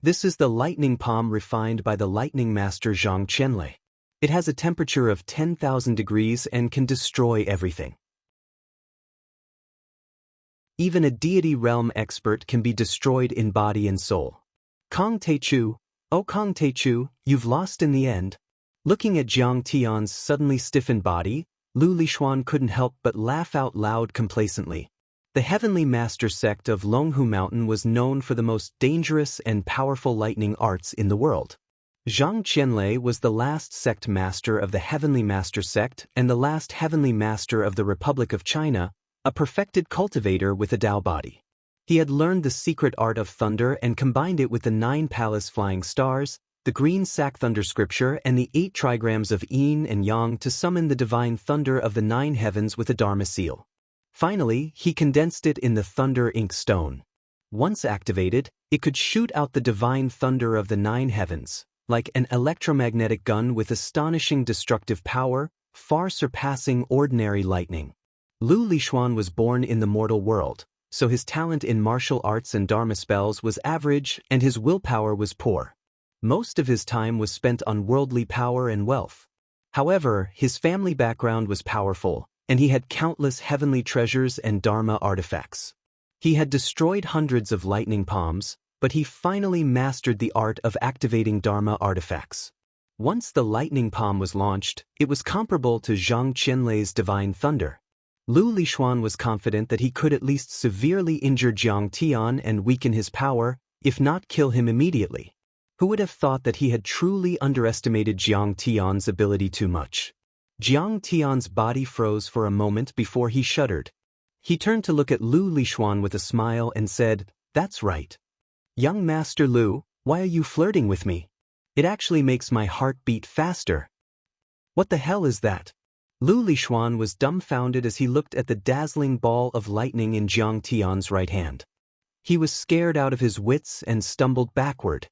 This is the lightning palm refined by the lightning master Zhang Qianlei. It has a temperature of 10,000 degrees and can destroy everything. Even a deity realm expert can be destroyed in body and soul. Kong Teichu, oh Kong Teichu, you've lost in the end. Looking at Jiang Tian's suddenly stiffened body, Lu Lixuan couldn't help but laugh out loud complacently. The Heavenly Master sect of Longhu Mountain was known for the most dangerous and powerful lightning arts in the world. Zhang Qianlei was the last sect master of the Heavenly Master sect and the last Heavenly Master of the Republic of China, a perfected cultivator with a Dao body. He had learned the secret art of thunder and combined it with the 9 palace flying stars, the green sack thunder scripture, and the 8 trigrams of yin and yang to summon the divine thunder of the 9 heavens with a Dharma seal. Finally, he condensed it in the thunder ink stone. Once activated, it could shoot out the divine thunder of the 9 heavens, like an electromagnetic gun with astonishing destructive power, far surpassing ordinary lightning. Lu Lixuan was born in the mortal world, so his talent in martial arts and dharma spells was average and his willpower was poor. Most of his time was spent on worldly power and wealth. However, his family background was powerful, and he had countless heavenly treasures and dharma artifacts. He had destroyed hundreds of lightning palms, but he finally mastered the art of activating dharma artifacts. Once the lightning palm was launched, it was comparable to Zhang Qianlei's divine thunder. Lu Lishuan was confident that he could at least severely injure Jiang Tian and weaken his power, if not kill him immediately. Who would have thought that he had truly underestimated Jiang Tian's ability too much? Jiang Tian's body froze for a moment before he shuddered. He turned to look at Lu Lishuan with a smile and said, "That's right. Young Master Lu, why are you flirting with me? It actually makes my heart beat faster." "What the hell is that?" Lu Lishuan was dumbfounded as he looked at the dazzling ball of lightning in Jiang Tian's right hand. He was scared out of his wits and stumbled backward.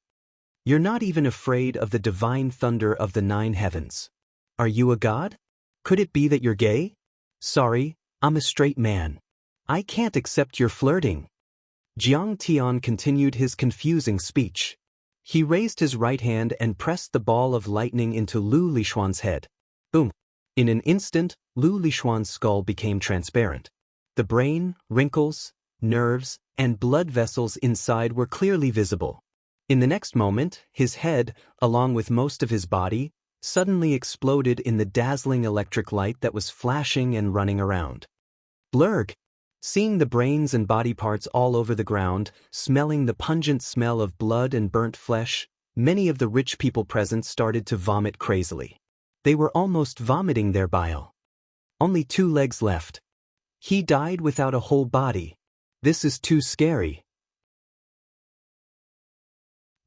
"You're not even afraid of the divine thunder of the 9 heavens. Are you a god? Could it be that you're gay?" "Sorry, I'm a straight man. I can't accept your flirting." Jiang Tian continued his confusing speech. He raised his right hand and pressed the ball of lightning into Lu Lishuan's head. Boom! In an instant, Lu Lishuan's skull became transparent. The brain, wrinkles, nerves, and blood vessels inside were clearly visible. In the next moment, his head, along with most of his body, suddenly exploded in the dazzling electric light that was flashing and running around. Blurg! Seeing the brains and body parts all over the ground, smelling the pungent smell of blood and burnt flesh, many of the rich people present started to vomit crazily. They were almost vomiting their bile. Only 2 legs left. He died without a whole body. This is too scary.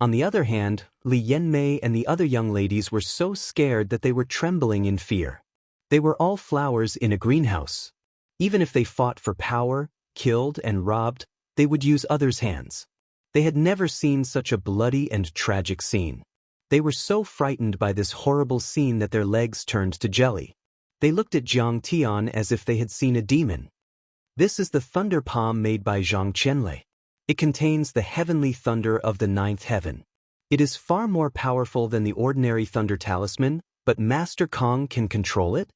On the other hand, Li Yanmei and the other young ladies were so scared that they were trembling in fear. They were all flowers in a greenhouse. Even if they fought for power, killed and robbed, they would use others' hands. They had never seen such a bloody and tragic scene. They were so frightened by this horrible scene that their legs turned to jelly. They looked at Jiang Tian as if they had seen a demon. This is the thunder palm made by Zhang Qianlei. It contains the heavenly thunder of the 9th heaven. It is far more powerful than the ordinary thunder talisman, but Master Kong can control it?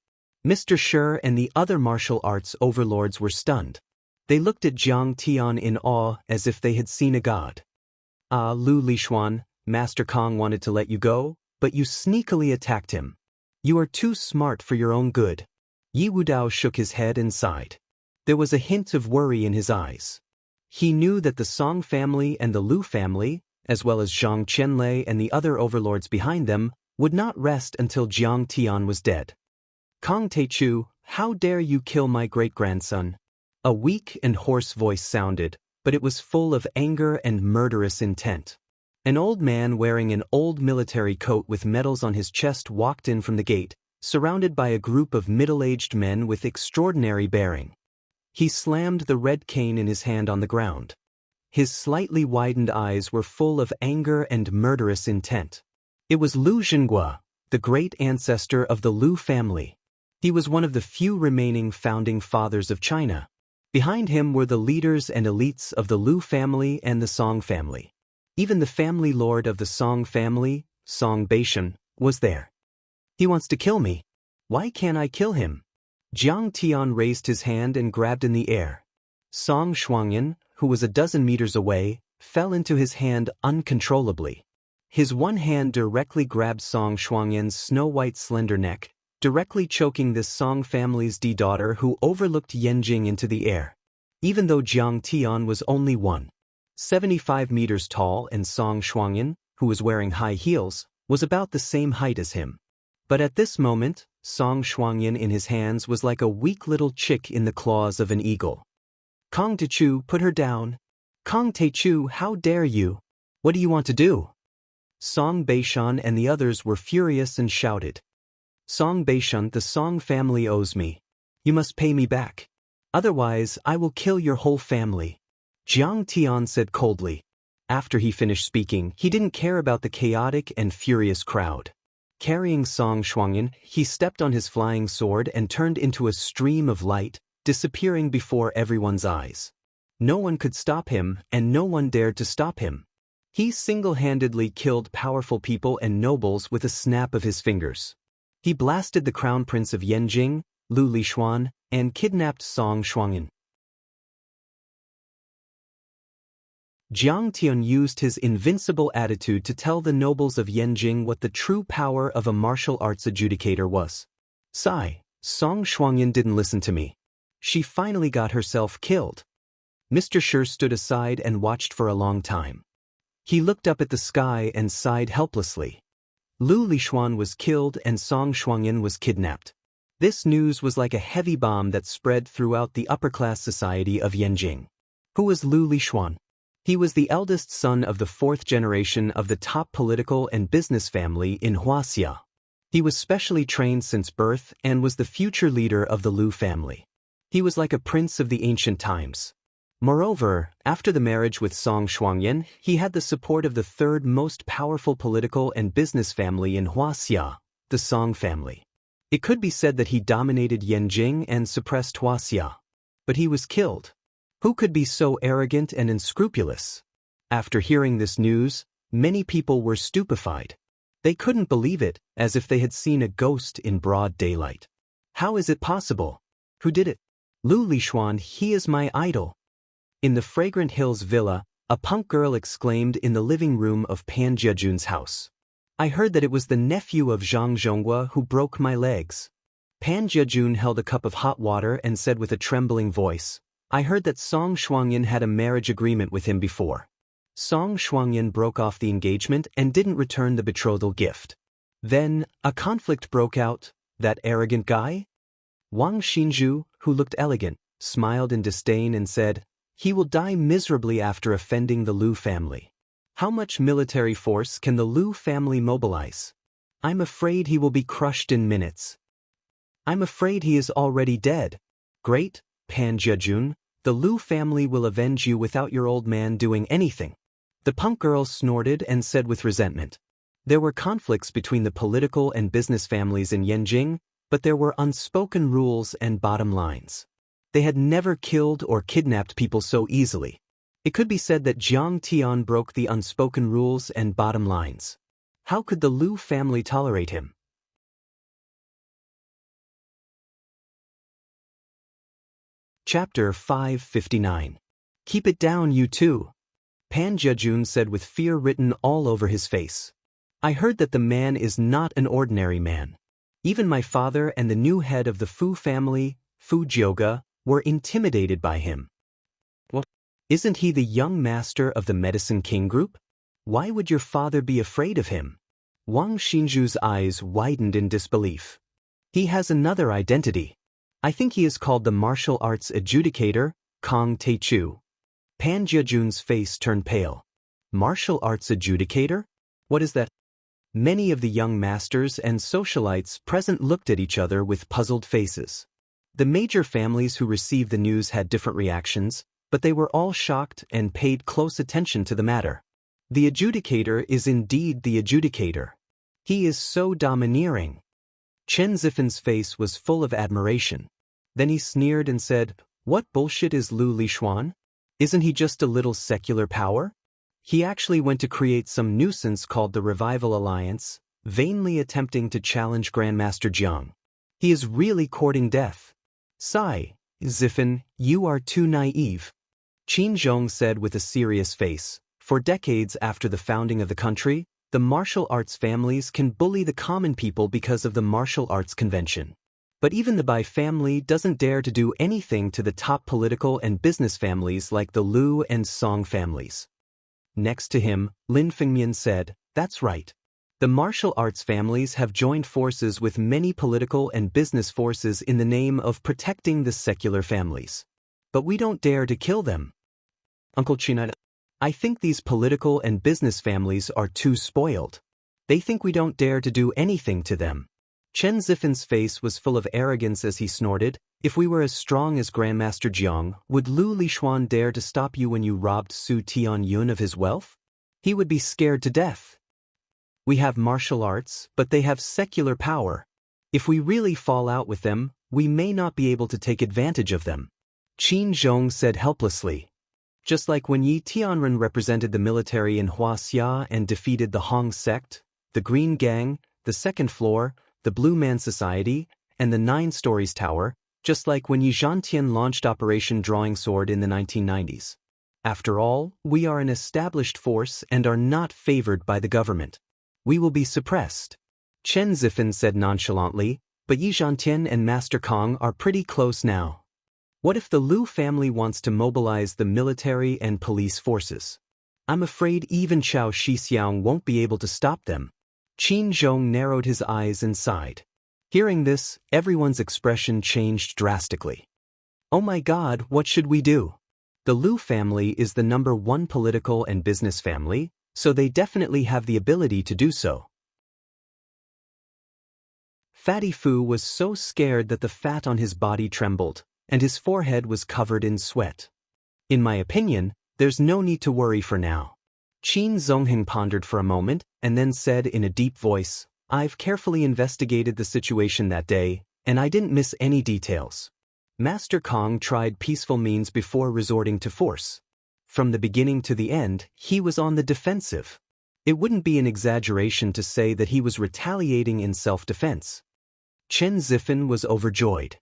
Mr. Shi and the other martial arts overlords were stunned. They looked at Jiang Tian in awe as if they had seen a god. "Ah, Lu Lishuan, Master Kong wanted to let you go, but you sneakily attacked him. You are too smart for your own good." Yi Wudao shook his head and sighed. There was a hint of worry in his eyes. He knew that the Song family and the Lu family, as well as Zhang Qianlei and the other overlords behind them, would not rest until Jiang Tian was dead. "Kong Teichu, how dare you kill my great-grandson?" A weak and hoarse voice sounded, but it was full of anger and murderous intent. An old man wearing an old military coat with medals on his chest walked in from the gate, surrounded by a group of middle-aged men with extraordinary bearing. He slammed the red cane in his hand on the ground. His slightly widened eyes were full of anger and murderous intent. It was Lu Zhenghua, the great ancestor of the Lu family. He was one of the few remaining founding fathers of China. Behind him were the leaders and elites of the Lu family and the Song family. Even the family lord of the Song family, Song Beishan, was there. "He wants to kill me. Why can't I kill him?" Jiang Tian raised his hand and grabbed in the air. Song Shuangyan, who was a dozen meters away, fell into his hand uncontrollably. His one hand directly grabbed Song Shuangyan's snow-white slender neck, directly choking this Song family's daughter who overlooked Yanjing into the air. Even though Jiang Tian was only 1.75 meters tall and Song Shuangyan, who was wearing high heels, was about the same height as him. But at this moment, Song Shuangyan in his hands was like a weak little chick in the claws of an eagle. "Kong Teichu, put her down. Kong Teichu, how dare you? What do you want to do?" Song Beishan and the others were furious and shouted. "Song Beishan, the Song family owes me. You must pay me back. Otherwise, I will kill your whole family," Jiang Tian said coldly. After he finished speaking, he didn't care about the chaotic and furious crowd. Carrying Song Shuangyan, he stepped on his flying sword and turned into a stream of light, disappearing before everyone's eyes. No one could stop him, and no one dared to stop him. He single-handedly killed powerful people and nobles with a snap of his fingers. He blasted the crown prince of Yanjing, Lu Lishuan, and kidnapped Song Shuangyan. Jiang Tian used his invincible attitude to tell the nobles of Yanjing what the true power of a martial arts adjudicator was. Sigh, Song Shuangyan didn't listen to me. She finally got herself killed. Mr. Shi stood aside and watched for a long time. He looked up at the sky and sighed helplessly. Lu Lishuan was killed and Song Shuangyan was kidnapped. This news was like a heavy bomb that spread throughout the upper-class society of Yanjing. Who was Lu Lishuan? He was the eldest son of the fourth generation of the top political and business family in Huaxia. He was specially trained since birth and was the future leader of the Lu family. He was like a prince of the ancient times. Moreover, after the marriage with Song Shuangyan, he had the support of the third most powerful political and business family in Huaxia, the Song family. It could be said that he dominated Yanjing and suppressed Huaxia. But he was killed. Who could be so arrogant and unscrupulous? After hearing this news, many people were stupefied. They couldn't believe it, as if they had seen a ghost in broad daylight. How is it possible? Who did it? Lu Lishuan, he is my idol. In the Fragrant Hills villa, a punk girl exclaimed in the living room of Pan Jiajun's house. I heard that it was the nephew of Zhang Zhonghua who broke my legs. Pan Jiajun held a cup of hot water and said with a trembling voice, I heard that Song Shuangyan had a marriage agreement with him before. Song Shuangyan broke off the engagement and didn't return the betrothal gift. Then, a conflict broke out. That arrogant guy? Wang Xinzhu, who looked elegant, smiled in disdain and said, he will die miserably after offending the Lu family. How much military force can the Lu family mobilize? I'm afraid he will be crushed in minutes. I'm afraid he is already dead. Great, Pan Jiajun, the Lu family will avenge you without your old man doing anything. The punk girl snorted and said with resentment. There were conflicts between the political and business families in Yanjing, but there were unspoken rules and bottom lines. They had never killed or kidnapped people so easily. It could be said that Jiang Tian broke the unspoken rules and bottom lines. How could the Lu family tolerate him? Chapter 559. Keep it down, you two. Pan Jiajun said with fear written all over his face. I heard that the man is not an ordinary man. Even my father and the new head of the Fu family, Fu Jioga, were intimidated by him. What? Isn't he the young master of the Medicine King group? Why would your father be afraid of him? Wang Xinzhu's eyes widened in disbelief. He has another identity. I think he is called the martial arts adjudicator, Kong Teichu. Pan Jiajun's face turned pale. Martial arts adjudicator? What is that? Many of the young masters and socialites present looked at each other with puzzled faces. The major families who received the news had different reactions, but they were all shocked and paid close attention to the matter. The adjudicator is indeed the adjudicator. He is so domineering. Chen Zifen's face was full of admiration. Then he sneered and said, what bullshit is Lu Lishuan? Isn't he just a little secular power? He actually went to create some nuisance called the Revival Alliance, vainly attempting to challenge Grandmaster Jiang. He is really courting death. Sigh, Zifen, you are too naive. Qin Zhong said with a serious face, for decades after the founding of the country, the martial arts families can bully the common people because of the martial arts convention. But even the Bai family doesn't dare to do anything to the top political and business families like the Lu and Song families. Next to him, Lin Fengmian said, that's right. The martial arts families have joined forces with many political and business forces in the name of protecting the secular families. But we don't dare to kill them. Uncle Qin, I think these political and business families are too spoiled. They think we don't dare to do anything to them. Chen Zifen's face was full of arrogance as he snorted, if we were as strong as Grandmaster Jiang, would Lu Lishuan dare to stop you when you robbed Su Tianyun of his wealth? He would be scared to death. We have martial arts, but they have secular power. If we really fall out with them, we may not be able to take advantage of them. Qin Zhong said helplessly. Just like when Yi Tianren represented the military in Huaxia and defeated the Hong sect, the Green Gang, the Second Floor, the Blue Man Society, and the Nine Stories Tower, just like when Yi Zhantian launched Operation Drawing Sword in the 1990s. After all, we are an established force and are not favored by the government. We will be suppressed. Chen Zifen said nonchalantly, but Yi Zhantian and Master Kong are pretty close now. What if the Liu family wants to mobilize the military and police forces? I'm afraid even Chao Shixiang won't be able to stop them. Qin Zhong narrowed his eyes and sighed. Hearing this, everyone's expression changed drastically. Oh my God, what should we do? The Liu family is the #1 political and business family, so they definitely have the ability to do so. Fatty Fu was so scared that the fat on his body trembled, and his forehead was covered in sweat. In my opinion, there's no need to worry for now. Qin Zongheng pondered for a moment, and then said in a deep voice, I've carefully investigated the situation that day, and I didn't miss any details. Master Kong tried peaceful means before resorting to force. From the beginning to the end, he was on the defensive. It wouldn't be an exaggeration to say that he was retaliating in self-defense. Chen Zifen was overjoyed.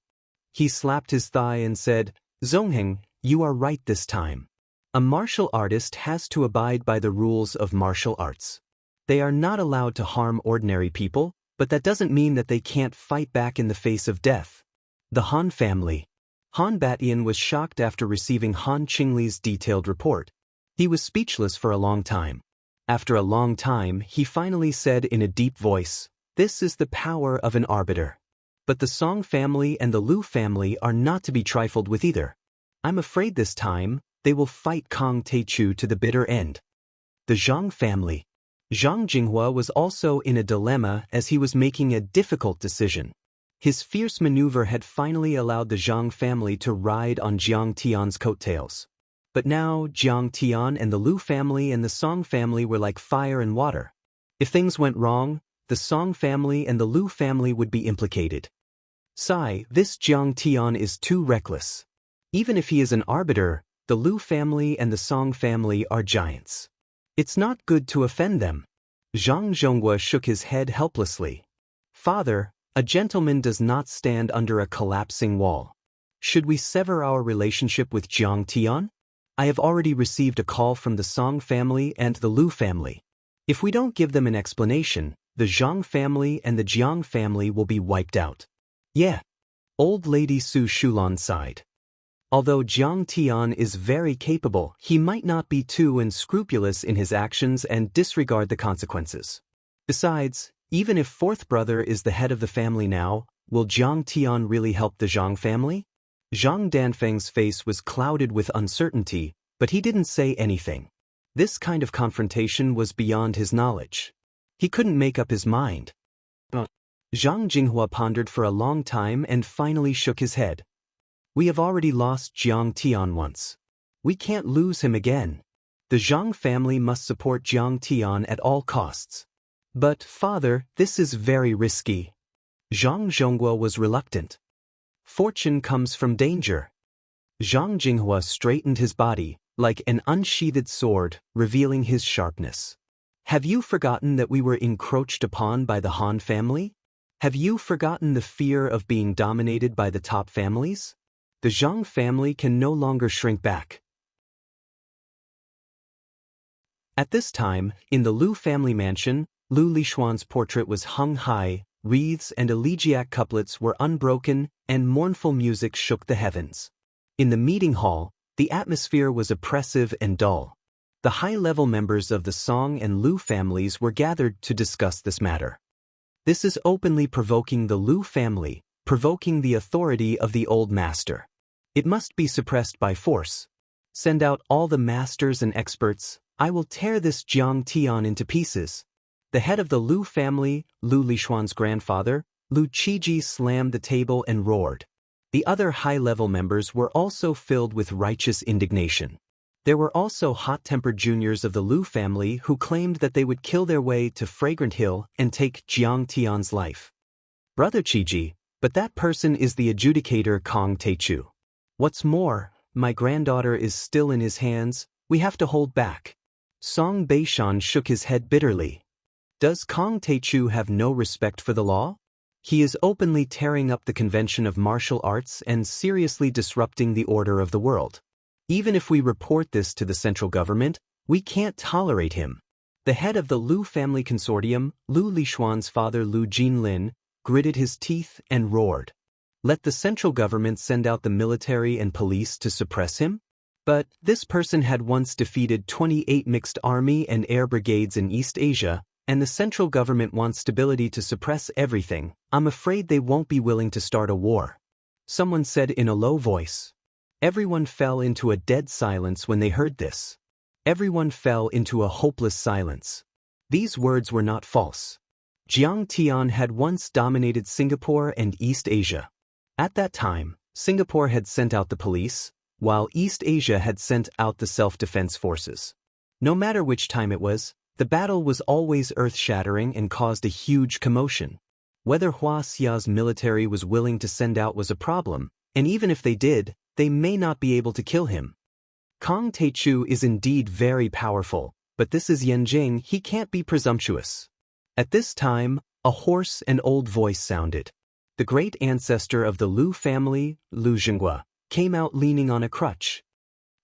He slapped his thigh and said, Zongheng, you are right this time. A martial artist has to abide by the rules of martial arts. They are not allowed to harm ordinary people, but that doesn't mean that they can't fight back in the face of death. The Han family. Han Batian was shocked after receiving Han Qingli's detailed report. He was speechless for a long time. After a long time, he finally said in a deep voice, This is the power of an arbiter. But the Song family and the Liu family are not to be trifled with either. I'm afraid this time, they will fight Kong Teichu to the bitter end. The Zhang family. Zhang Jinghua was also in a dilemma as he was making a difficult decision. His fierce maneuver had finally allowed the Zhang family to ride on Jiang Tian's coattails. But now Jiang Tian and the Liu family and the Song family were like fire and water. If things went wrong, the Song family and the Liu family would be implicated. This Jiang Tian is too reckless. Even if he is an arbiter, the Liu family and the Song family are giants. It's not good to offend them. Zhang Zhonghua shook his head helplessly. Father, a gentleman does not stand under a collapsing wall. Should we sever our relationship with Jiang Tian? I have already received a call from the Song family and the Liu family. If we don't give them an explanation, the Zhang family and the Jiang family will be wiped out. Yeah. Old Lady Su Shulan sighed. Although Jiang Tian is very capable, he might not be too unscrupulous in his actions and disregard the consequences. Besides, even if fourth brother is the head of the family now, will Jiang Tian really help the Zhang family? Zhang Danfeng's face was clouded with uncertainty, but he didn't say anything. This kind of confrontation was beyond his knowledge. He couldn't make up his mind. Zhang Jinghua pondered for a long time and finally shook his head. We have already lost Jiang Tian once. We can't lose him again. The Zhang family must support Jiang Tian at all costs. But, father, this is very risky. Zhang Zhonghua was reluctant. Fortune comes from danger. Zhang Jinghua straightened his body, like an unsheathed sword, revealing his sharpness. Have you forgotten that we were encroached upon by the Han family? Have you forgotten the fear of being dominated by the top families? The Zhang family can no longer shrink back. At this time, in the Liu family mansion, Liu Lishuan's portrait was hung high, wreaths and elegiac couplets were unbroken, and mournful music shook the heavens. In the meeting hall, the atmosphere was oppressive and dull. The high-level members of the Song and Liu families were gathered to discuss this matter. This is openly provoking the Liu family, provoking the authority of the old master. It must be suppressed by force. Send out all the masters and experts. I will tear this Jiang Tian into pieces. The head of the Liu family, Liu Lishuan's grandfather, Liu Qiji, slammed the table and roared. The other high-level members were also filled with righteous indignation. There were also hot-tempered juniors of the Liu family who claimed that they would kill their way to Fragrant Hill and take Jiang Tian's life. Brother Qiji, but that person is the adjudicator Kong Teichu. What's more, my granddaughter is still in his hands, we have to hold back. Song Beishan shook his head bitterly. Does Kong Taichu have no respect for the law? He is openly tearing up the convention of martial arts and seriously disrupting the order of the world. Even if we report this to the central government, we can't tolerate him. The head of the Lu family consortium, Lu Lishuan's father Lu Jinlin, gritted his teeth and roared. Let the central government send out the military and police to suppress him? But this person had once defeated 28 mixed army and air brigades in East Asia, and the central government wants stability to suppress everything. I'm afraid they won't be willing to start a war. Someone said in a low voice. Everyone fell into a dead silence when they heard this. Everyone fell into a hopeless silence. These words were not false. Jiang Tian had once dominated Singapore and East Asia. At that time, Singapore had sent out the police, while East Asia had sent out the self-defense forces. No matter which time it was, the battle was always earth-shattering and caused a huge commotion. Whether Hua Xia's military was willing to send out was a problem, and even if they did, they may not be able to kill him. Kong Taichu is indeed very powerful, but this is Yanjing, he can't be presumptuous. At this time, a hoarse and old voice sounded. The great ancestor of the Lu family, Lu Jinghua, came out leaning on a crutch.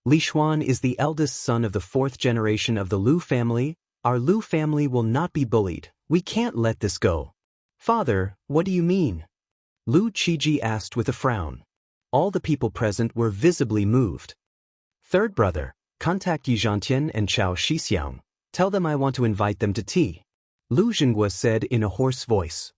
Li Xuan is the eldest son of the 4th generation of the Lu family. Our Lu family will not be bullied. We can't let this go. Father, what do you mean? Lu Qiji asked with a frown. All the people present were visibly moved. Third brother, contact Yi Zhantian and Chao Shixiang. Tell them I want to invite them to tea. Lu Jinghua said in a hoarse voice.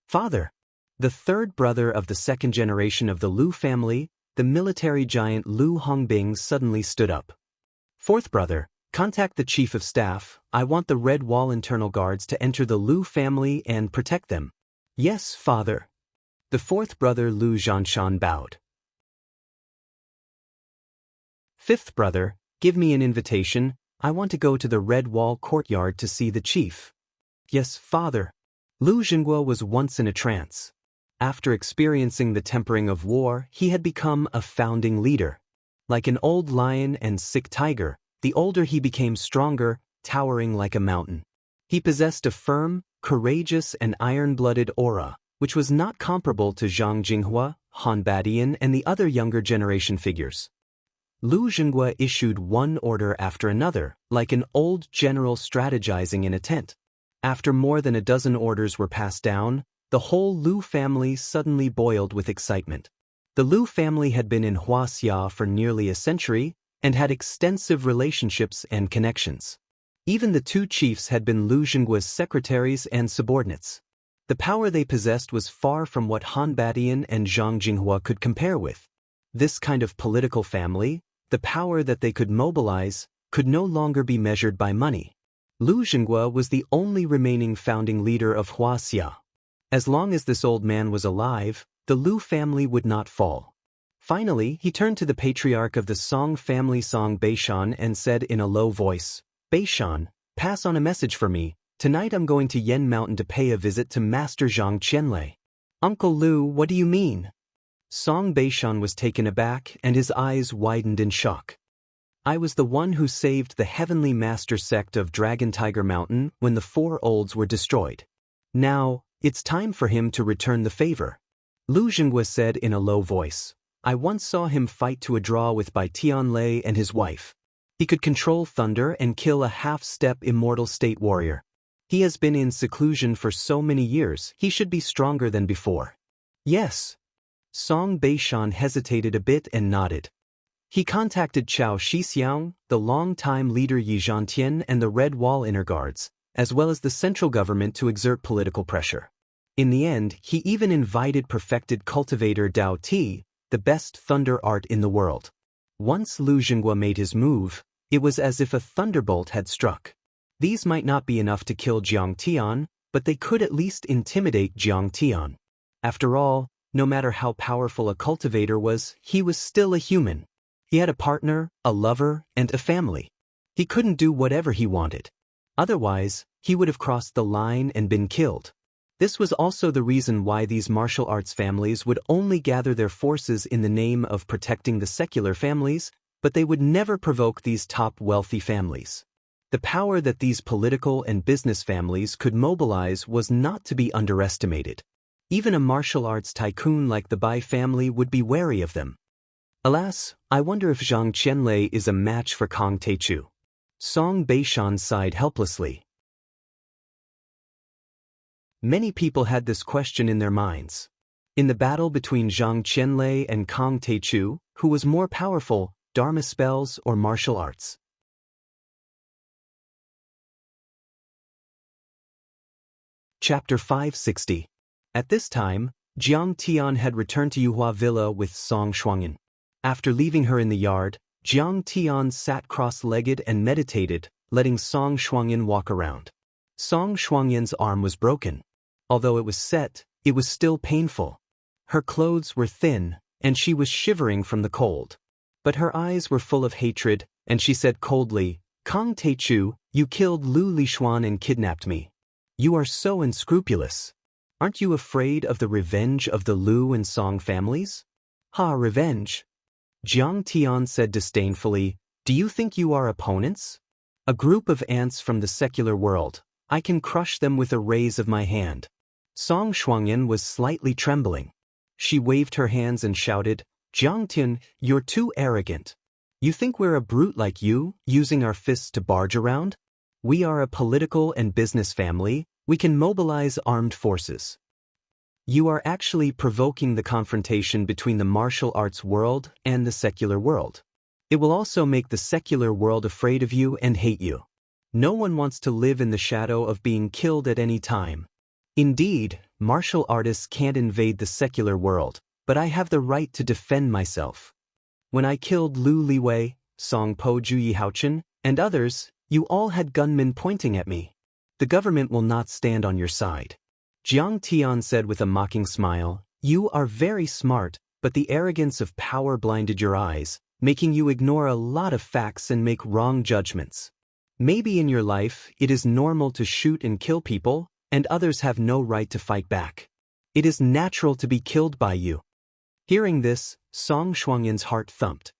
Father. The third brother of the 2nd generation of the Lu family, the military giant Lu Hongbing, suddenly stood up. Fourth brother, contact the chief of staff. I want the Red Wall internal guards to enter the Lu family and protect them. Yes, father. The fourth brother Lu Zhanshan bowed. Fifth brother, give me an invitation. I want to go to the Red Wall courtyard to see the chief. Yes, father. Lu Jinghua was once in a trance. After experiencing the tempering of war, he had become a founding leader. Like an old lion and sick tiger, the older he became stronger, towering like a mountain. He possessed a firm, courageous and iron-blooded aura, which was not comparable to Zhang Jinghua, Han Badian and the other younger generation figures. Lu Jinghua issued one order after another, like an old general strategizing in a tent. After more than a dozen orders were passed down, the whole Lu family suddenly boiled with excitement. The Lu family had been in Huaxia for nearly a century and had extensive relationships and connections. Even the two chiefs had been Lu Jinghua's secretaries and subordinates. The power they possessed was far from what Han Badian and Zhang Jinghua could compare with. This kind of political family, the power that they could mobilize, could no longer be measured by money. Lu Jinghua was the only remaining founding leader of Huaxia. As long as this old man was alive, the Lu family would not fall. Finally, he turned to the patriarch of the Song family, Song Beishan, and said in a low voice, Beishan, pass on a message for me. Tonight I'm going to Yen Mountain to pay a visit to Master Zhang Qianlei. Uncle Lu, what do you mean? Song Beishan was taken aback and his eyes widened in shock. I was the one who saved the heavenly master sect of Dragon Tiger Mountain when the 4 olds were destroyed. Now, it's time for him to return the favor. Lu Jinghua said in a low voice. I once saw him fight to a draw with Bai Tianlei and his wife. He could control thunder and kill a half-step immortal state warrior. He has been in seclusion for so many years, he should be stronger than before. Yes. Song Beishan hesitated a bit and nodded. He contacted Chao Shixiang, the long-time leader Yi Zhantian and the Red Wall inner guards, as well as the central government to exert political pressure. In the end, he even invited perfected cultivator Dao Ti, the best thunder art in the world. Once Lu Jinghua made his move, it was as if a thunderbolt had struck. These might not be enough to kill Jiang Tian, but they could at least intimidate Jiang Tian. After all, no matter how powerful a cultivator was, he was still a human. He had a partner, a lover, and a family. He couldn't do whatever he wanted. Otherwise, he would have crossed the line and been killed. This was also the reason why these martial arts families would only gather their forces in the name of protecting the secular families, but they would never provoke these top wealthy families. The power that these political and business families could mobilize was not to be underestimated. Even a martial arts tycoon like the Bai family would be wary of them. Alas, I wonder if Zhang Qianlei is a match for Kong Teichu. Song Beishan sighed helplessly. Many people had this question in their minds. In the battle between Zhang Qianlei and Kong Teichu, who was more powerful, Dharma spells or martial arts? Chapter 560. At this time, Jiang Tian had returned to Yuhua Villa with Song Shuangyan. After leaving her in the yard, Jiang Tian sat cross-legged and meditated, letting Song Shuangyan walk around. Song Shuangyan's arm was broken. Although it was set, it was still painful. Her clothes were thin, and she was shivering from the cold. But her eyes were full of hatred, and she said coldly, "Kong Teichu, you killed Lu Lishuan and kidnapped me. You are so unscrupulous. Aren't you afraid of the revenge of the Lu and Song families?" "Ha, revenge?" Jiang Tian said disdainfully, "Do you think you are opponents? A group of ants from the secular world. I can crush them with a raise of my hand." Song Shuangyan was slightly trembling. She waved her hands and shouted, "Jiang Tian, you're too arrogant. You think we're a brute like you, using our fists to barge around? We are a political and business family. We can mobilize armed forces. You are actually provoking the confrontation between the martial arts world and the secular world. It will also make the secular world afraid of you and hate you. No one wants to live in the shadow of being killed at any time. Indeed, martial artists can't invade the secular world, but I have the right to defend myself. When I killed Lu Liwei, Song Po Juyi Haochen, and others, you all had gunmen pointing at me. The government will not stand on your side." Jiang Tian said with a mocking smile, "You are very smart, but the arrogance of power blinded your eyes, making you ignore a lot of facts and make wrong judgments. Maybe in your life, it is normal to shoot and kill people, and others have no right to fight back. It is natural to be killed by you." Hearing this, Song Shuangyan's heart thumped.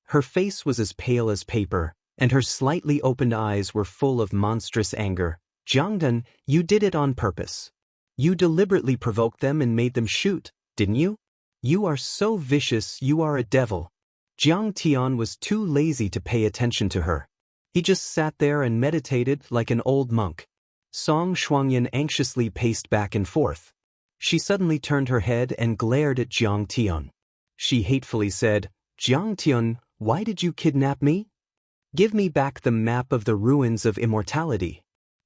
Her face was as pale as paper, and her slightly opened eyes were full of monstrous anger. "Jiangdan, you did it on purpose. You deliberately provoked them and made them shoot, didn't you? You are so vicious, you are a devil." Jiang Tian was too lazy to pay attention to her. He just sat there and meditated like an old monk. Song Shuangyan anxiously paced back and forth. She suddenly turned her head and glared at Jiang Tian. She hatefully said, "Jiang Tian, why did you kidnap me? Give me back the map of the ruins of immortality."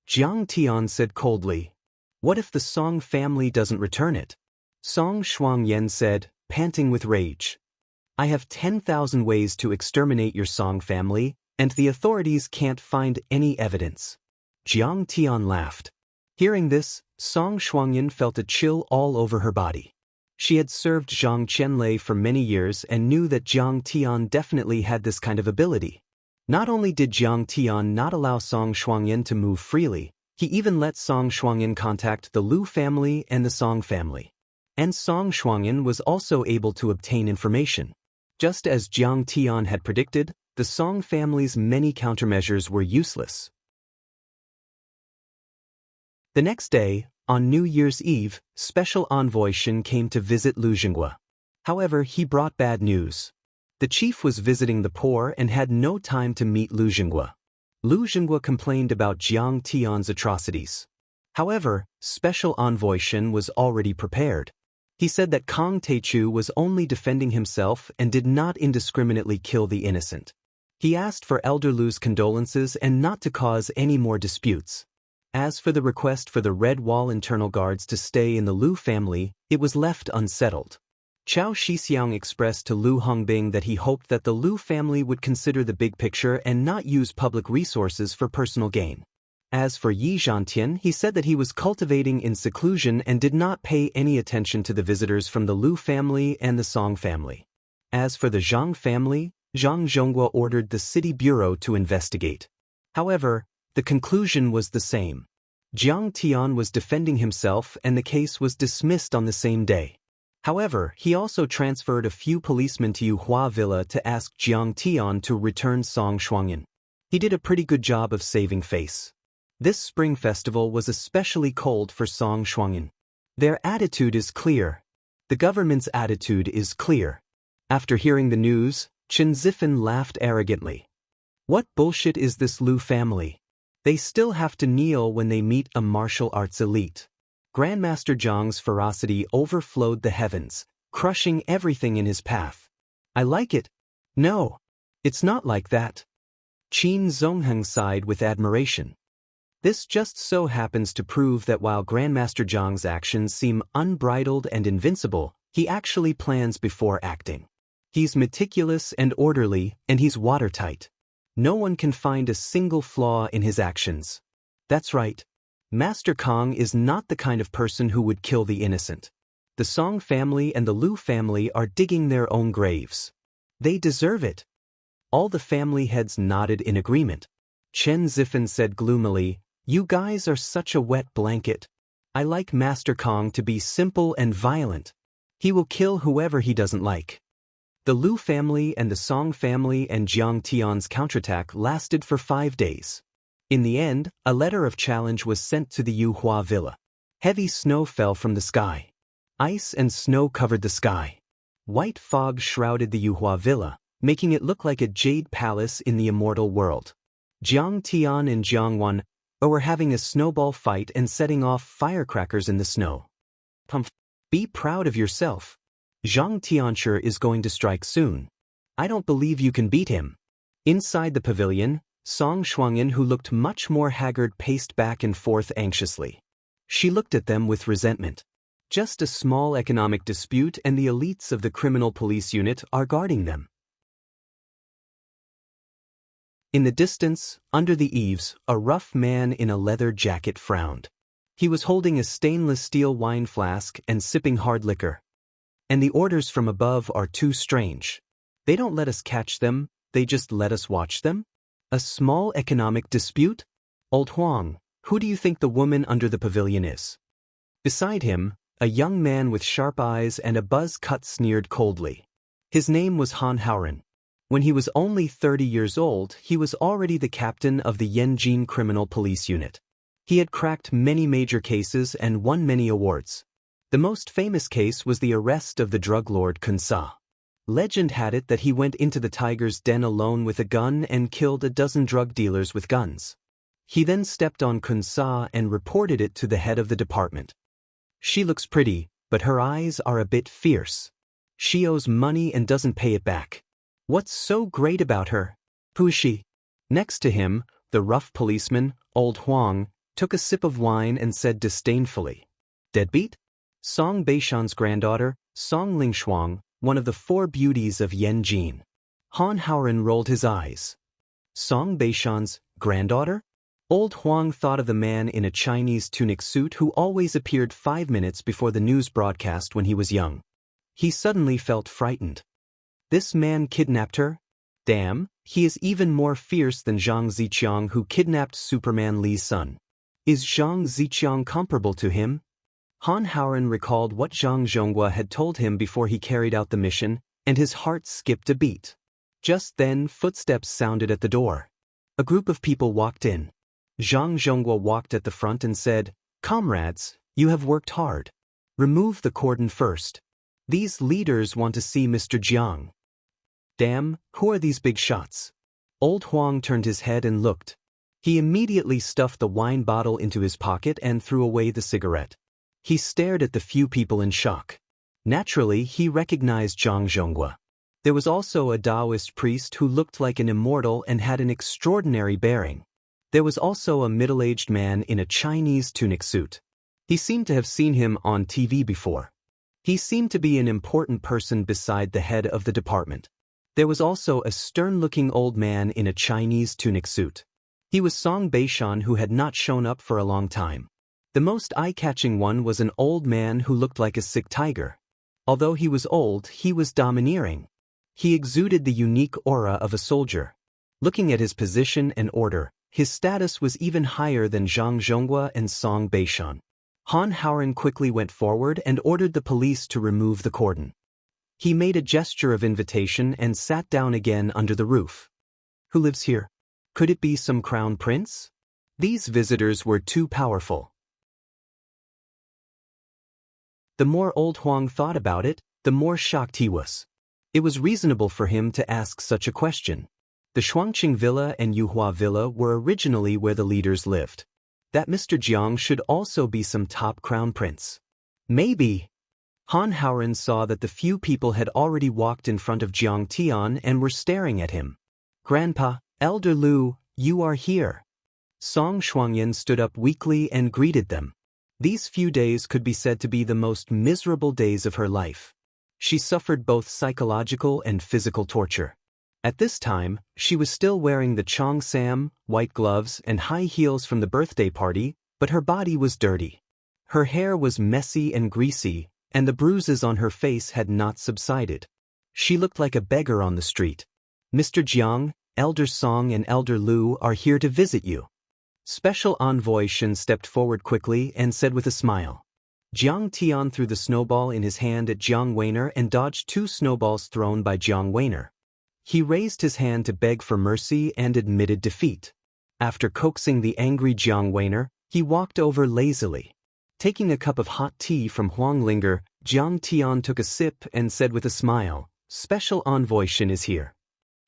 Jiang Tian said coldly, "What if the Song family doesn't return it?" Song Shuangyan said, panting with rage, "I have 10,000 ways to exterminate your Song family, and the authorities can't find any evidence." Jiang Tian laughed. Hearing this, Song Shuangyan felt a chill all over her body. She had served Zhang Qianlei for many years and knew that Jiang Tian definitely had this kind of ability. Not only did Jiang Tian not allow Song Shuangyan to move freely, he even let Song Shuangyan contact the Lu family and the Song family. And Song Shuangyan was also able to obtain information. Just as Jiang Tian had predicted, the Song family's many countermeasures were useless. The next day, on New Year's Eve, Special Envoy Shin came to visit Lu Jinghua. However, he brought bad news. The chief was visiting the poor and had no time to meet Lu Jinghua. Lu Jinghua complained about Jiang Tian's atrocities. However, Special Envoy Shin was already prepared. He said that Kong Teichu was only defending himself and did not indiscriminately kill the innocent. He asked for Elder Lu's condolences and not to cause any more disputes. As for the request for the Red Wall internal guards to stay in the Lu family, it was left unsettled. Chao Shixiang expressed to Lu Hongbing that he hoped that the Lu family would consider the big picture and not use public resources for personal gain. As for Yi Zhantian, he said that he was cultivating in seclusion and did not pay any attention to the visitors from the Lu family and the Song family. As for the Zhang family, Zhang Zhonghua ordered the city bureau to investigate. However, the conclusion was the same. Jiang Tian was defending himself and the case was dismissed on the same day. However, he also transferred a few policemen to Yuhua Villa to ask Jiang Tian to return Song Shuangyan. He did a pretty good job of saving face. This spring festival was especially cold for Song Shuangyan. Their attitude is clear. The government's attitude is clear. After hearing the news, Chen Zifan laughed arrogantly. What bullshit is this Liu family? They still have to kneel when they meet a martial arts elite. Grandmaster Zhang's ferocity overflowed the heavens, crushing everything in his path. I like it. No, it's not like that. Qin Zongheng sighed with admiration. This just so happens to prove that while Grandmaster Zhang's actions seem unbridled and invincible, he actually plans before acting. He's meticulous and orderly, and he's watertight. No one can find a single flaw in his actions. That's right. Master Kong is not the kind of person who would kill the innocent. The Song family and the Liu family are digging their own graves. They deserve it. All the family heads nodded in agreement. Chen Zifan said gloomily, "You guys are such a wet blanket. I like Master Kong to be simple and violent. He will kill whoever he doesn't like." The Liu family and the Song family and Jiang Tian's counterattack lasted for 5 days. In the end, a letter of challenge was sent to the Yuhua Villa. Heavy snow fell from the sky. Ice and snow covered the sky. White fog shrouded the Yuhua Villa, making it look like a jade palace in the immortal world. Jiang Tian and Jiang Wan were having a snowball fight and setting off firecrackers in the snow. Be proud of yourself. Zhang Tianshi is going to strike soon. I don't believe you can beat him. Inside the pavilion, Song Shuangyan, who looked much more haggard, paced back and forth anxiously. She looked at them with resentment. Just a small economic dispute and the elites of the criminal police unit are guarding them. In the distance, under the eaves, a rough man in a leather jacket frowned. He was holding a stainless steel wine flask and sipping hard liquor. And the orders from above are too strange. They don't let us catch them, they just let us watch them? A small economic dispute? Old Huang, who do you think the woman under the pavilion is? Beside him, a young man with sharp eyes and a buzz cut sneered coldly. His name was Han Haoren. When he was only 30 years old, he was already the captain of the Yanjin Criminal Police Unit. He had cracked many major cases and won many awards. The most famous case was the arrest of the drug lord Kun Sa. Legend had it that he went into the tiger's den alone with a gun and killed a dozen drug dealers with guns. He then stepped on Kun Sa and reported it to the head of the department. She looks pretty, but her eyes are a bit fierce. She owes money and doesn't pay it back. What's so great about her? Who is she? Next to him, the rough policeman, Old Huang, took a sip of wine and said disdainfully, "Deadbeat? Song Beishan's granddaughter, Song Lingshuang, one of the 4 beauties of Yanjin." Han Haoren rolled his eyes. Song Beishan's granddaughter? Old Huang thought of the man in a Chinese tunic suit who always appeared 5 minutes before the news broadcast when he was young. He suddenly felt frightened. This man kidnapped her? Damn, he is even more fierce than Zhang Ziqiang, who kidnapped Superman Li's son. Is Zhang Ziqiang comparable to him? Han Haoren recalled what Zhang Zhonghua had told him before he carried out the mission, and his heart skipped a beat. Just then, footsteps sounded at the door. A group of people walked in. Zhang Zhonghua walked at the front and said, "Comrades, you have worked hard. Remove the cordon first. These leaders want to see Mr. Jiang." Damn, who are these big shots? Old Huang turned his head and looked. He immediately stuffed the wine bottle into his pocket and threw away the cigarette. He stared at the few people in shock. Naturally, he recognized Zhang Zhonghua. There was also a Taoist priest who looked like an immortal and had an extraordinary bearing. There was also a middle-aged man in a Chinese tunic suit. He seemed to have seen him on TV before. He seemed to be an important person beside the head of the department. There was also a stern-looking old man in a Chinese tunic suit. He was Song Beishan, who had not shown up for a long time. The most eye-catching one was an old man who looked like a sick tiger. Although he was old, he was domineering. He exuded the unique aura of a soldier. Looking at his position and order, His status was even higher than Zhang Zhonghua and Song Beishan. Han Haoren quickly went forward and ordered the police to remove the cordon. He made a gesture of invitation and sat down again under the roof. Who lives here? Could it be some crown prince? These visitors were too powerful. The more old Huang thought about it, the more shocked he was. It was reasonable for him to ask such a question. The Shuangqing Villa and Yuhua Villa were originally where the leaders lived. That Mr. Jiang should also be some top crown prince. Maybe. Han Haoren saw that the few people had already walked in front of Jiang Tian and were staring at him. Grandpa, Elder Lu, you are here. Song Shuangyan stood up weakly and greeted them. These few days could be said to be the most miserable days of her life. She suffered both psychological and physical torture. At this time, she was still wearing the cheongsam, white gloves, and high heels from the birthday party, but her body was dirty. Her hair was messy and greasy, and the bruises on her face had not subsided. She looked like a beggar on the street. Mr. Jiang, Elder Song and Elder Lu are here to visit you. Special Envoy Shen stepped forward quickly and said with a smile. Jiang Tian threw the snowball in his hand at Jiang Weiner and dodged 2 snowballs thrown by Jiang Weiner. He raised his hand to beg for mercy and admitted defeat. After coaxing the angry Jiang Weiner, he walked over lazily. Taking a cup of hot tea from Huang Linger, Jiang Tian took a sip and said with a smile, Special Envoy Shen is here.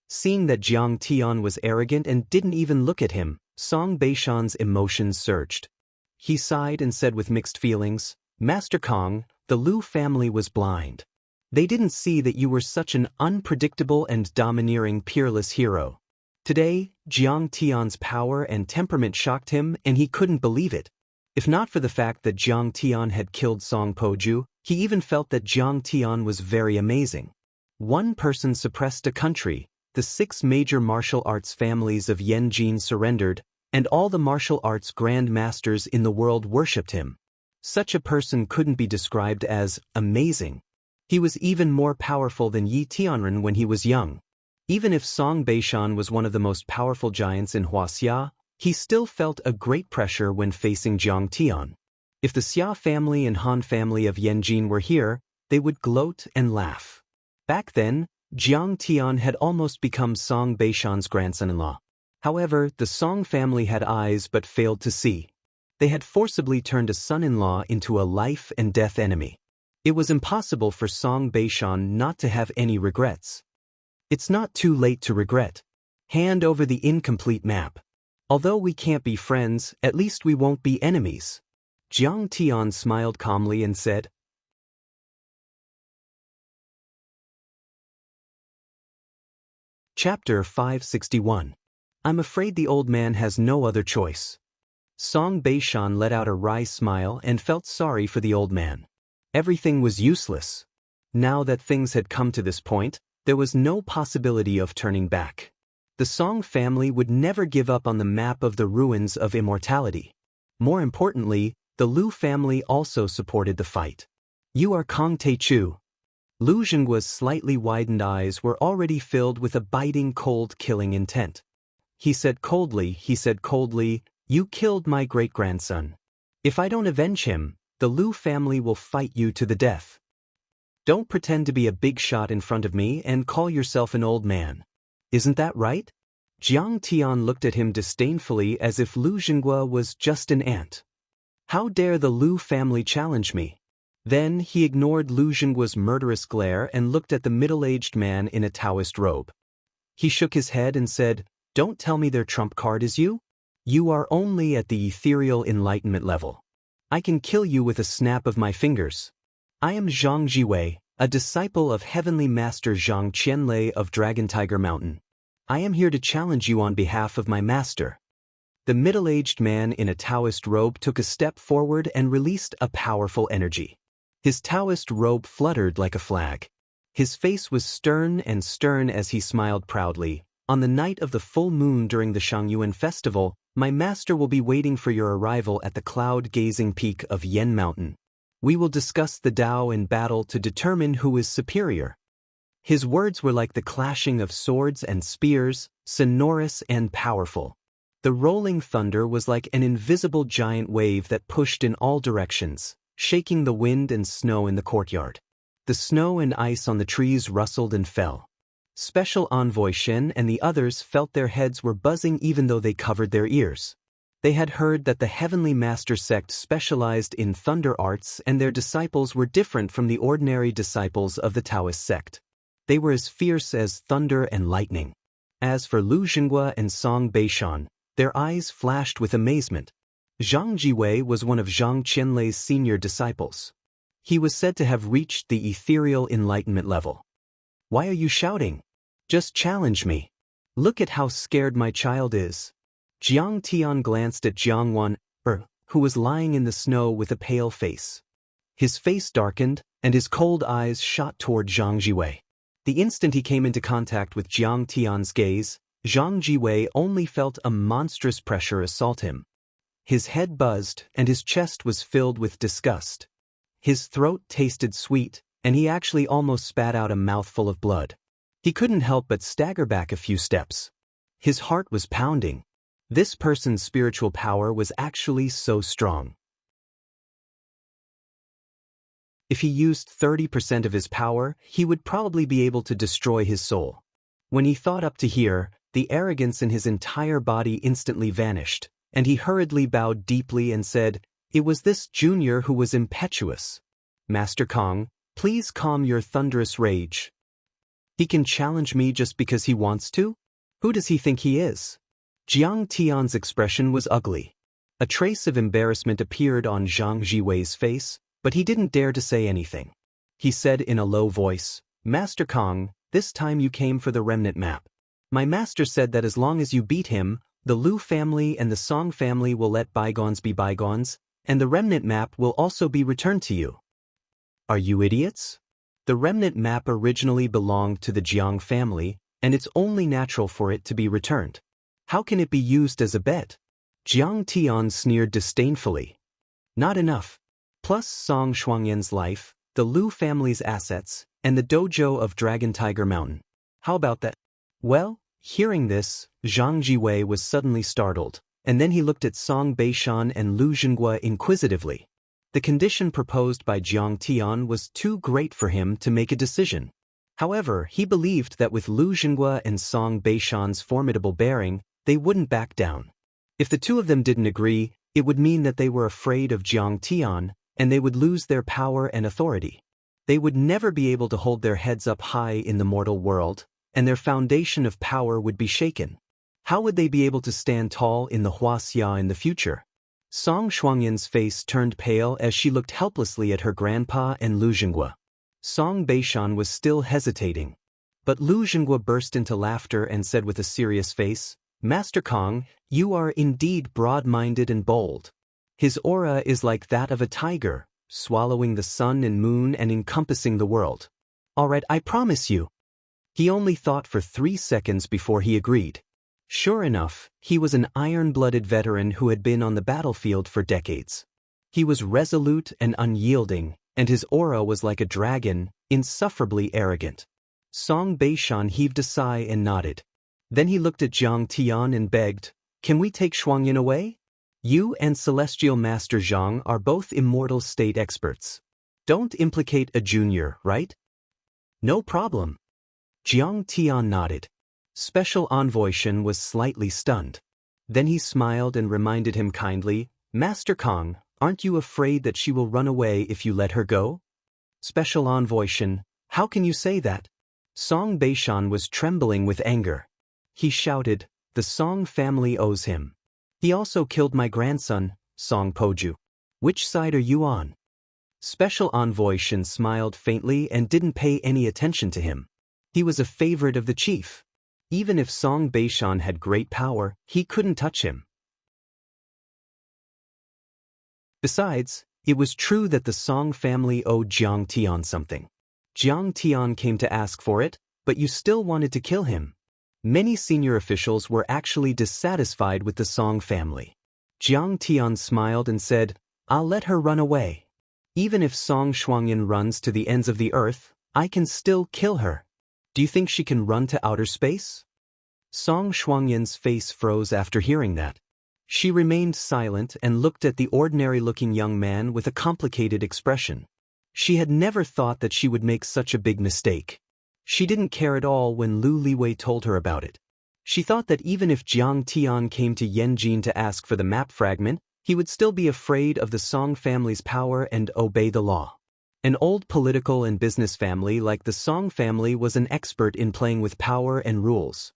Seeing that Jiang Tian was arrogant and didn't even look at him, Song Beishan's emotions surged. He sighed and said with mixed feelings, Master Kong, the Lu family was blind. They didn't see that you were such an unpredictable and domineering peerless hero. Today, Jiang Tian's power and temperament shocked him and he couldn't believe it. If not for the fact that Jiang Tian had killed Song Poju, he even felt that Jiang Tian was very amazing. One person suppressed a country, the 6 major martial arts families of Yanjin surrendered, and all the martial arts grand masters in the world worshipped him. Such a person couldn't be described as amazing. He was even more powerful than Yi Tianren when he was young. Even if Song Beishan was one of the most powerful giants in Huaxia, he still felt a great pressure when facing Jiang Tian. If the Xia family and Han family of Yanjin were here, they would gloat and laugh. Back then, Jiang Tian had almost become Song Beishan's grandson-in-law. However, the Song family had eyes but failed to see. They had forcibly turned a son-in-law into a life-and-death enemy. It was impossible for Song Beishan not to have any regrets. It's not too late to regret. Hand over the incomplete map. Although we can't be friends, at least we won't be enemies. Jiang Tian smiled calmly and said. Chapter 561. I'm afraid the old man has no other choice. Song Beishan let out a wry smile and felt sorry for the old man. Everything was useless. Now that things had come to this point, there was no possibility of turning back. The Song family would never give up on the map of the ruins of immortality. More importantly, the Lu family also supported the fight. You are Kong Teichu. Lu Zhenggua's slightly widened eyes were already filled with a biting cold killing intent. He said coldly, you killed my great-grandson. If I don't avenge him, the Lu family will fight you to the death. Don't pretend to be a big shot in front of me and call yourself an old man. Isn't that right? Jiang Tian looked at him disdainfully as if Lu Zhenggua was just an ant. How dare the Lu family challenge me? Then he ignored Lu Zhenggua's murderous glare and looked at the middle-aged man in a Taoist robe. He shook his head and said, Don't tell me their trump card is you. You are only at the ethereal enlightenment level. I can kill you with a snap of my fingers. I am Zhang Jiwei, a disciple of Heavenly Master Zhang Qianlei of Dragon Tiger Mountain. I am here to challenge you on behalf of my master. The middle-aged man in a Taoist robe took a step forward and released a powerful energy. His Taoist robe fluttered like a flag. His face was stern as he smiled proudly. On the night of the full moon during the Shangyuan festival, my master will be waiting for your arrival at the cloud-gazing peak of Yen Mountain. We will discuss the Tao in battle to determine who is superior. His words were like the clashing of swords and spears, sonorous and powerful. The rolling thunder was like an invisible giant wave that pushed in all directions, shaking the wind and snow in the courtyard. The snow and ice on the trees rustled and fell. Special Envoy Shen and the others felt their heads were buzzing even though they covered their ears. They had heard that the Heavenly Master sect specialized in thunder arts and their disciples were different from the ordinary disciples of the Taoist sect. They were as fierce as thunder and lightning. As for Lu Jinghua and Song Beishan, their eyes flashed with amazement. Zhang Jiwei was one of Zhang Qianlei's senior disciples. He was said to have reached the ethereal enlightenment level. Why are you shouting? Just challenge me. Look at how scared my child is. Jiang Tian glanced at Jiang Wan, who was lying in the snow with a pale face. His face darkened, and his cold eyes shot toward Zhang Jiwei. The instant he came into contact with Jiang Tian's gaze, Zhang Jiwei only felt a monstrous pressure assault him. His head buzzed, and his chest was filled with disgust. His throat tasted sweet, and he actually almost spat out a mouthful of blood. He couldn't help but stagger back a few steps. His heart was pounding. This person's spiritual power was actually so strong. If he used 30% of his power, he would probably be able to destroy his soul. When he thought up to here, the arrogance in his entire body instantly vanished, and he hurriedly bowed deeply and said, "It was this junior who was impetuous. Master Kong, please calm your thunderous rage. He can challenge me just because he wants to? Who does he think he is?" Jiang Tian's expression was ugly. A trace of embarrassment appeared on Zhang Jiwei's face, but he didn't dare to say anything. He said in a low voice, "Master Kong, this time you came for the remnant map. My master said that as long as you beat him, the Lu family and the Song family will let bygones be bygones, and the remnant map will also be returned to you." Are you idiots? The remnant map originally belonged to the Jiang family, and it's only natural for it to be returned. How can it be used as a bet? Jiang Tian sneered disdainfully. Not enough. Plus Song Shuangyan's life, the Lu family's assets, and the dojo of Dragon Tiger Mountain. How about that? Well, hearing this, Zhang Jiwei was suddenly startled, and then he looked at Song Beishan and Lu Jinghua inquisitively. The condition proposed by Jiang Tian was too great for him to make a decision. However, he believed that with Lu Jinghua and Song Beishan's formidable bearing, they wouldn't back down. If the two of them didn't agree, it would mean that they were afraid of Jiang Tian, and they would lose their power and authority. They would never be able to hold their heads up high in the mortal world, and their foundation of power would be shaken. How would they be able to stand tall in the Huaxia in the future? Song Shuangyan's face turned pale as she looked helplessly at her grandpa and Lu Jinghua. Song Beishan was still hesitating. But Lu Jinghua burst into laughter and said with a serious face, "Master Kong, you are indeed broad-minded and bold. His aura is like that of a tiger, swallowing the sun and moon and encompassing the world. All right, I promise you." He only thought for 3 seconds before he agreed. Sure enough, he was an iron-blooded veteran who had been on the battlefield for decades. He was resolute and unyielding, and his aura was like a dragon, insufferably arrogant. Song Beishan heaved a sigh and nodded. Then he looked at Jiang Tian and begged, "Can we take Shuangyan away? You and Celestial Master Zhang are both immortal state experts. Don't implicate a junior, right?" "No problem." Jiang Tian nodded. Special Envoy Shen was slightly stunned. Then he smiled and reminded him kindly, "Master Kong, aren't you afraid that she will run away if you let her go?" Special Envoy Shen, "How can you say that?" Song Beishan was trembling with anger. He shouted, "The Song family owes him. He also killed my grandson, Song Poju. Which side are you on?" Special Envoy Shen smiled faintly and didn't pay any attention to him. He was a favorite of the chief. Even if Song Beishan had great power, he couldn't touch him. Besides, it was true that the Song family owed Jiang Tian something. Jiang Tian came to ask for it, but you still wanted to kill him. Many senior officials were actually dissatisfied with the Song family. Jiang Tian smiled and said, "I'll let her run away. Even if Song Shuangyan runs to the ends of the earth, I can still kill her. Do you think she can run to outer space?" Song Shuangyan's face froze after hearing that. She remained silent and looked at the ordinary-looking young man with a complicated expression. She had never thought that she would make such a big mistake. She didn't care at all when Lu Liwei told her about it. She thought that even if Jiang Tian came to Yanjin to ask for the map fragment, he would still be afraid of the Song family's power and obey the law. An old political and business family like the Song family was an expert in playing with power and rules.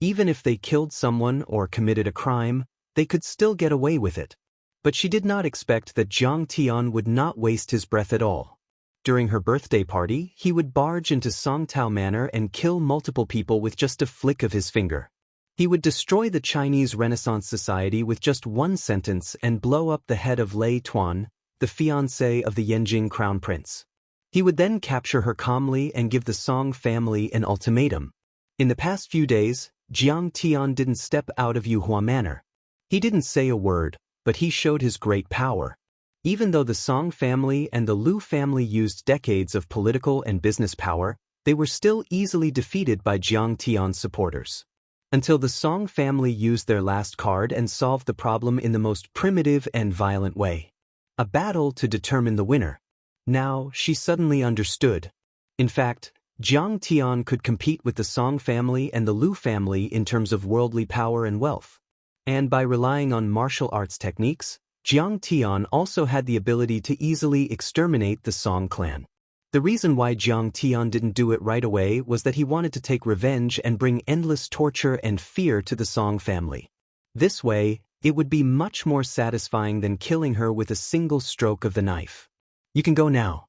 Even if they killed someone or committed a crime, they could still get away with it. But she did not expect that Jiang Tian would not waste his breath at all. During her birthday party, he would barge into Songtao Manor and kill multiple people with just a flick of his finger. He would destroy the Chinese Renaissance society with just one sentence and blow up the head of Lei Tuan, the fiancé of the Yanjing crown prince. He would then capture her calmly and give the Song family an ultimatum. In the past few days, Jiang Tian didn't step out of Yuhua Manor. He didn't say a word, but he showed his great power. Even though the Song family and the Lu family used decades of political and business power, they were still easily defeated by Jiang Tian's supporters. Until the Song family used their last card and solved the problem in the most primitive and violent way. A battle to determine the winner. Now, she suddenly understood. In fact, Jiang Tian could compete with the Song family and the Lu family in terms of worldly power and wealth. And by relying on martial arts techniques, Jiang Tian also had the ability to easily exterminate the Song clan. The reason why Jiang Tian didn't do it right away was that he wanted to take revenge and bring endless torture and fear to the Song family. This way, it would be much more satisfying than killing her with a single stroke of the knife. You can go now.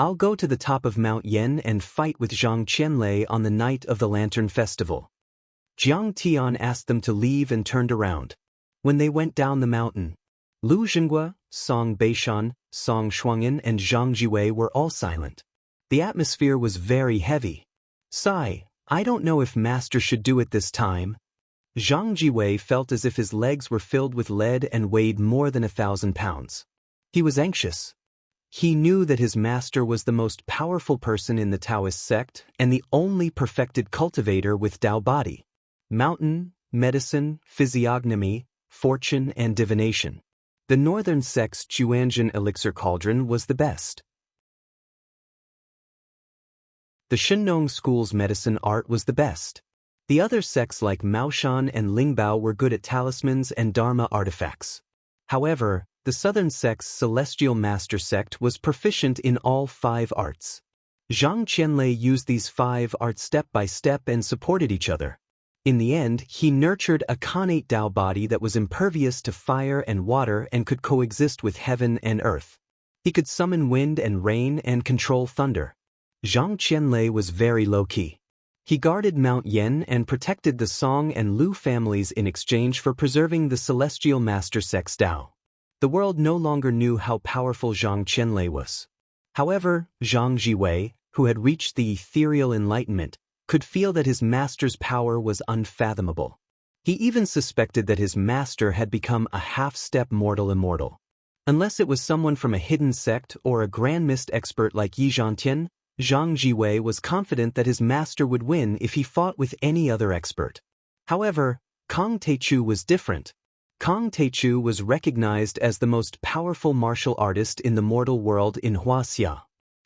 I'll go to the top of Mount Yen and fight with Zhang Qianlei on the night of the Lantern Festival. Jiang Tian asked them to leave and turned around. When they went down the mountain, Lu Xingua, Song Beishan, Song Shuangyan and Zhang Jiwei were all silent. The atmosphere was very heavy. Sigh, I don't know if Master should do it this time. Zhang Jiwei felt as if his legs were filled with lead and weighed more than 1,000 pounds. He was anxious. He knew that his master was the most powerful person in the Taoist sect and the only perfected cultivator with Tao body. Mountain, medicine, physiognomy, fortune and divination. The northern sect's Juanjin elixir cauldron was the best. The Shenong school's medicine art was the best. The other sects like Maoshan and Lingbao were good at talismans and dharma artifacts. However, the southern sect's celestial master sect was proficient in all 5 arts. Zhang Qianlei used these 5 arts step by step and supported each other. In the end, he nurtured a connate Tao body that was impervious to fire and water and could coexist with heaven and earth. He could summon wind and rain and control thunder. Zhang Qianlei was very low-key. He guarded Mount Yen and protected the Song and Lu families in exchange for preserving the celestial master sect's Tao. The world no longer knew how powerful Zhang Qianlei was. However, Zhang Jiwei, who had reached the ethereal enlightenment, could feel that his master's power was unfathomable. He even suspected that his master had become a half-step mortal immortal. Unless it was someone from a hidden sect or a grand mist expert like Yi Zhantian, Zhang Jiwei was confident that his master would win if he fought with any other expert. However, Kong Teichu was different. Kong Teichu was recognized as the most powerful martial artist in the mortal world in Huaxia.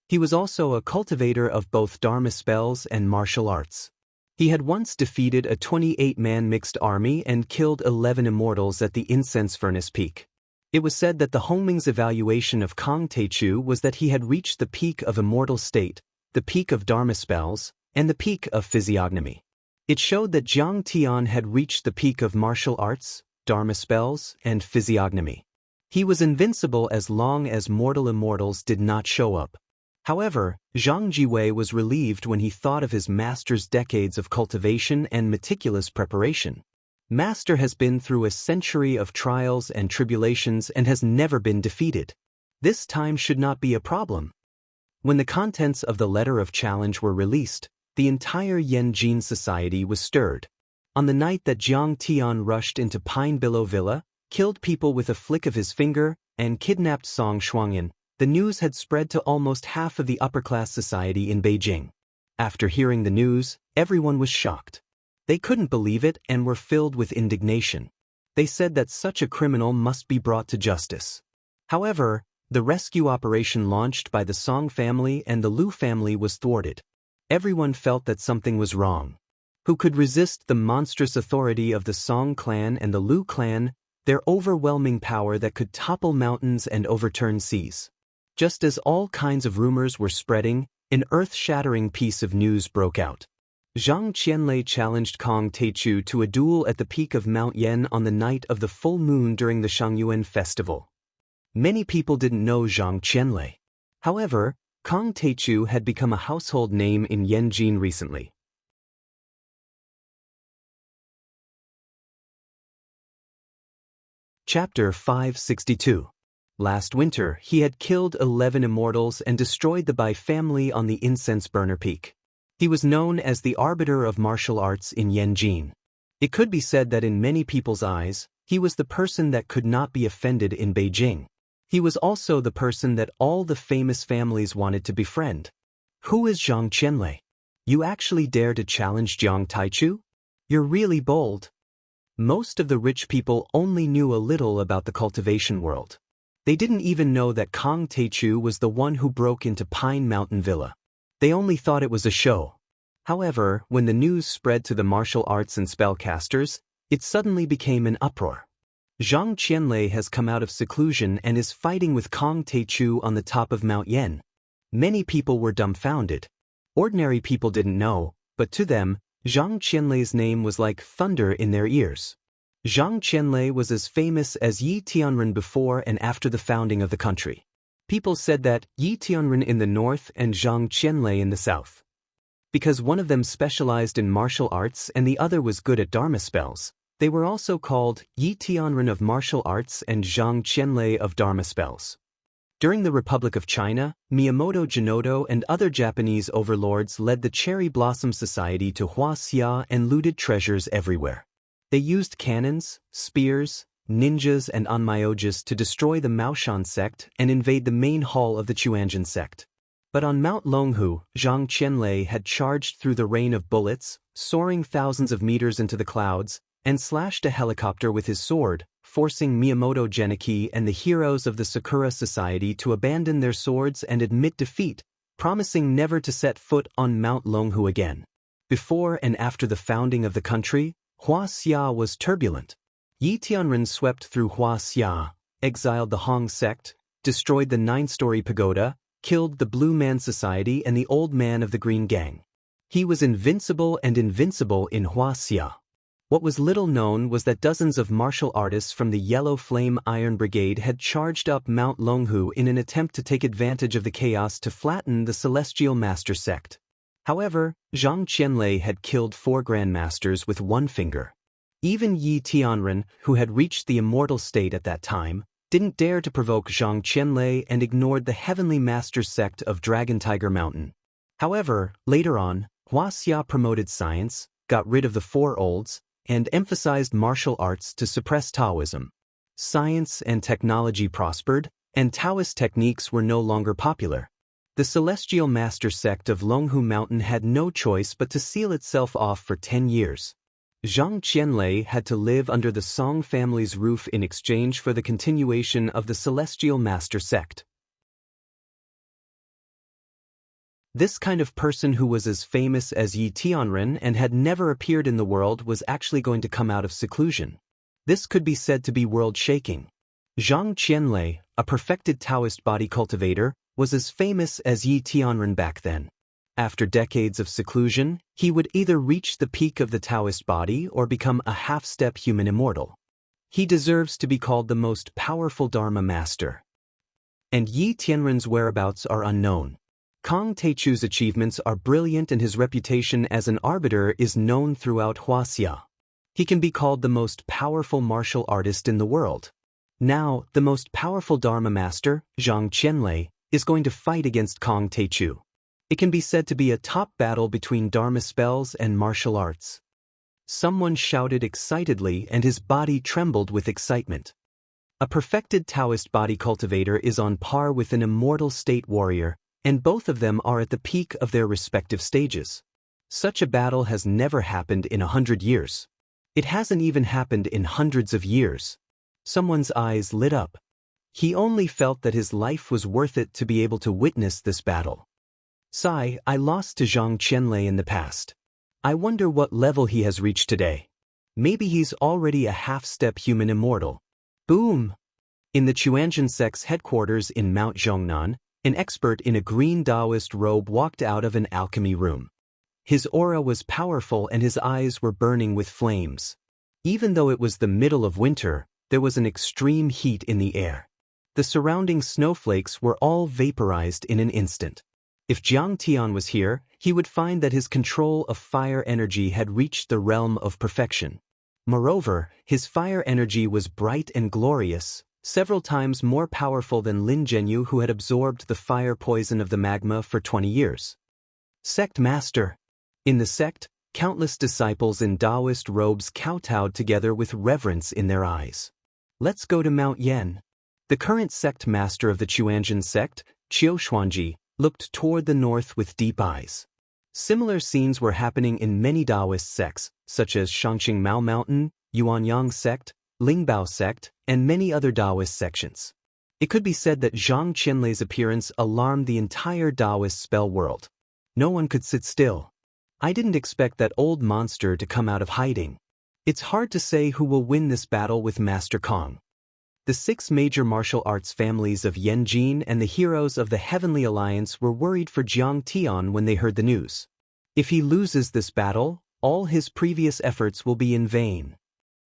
He was also a cultivator of both Dharma spells and martial arts. He had once defeated a 28-man mixed army and killed 11 immortals at the incense furnace peak. It was said that the Hongming's evaluation of Kong Teichu was that he had reached the peak of immortal state, the peak of Dharma spells, and the peak of physiognomy. It showed that Jiang Tian had reached the peak of martial arts, Dharma spells, and physiognomy. He was invincible as long as mortal immortals did not show up. However, Zhang Jiwei was relieved when he thought of his master's decades of cultivation and meticulous preparation. Master has been through a century of trials and tribulations and has never been defeated. This time should not be a problem. When the contents of the letter of challenge were released, the entire Yanjin society was stirred. On the night that Jiang Tian rushed into Pine Billow Villa, killed people with a flick of his finger, and kidnapped Song Shuangyan, the news had spread to almost half of the upper-class society in Beijing. After hearing the news, everyone was shocked. They couldn't believe it and were filled with indignation. They said that such a criminal must be brought to justice. However, the rescue operation launched by the Song family and the Liu family was thwarted. Everyone felt that something was wrong. Who could resist the monstrous authority of the Song clan and the Liu clan, their overwhelming power that could topple mountains and overturn seas? Just as all kinds of rumors were spreading, an earth-shattering piece of news broke out. Zhang Qianlei challenged Kong Taichu to a duel at the peak of Mount Yan on the night of the full moon during the Shangyuan festival. Many people didn't know Zhang Qianlei. However, Kong Taichu had become a household name in Yanjin recently. Chapter 562. Last winter, he had killed 11 immortals and destroyed the Bai family on the incense burner peak. He was known as the arbiter of martial arts in Yanjin. It could be said that in many people's eyes, he was the person that could not be offended in Beijing. He was also the person that all the famous families wanted to befriend. Who is Zhang Qianlei? You actually dare to challenge Jiang Taichu? You're really bold. Most of the rich people only knew a little about the cultivation world. They didn't even know that Kong Taichu was the one who broke into Pine Mountain Villa. They only thought it was a show. However, when the news spread to the martial arts and spellcasters, it suddenly became an uproar. Zhang Qianlei has come out of seclusion and is fighting with Kong Taichu on the top of Mount Yan. Many people were dumbfounded. Ordinary people didn't know, but to them, Zhang Qianlei's name was like thunder in their ears. Zhang Qianlei was as famous as Yi Tianren before and after the founding of the country. People said that Yi Tianren in the north and Zhang Qianlei in the south. Because one of them specialized in martial arts and the other was good at Dharma spells, they were also called Yi Tianren of martial arts and Zhang Qianlei of Dharma spells. During the Republic of China, Miyamoto Jinodo and other Japanese overlords led the Cherry Blossom Society to Huaxia and looted treasures everywhere. They used cannons, spears, ninjas and onmyoges to destroy the Maoshan sect and invade the main hall of the Chuanjin sect. But on Mount Longhu, Zhang Qianlei had charged through the rain of bullets, soaring thousands of meters into the clouds, and slashed a helicopter with his sword, forcing Miyamoto Genichi and the heroes of the Sakura Society to abandon their swords and admit defeat, promising never to set foot on Mount Longhu again. Before and after the founding of the country, Huaxia was turbulent. Yi Tianren swept through Huaxia, exiled the Hong sect, destroyed the 9-story pagoda, killed the Blue Man Society and the Old Man of the Green Gang. He was invincible in Huaxia. What was little known was that dozens of martial artists from the Yellow Flame Iron Brigade had charged up Mount Longhu in an attempt to take advantage of the chaos to flatten the Celestial Master sect. However, Zhang Qianlei had killed 4 grandmasters with one finger. Even Yi Tianren, who had reached the immortal state at that time, didn't dare to provoke Zhang Qianlei and ignored the Heavenly Master sect of Dragon Tiger Mountain. However, later on, Huaxia promoted science, got rid of the 4 olds, and emphasized martial arts to suppress Taoism. Science and technology prospered, and Taoist techniques were no longer popular. The Celestial Master sect of Longhu Mountain had no choice but to seal itself off for 10 years. Zhang Qianlei had to live under the Song family's roof in exchange for the continuation of the Celestial Master sect. This kind of person who was as famous as Yi Tianren and had never appeared in the world was actually going to come out of seclusion. This could be said to be world-shaking. Zhang Qianlei, a perfected Taoist body cultivator, was as famous as Yi Tianren back then. After decades of seclusion, he would either reach the peak of the Taoist body or become a half-step human immortal. He deserves to be called the most powerful Dharma master. And Yi Tianren's whereabouts are unknown. Kong Taichu's achievements are brilliant and his reputation as an arbiter is known throughout Huaxia. He can be called the most powerful martial artist in the world. Now, the most powerful Dharma master, Zhang Qianlei, is going to fight against Kong Taichu. It can be said to be a top battle between Dharma spells and martial arts. Someone shouted excitedly and his body trembled with excitement. A perfected Taoist body cultivator is on par with an immortal state warrior, and both of them are at the peak of their respective stages. Such a battle has never happened in 100 years. It hasn't even happened in hundreds of years. Someone's eyes lit up. He only felt that his life was worth it to be able to witness this battle. Sigh, I lost to Zhang Qianlei in the past. I wonder what level he has reached today. Maybe he's already a half-step human immortal. Boom! In the Chuanzhen sect's headquarters in Mount Zhongnan, an expert in a green Taoist robe walked out of an alchemy room. His aura was powerful and his eyes were burning with flames. Even though it was the middle of winter, there was an extreme heat in the air. The surrounding snowflakes were all vaporized in an instant. If Jiang Tian was here, he would find that his control of fire energy had reached the realm of perfection. Moreover, his fire energy was bright and glorious, several times more powerful than Lin Zhenyu, who had absorbed the fire poison of the magma for 20 years. Sect Master. In the sect, countless disciples in Taoist robes kowtowed together with reverence in their eyes. Let's go to Mount Yan. The current sect master of the Chuanzhen sect, Qiu Xuanji, looked toward the north with deep eyes. Similar scenes were happening in many Taoist sects, such as Shangqing Mao Mountain, Yuanyang sect, Lingbao sect, and many other Taoist sections. It could be said that Zhang Qianlei's appearance alarmed the entire Taoist spell world. No one could sit still. I didn't expect that old monster to come out of hiding. It's hard to say who will win this battle with Master Kong. The 6 major martial arts families of Yanjin and the heroes of the Heavenly Alliance were worried for Jiang Tian when they heard the news. If he loses this battle, all his previous efforts will be in vain.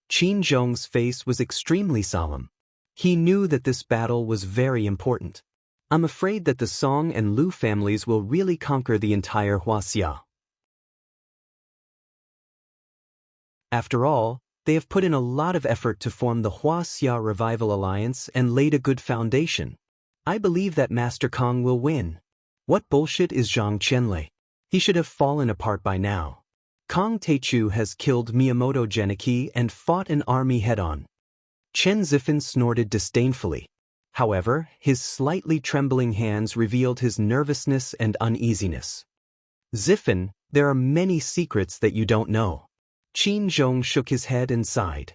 Qin Zhong's face was extremely solemn. He knew that this battle was very important. I'm afraid that the Song and Lu families will really conquer the entire Huaxia. After all, they have put in a lot of effort to form the Huaxia Revival Alliance and laid a good foundation. I believe that Master Kong will win. What bullshit is Zhang Qianlei? He should have fallen apart by now. Kong Teichu has killed Miyamoto Genichi and fought an army head-on. Chen Zifan snorted disdainfully. However, his slightly trembling hands revealed his nervousness and uneasiness. Zifan, there are many secrets that you don't know. Qin Zhong shook his head and sighed.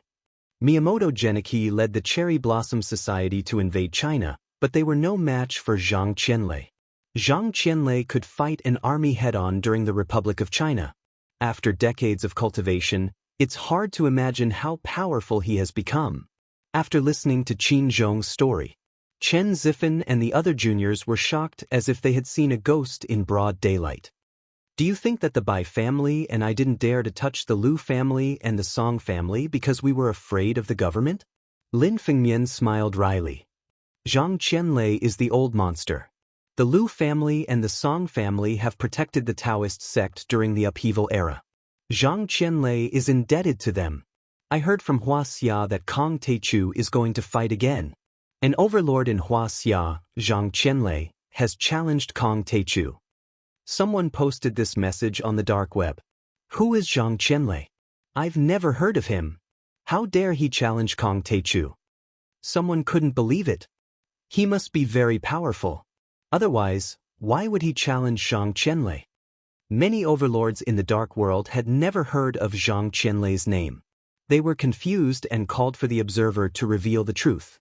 Miyamoto Genichi led the Cherry Blossom Society to invade China, but they were no match for Zhang Qianlei. Zhang Qianlei could fight an army head-on during the Republic of China. After decades of cultivation, it's hard to imagine how powerful he has become. After listening to Qin Zhong's story, Chen Zifan and the other juniors were shocked as if they had seen a ghost in broad daylight. Do you think that the Bai family and I didn't dare to touch the Lu family and the Song family because we were afraid of the government? Lin Fengmian smiled wryly. Zhang Qianlei is the old monster. The Lu family and the Song family have protected the Taoist sect during the upheaval era. Zhang Qianlei is indebted to them. I heard from Huaxia that Kong Teichu is going to fight again. An overlord in Huaxia, Zhang Qianlei, has challenged Kong Teichu. Someone posted this message on the dark web. Who is Zhang Qianlei? I've never heard of him. How dare he challenge Kong Teichu? Someone couldn't believe it. He must be very powerful. Otherwise, why would he challenge Zhang Qianlei? Many overlords in the dark world had never heard of Zhang Qianlei's name. They were confused and called for the observer to reveal the truth.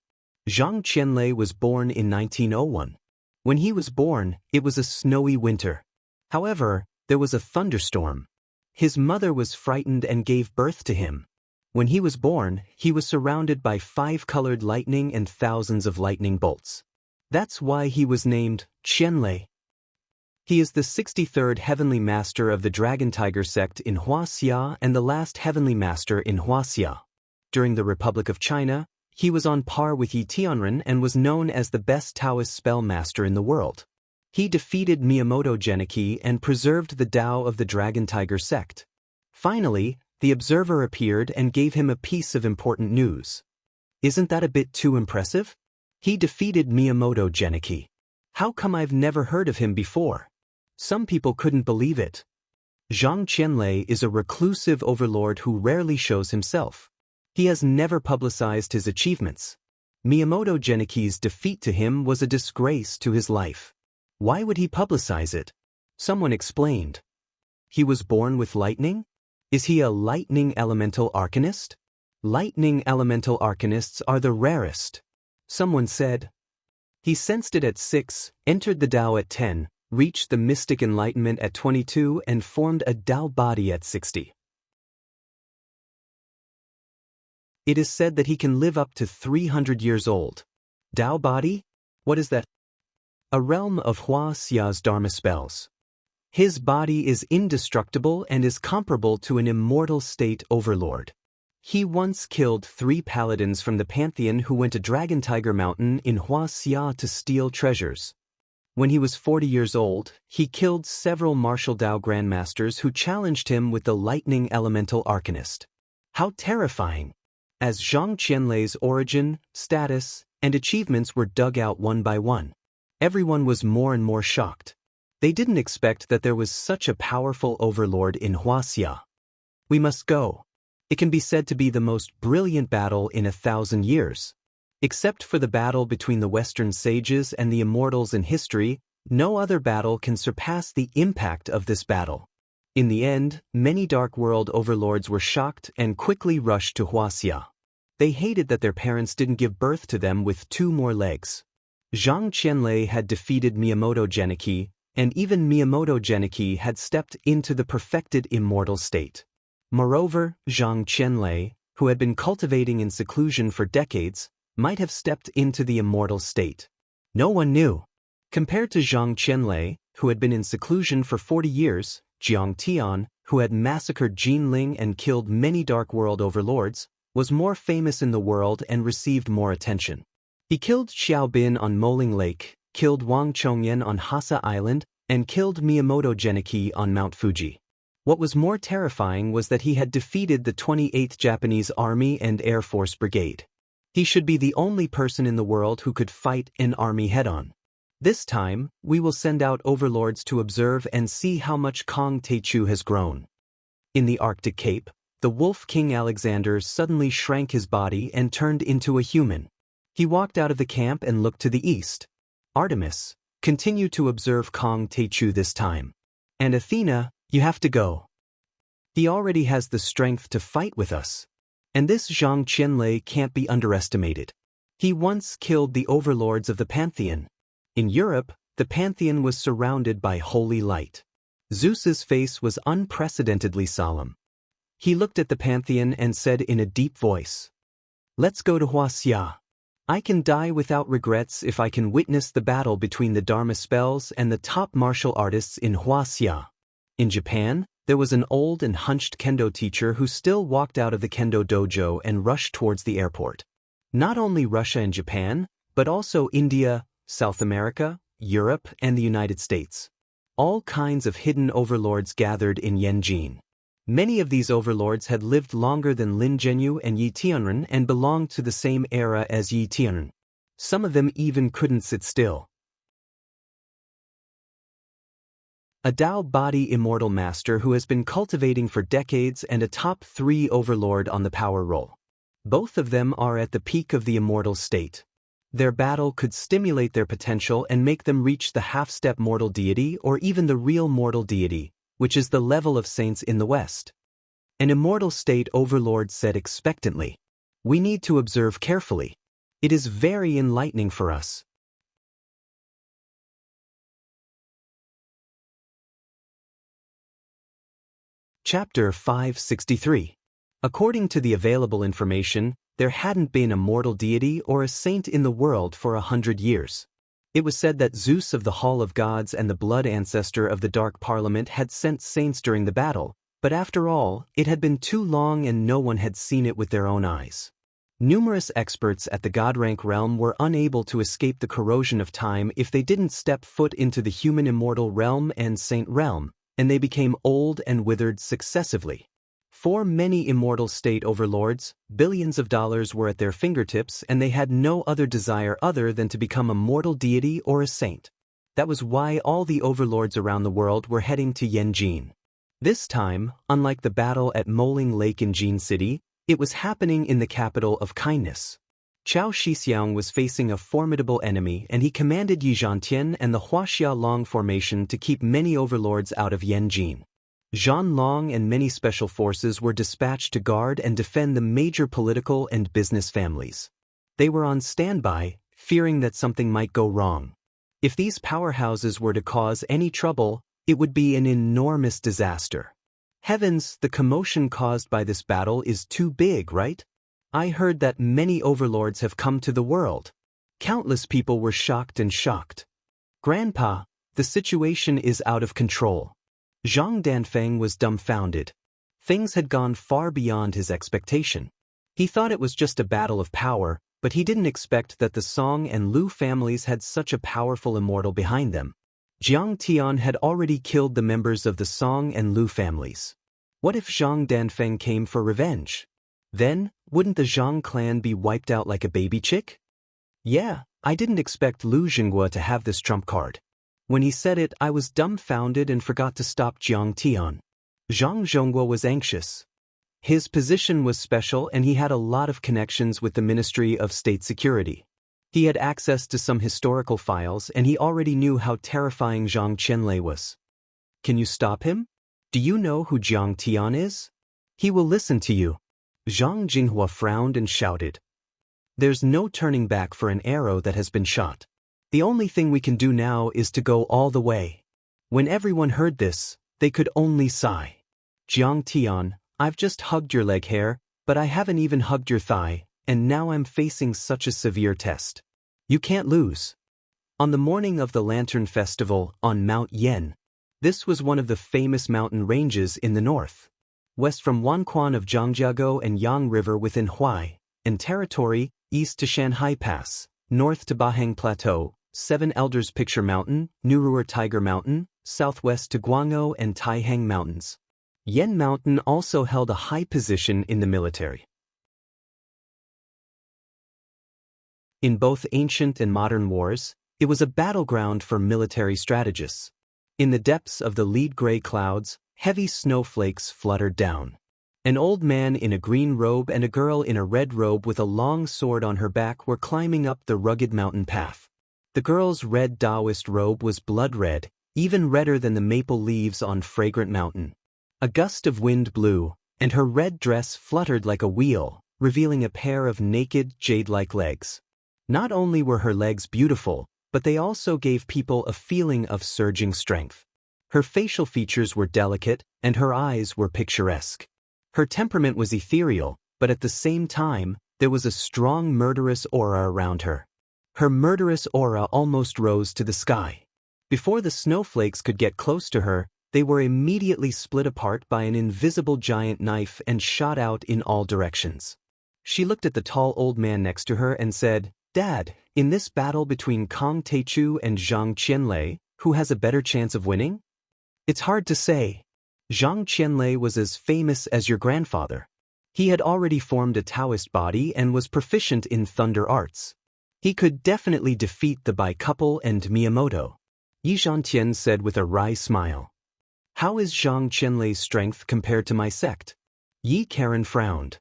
Zhang Qianlei was born in 1901. When he was born, it was a snowy winter. However, there was a thunderstorm. His mother was frightened and gave birth to him. When he was born, he was surrounded by 5-colored lightning and thousands of lightning bolts. That's why he was named Qianlei. He is the 63rd Heavenly Master of the Dragon Tiger sect in Huaxia and the last Heavenly Master in Huaxia. During the Republic of China, he was on par with Yi Tianren and was known as the best Taoist spell master in the world. He defeated Miyamoto Genichi and preserved the Tao of the Dragon Tiger sect. Finally, the observer appeared and gave him a piece of important news. Isn't that a bit too impressive? He defeated Miyamoto Genichi. How come I've never heard of him before? Some people couldn't believe it. Zhang Qianlei is a reclusive overlord who rarely shows himself. He has never publicized his achievements. Miyamoto Genichi's defeat to him was a disgrace to his life. Why would he publicize it? Someone explained. He was born with lightning? Is he a lightning elemental arcanist? Lightning elemental arcanists are the rarest. Someone said. He sensed it at 6, entered the Tao at 10, reached the mystic enlightenment at 22 and formed a Tao body at 60. It is said that he can live up to 300 years old. Tao body? What is that? A realm of Hua Xia's Dharma spells. His body is indestructible and is comparable to an immortal state overlord. He once killed 3 paladins from the pantheon who went to Dragon Tiger Mountain in Hua Xia to steal treasures. When he was 40 years old, he killed several martial Tao grandmasters who challenged him with the lightning elemental arcanist. How terrifying! As Zhang Qianlei's origin, status, and achievements were dug out one by one, everyone was more and more shocked. They didn't expect that there was such a powerful overlord in Huaxia. We must go. It can be said to be the most brilliant battle in 1,000 years. Except for the battle between the Western sages and the immortals in history, no other battle can surpass the impact of this battle. In the end, many Dark World overlords were shocked and quickly rushed to Huaxia. They hated that their parents didn't give birth to them with 2 more legs. Zhang Qianlei had defeated Miyamoto Geniki, and even Miyamoto Geniki had stepped into the perfected immortal state. Moreover, Zhang Qianlei, who had been cultivating in seclusion for decades, might have stepped into the immortal state. No one knew. Compared to Zhang Qianlei, who had been in seclusion for 40 years, Jiang Tian, who had massacred Jinling and killed many Dark World overlords, was more famous in the world and received more attention. He killed Xiao Bin on Moling Lake, killed Wang Chongyan on Hasa Island, and killed Miyamoto Geniki on Mount Fuji. What was more terrifying was that he had defeated the 28th Japanese Army and Air Force Brigade. He should be the only person in the world who could fight an army head-on. This time, we will send out overlords to observe and see how much Kong Techu has grown. In the Arctic Cape, the Wolf King Alexander suddenly shrank his body and turned into a human. He walked out of the camp and looked to the east. Artemis, continue to observe Kong Techu this time. And Athena, you have to go. He already has the strength to fight with us. And this Zhang Qianlei can't be underestimated. He once killed the overlords of the Pantheon. In Europe, the Pantheon was surrounded by holy light. Zeus's face was unprecedentedly solemn. He looked at the Pantheon and said in a deep voice, "Let's go to Huaxia. I can die without regrets if I can witness the battle between the Dharma spells and the top martial artists in Huaxia." In Japan, there was an old and hunched kendo teacher who still walked out of the kendo dojo and rushed towards the airport. Not only Russia and Japan, but also India, South America, Europe, and the United States. All kinds of hidden overlords gathered in Yanjin. Many of these overlords had lived longer than Lin Zhenyu and Yi Tianren and belonged to the same era as Yi Tianren. Some of them even couldn't sit still. A Tao body immortal master who has been cultivating for decades and a top 3 overlord on the power roll. Both of them are at the peak of the immortal state. Their battle could stimulate their potential and make them reach the half-step mortal deity or even the real mortal deity, which is the level of saints in the West. An immortal state overlord said expectantly, "We need to observe carefully. It is very enlightening for us." Chapter 563. According to the available information, there hadn't been a mortal deity or a saint in the world for 100 years. It was said that Zeus of the Hall of Gods and the blood ancestor of the Dark Parliament had sent saints during the battle, but after all, it had been too long and no one had seen it with their own eyes. Numerous experts at the God-rank realm were unable to escape the corrosion of time if they didn't step foot into the human immortal realm and saint realm, and they became old and withered successively. For many immortal state overlords, billions of dollars were at their fingertips and they had no other desire other than to become a mortal deity or a saint. That was why all the overlords around the world were heading to Yanjin. This time, unlike the battle at Moling Lake in Jin City, it was happening in the capital of kindness. Chao Shixiang was facing a formidable enemy and he commanded Yi Zhantian and the Huaxia Long formation to keep many overlords out of Yanjin. Zhan Long and many special forces were dispatched to guard and defend the major political and business families. They were on standby, fearing that something might go wrong. If these powerhouses were to cause any trouble, it would be an enormous disaster. Heavens, the commotion caused by this battle is too big, right? I heard that many overlords have come to the world. Countless people were shocked. Grandpa, the situation is out of control. Zhang Danfeng was dumbfounded. Things had gone far beyond his expectation. He thought it was just a battle of power, but he didn't expect that the Song and Lu families had such a powerful immortal behind them. Jiang Tian had already killed the members of the Song and Lu families. What if Zhang Danfeng came for revenge? Then, wouldn't the Zhang clan be wiped out like a baby chick? Yeah, I didn't expect Lu Jinghua to have this trump card. When he said it, I was dumbfounded and forgot to stop Jiang Tian. Zhang Zhonghua was anxious. His position was special and he had a lot of connections with the Ministry of State Security. He had access to some historical files and he already knew how terrifying Zhang Qianlei was. Can you stop him? Do you know who Jiang Tian is? He will listen to you. Zhang Jinghua frowned and shouted. There's no turning back for an arrow that has been shot. The only thing we can do now is to go all the way. When everyone heard this, they could only sigh. Jiang Tian, I've just hugged your leg hair, but I haven't even hugged your thigh, and now I'm facing such a severe test. You can't lose. On the morning of the Lantern Festival on Mount Yen, this was one of the famous mountain ranges in the north. West from Wanquan of Zhangjiagou and Yang River within Huai, and territory, east to Shanhai Pass, north to Bahang Plateau, Seven Elders Picture Mountain, Nuruer Tiger Mountain, southwest to Guangzhou and Taihang Mountains. Yen Mountain also held a high position in the military. In both ancient and modern wars, it was a battleground for military strategists. In the depths of the lead gray clouds, heavy snowflakes fluttered down. An old man in a green robe and a girl in a red robe with a long sword on her back were climbing up the rugged mountain path. The girl's red Taoist robe was blood red, even redder than the maple leaves on Fragrant Mountain. A gust of wind blew, and her red dress fluttered like a wheel, revealing a pair of naked, jade-like legs. Not only were her legs beautiful, but they also gave people a feeling of surging strength. Her facial features were delicate, and her eyes were picturesque. Her temperament was ethereal, but at the same time, there was a strong murderous aura around her. Her murderous aura almost rose to the sky. Before the snowflakes could get close to her, they were immediately split apart by an invisible giant knife and shot out in all directions. She looked at the tall old man next to her and said, Dad, in this battle between Kang Teichu and Zhang Qianlei, who has a better chance of winning? It's hard to say. Zhang Qianlei was as famous as your grandfather. He had already formed a Taoist body and was proficient in thunder arts. He could definitely defeat the Bai couple and Miyamoto. Yi Zhantian said with a wry smile. How is Zhang Qianlei's strength compared to my sect? Yi Karen frowned.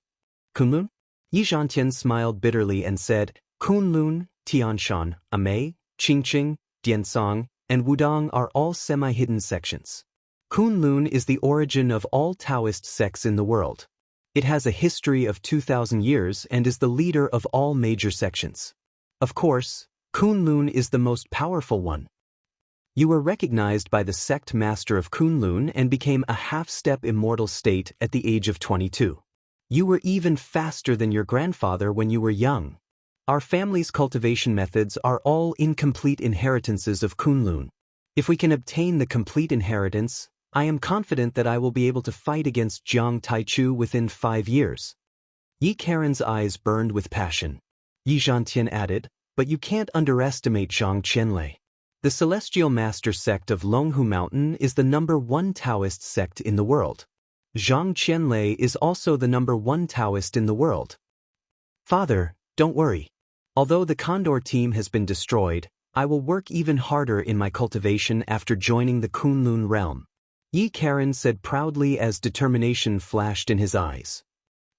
Kunlun? Yi Zhantian smiled bitterly and said, Kunlun, Tianshan, Amei, Qingqing, Diansong, and Wudong are all semi-hidden sections. Kunlun is the origin of all Taoist sects in the world. It has a history of 2,000 years and is the leader of all major sections. Of course, Kunlun is the most powerful one. You were recognized by the sect master of Kunlun and became a half-step immortal state at the age of 22. You were even faster than your grandfather when you were young. Our family's cultivation methods are all incomplete inheritances of Kunlun. If we can obtain the complete inheritance, I am confident that I will be able to fight against Jiang Taichu within 5 years. Yi Karen's eyes burned with passion. Yi Zhantian added, but you can't underestimate Zhang Qianlei. The Celestial Master sect of Longhu Mountain is the #1 Taoist sect in the world. Zhang Qianlei is also the #1 Taoist in the world. Father, don't worry. Although the Condor team has been destroyed, I will work even harder in my cultivation after joining the Kunlun realm. Yi Karen said proudly as determination flashed in his eyes.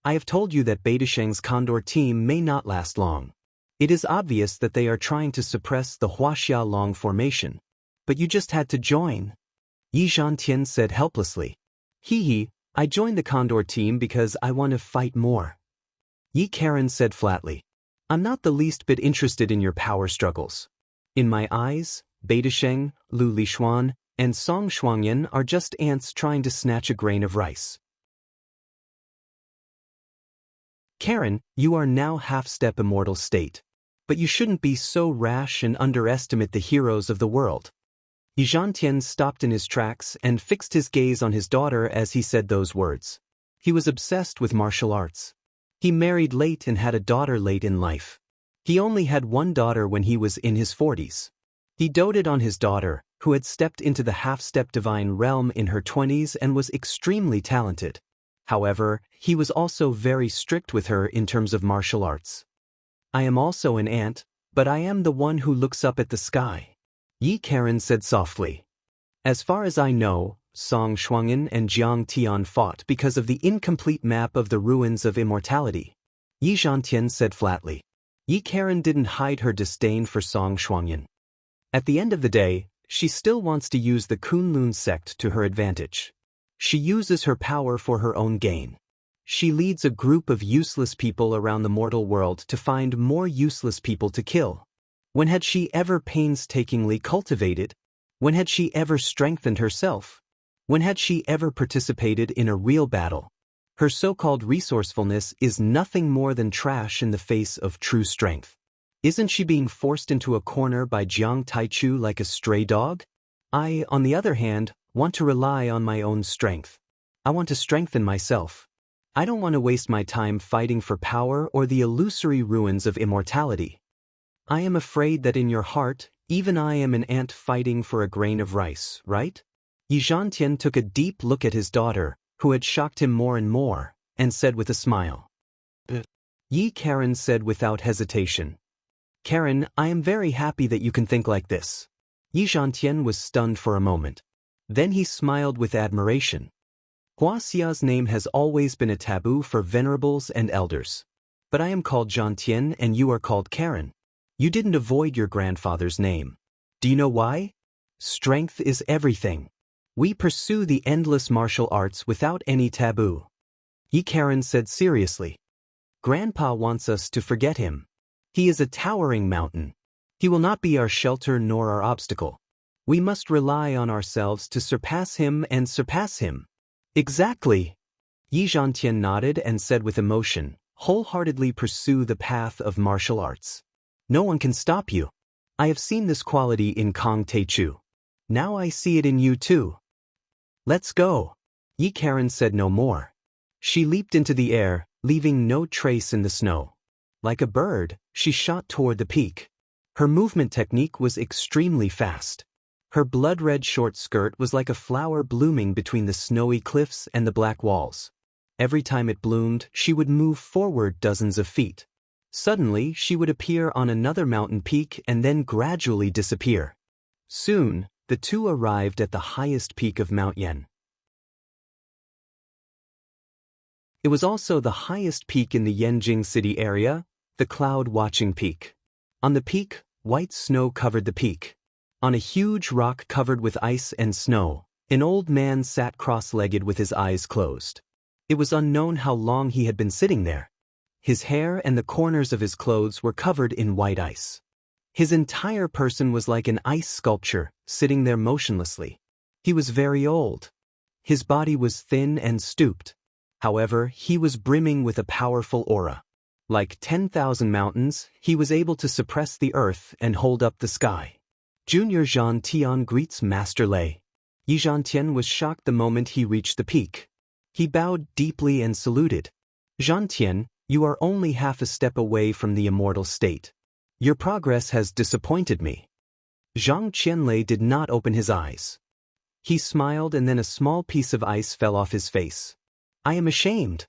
I have told you that Beidasheng's Condor team may not last long. It is obvious that they are trying to suppress the Huaxia Long formation. But you just had to join. Yi Zhantian said helplessly. Hee hee, I joined the Condor team because I want to fight more. Yi Karen said flatly. I'm not the least bit interested in your power struggles. In my eyes, Beidasheng, Lu Lishuan, and Song Shuangyan are just ants trying to snatch a grain of rice. Karen, you are now half-step immortal state. But you shouldn't be so rash and underestimate the heroes of the world. Yi Zhantian stopped in his tracks and fixed his gaze on his daughter as he said those words. He was obsessed with martial arts. He married late and had a daughter late in life. He only had one daughter when he was in his 40s. He doted on his daughter, who had stepped into the half-step divine realm in her 20s and was extremely talented. However, he was also very strict with her in terms of martial arts. I am also an ant, but I am the one who looks up at the sky. Yi Karen said softly. As far as I know, Song Shuangyan and Jiang Tian fought because of the incomplete map of the ruins of immortality. Yi Zhantian said flatly. Yi Karen didn't hide her disdain for Song Shuangyan. At the end of the day, she still wants to use the Kunlun sect to her advantage. She uses her power for her own gain. She leads a group of useless people around the mortal world to find more useless people to kill. When had she ever painstakingly cultivated? When had she ever strengthened herself? When had she ever participated in a real battle? Her so-called resourcefulness is nothing more than trash in the face of true strength. Isn't she being forced into a corner by Jiang Taichu like a stray dog? I, on the other hand, want to rely on my own strength. I want to strengthen myself. I don't want to waste my time fighting for power or the illusory ruins of immortality. I am afraid that in your heart, even I am an ant fighting for a grain of rice, right? Yi Zhantian took a deep look at his daughter, who had shocked him more and more, and said with a smile. Yi Karen said without hesitation. Karen, I am very happy that you can think like this. Yi Zhantian was stunned for a moment. Then he smiled with admiration. Huaxia's name has always been a taboo for venerables and elders. But I am called Zhantian and you are called Karen. You didn't avoid your grandfather's name. Do you know why? Strength is everything. We pursue the endless martial arts without any taboo. Yi Karen said seriously. Grandpa wants us to forget him. He is a towering mountain. He will not be our shelter nor our obstacle. We must rely on ourselves to surpass him and surpass him. Exactly. Yi Zhantian nodded and said with emotion, wholeheartedly pursue the path of martial arts. No one can stop you. I have seen this quality in Kong Taichu. Now I see it in you too. Let's go. Yi Karen said no more. She leaped into the air, leaving no trace in the snow. Like a bird, she shot toward the peak. Her movement technique was extremely fast. Her blood-red short skirt was like a flower blooming between the snowy cliffs and the black walls. Every time it bloomed, she would move forward dozens of feet. Suddenly, she would appear on another mountain peak and then gradually disappear. Soon, the two arrived at the highest peak of Mount Yen. It was also the highest peak in the Yanjing city area, the cloud-watching peak. On the peak, white snow covered the peak. On a huge rock covered with ice and snow, an old man sat cross-legged with his eyes closed. It was unknown how long he had been sitting there. His hair and the corners of his clothes were covered in white ice. His entire person was like an ice sculpture, sitting there motionlessly. He was very old. His body was thin and stooped. However, he was brimming with a powerful aura. Like 10,000 mountains, he was able to suppress the earth and hold up the sky. Junior Zhan Tian greets Master Lei. Yi Zhantian was shocked the moment he reached the peak. He bowed deeply and saluted. Zhantian, you are only half a step away from the immortal state. Your progress has disappointed me. Zhang Qianlei did not open his eyes. He smiled and then a small piece of ice fell off his face. I am ashamed.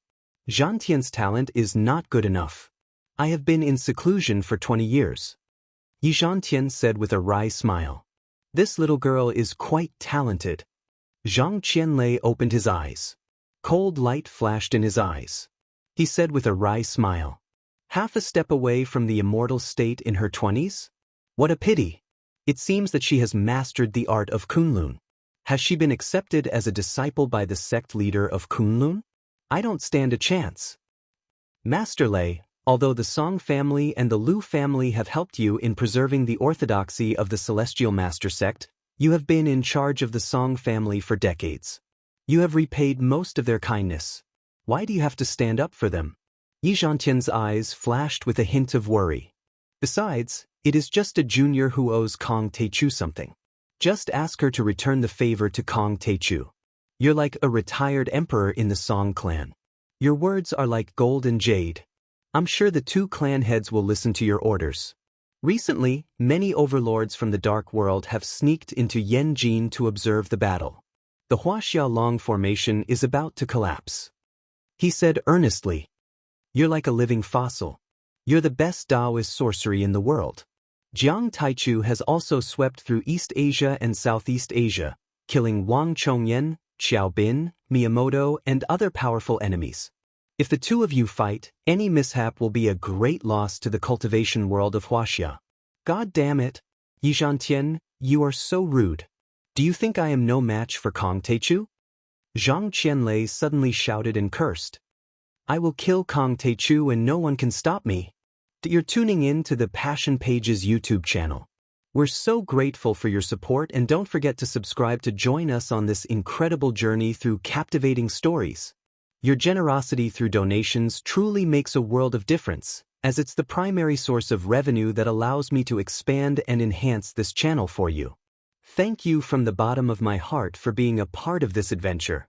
Zhantian's talent is not good enough. I have been in seclusion for 20 years. Yi Zhantian said with a wry smile. This little girl is quite talented. Zhang Qianlei opened his eyes. Cold light flashed in his eyes. He said with a wry smile. Half a step away from the immortal state in her 20s? What a pity. It seems that she has mastered the art of Kunlun. Has she been accepted as a disciple by the sect leader of Kunlun? I don't stand a chance. Master Lei, although the Song family and the Lu family have helped you in preserving the orthodoxy of the Celestial Master sect, you have been in charge of the Song family for decades. You have repaid most of their kindness. Why do you have to stand up for them? Yi Zhantian's eyes flashed with a hint of worry. Besides, it is just a junior who owes Kong Teichu something. Just ask her to return the favor to Kong Teichu. You're like a retired emperor in the Song clan. Your words are like gold and jade. I'm sure the two clan heads will listen to your orders. Recently, many overlords from the Dark World have sneaked into Yanjin to observe the battle. The Huaxiaolong formation is about to collapse. He said earnestly. You're like a living fossil. You're the best Taoist sorcery in the world. Jiang Taichu has also swept through East Asia and Southeast Asia, killing Wang Chongyan, Xiao Bin, Miyamoto, and other powerful enemies. If the two of you fight, any mishap will be a great loss to the cultivation world of Huaxia. God damn it! Yi Zhantian, you are so rude. Do you think I am no match for Kong Teichu? Zhang Qianlei suddenly shouted and cursed. I will kill Kong Teichu and no one can stop me. You're tuning in to the Passion Pages YouTube channel. We're so grateful for your support and don't forget to subscribe to join us on this incredible journey through captivating stories. Your generosity through donations truly makes a world of difference, as it's the primary source of revenue that allows me to expand and enhance this channel for you. Thank you from the bottom of my heart for being a part of this adventure.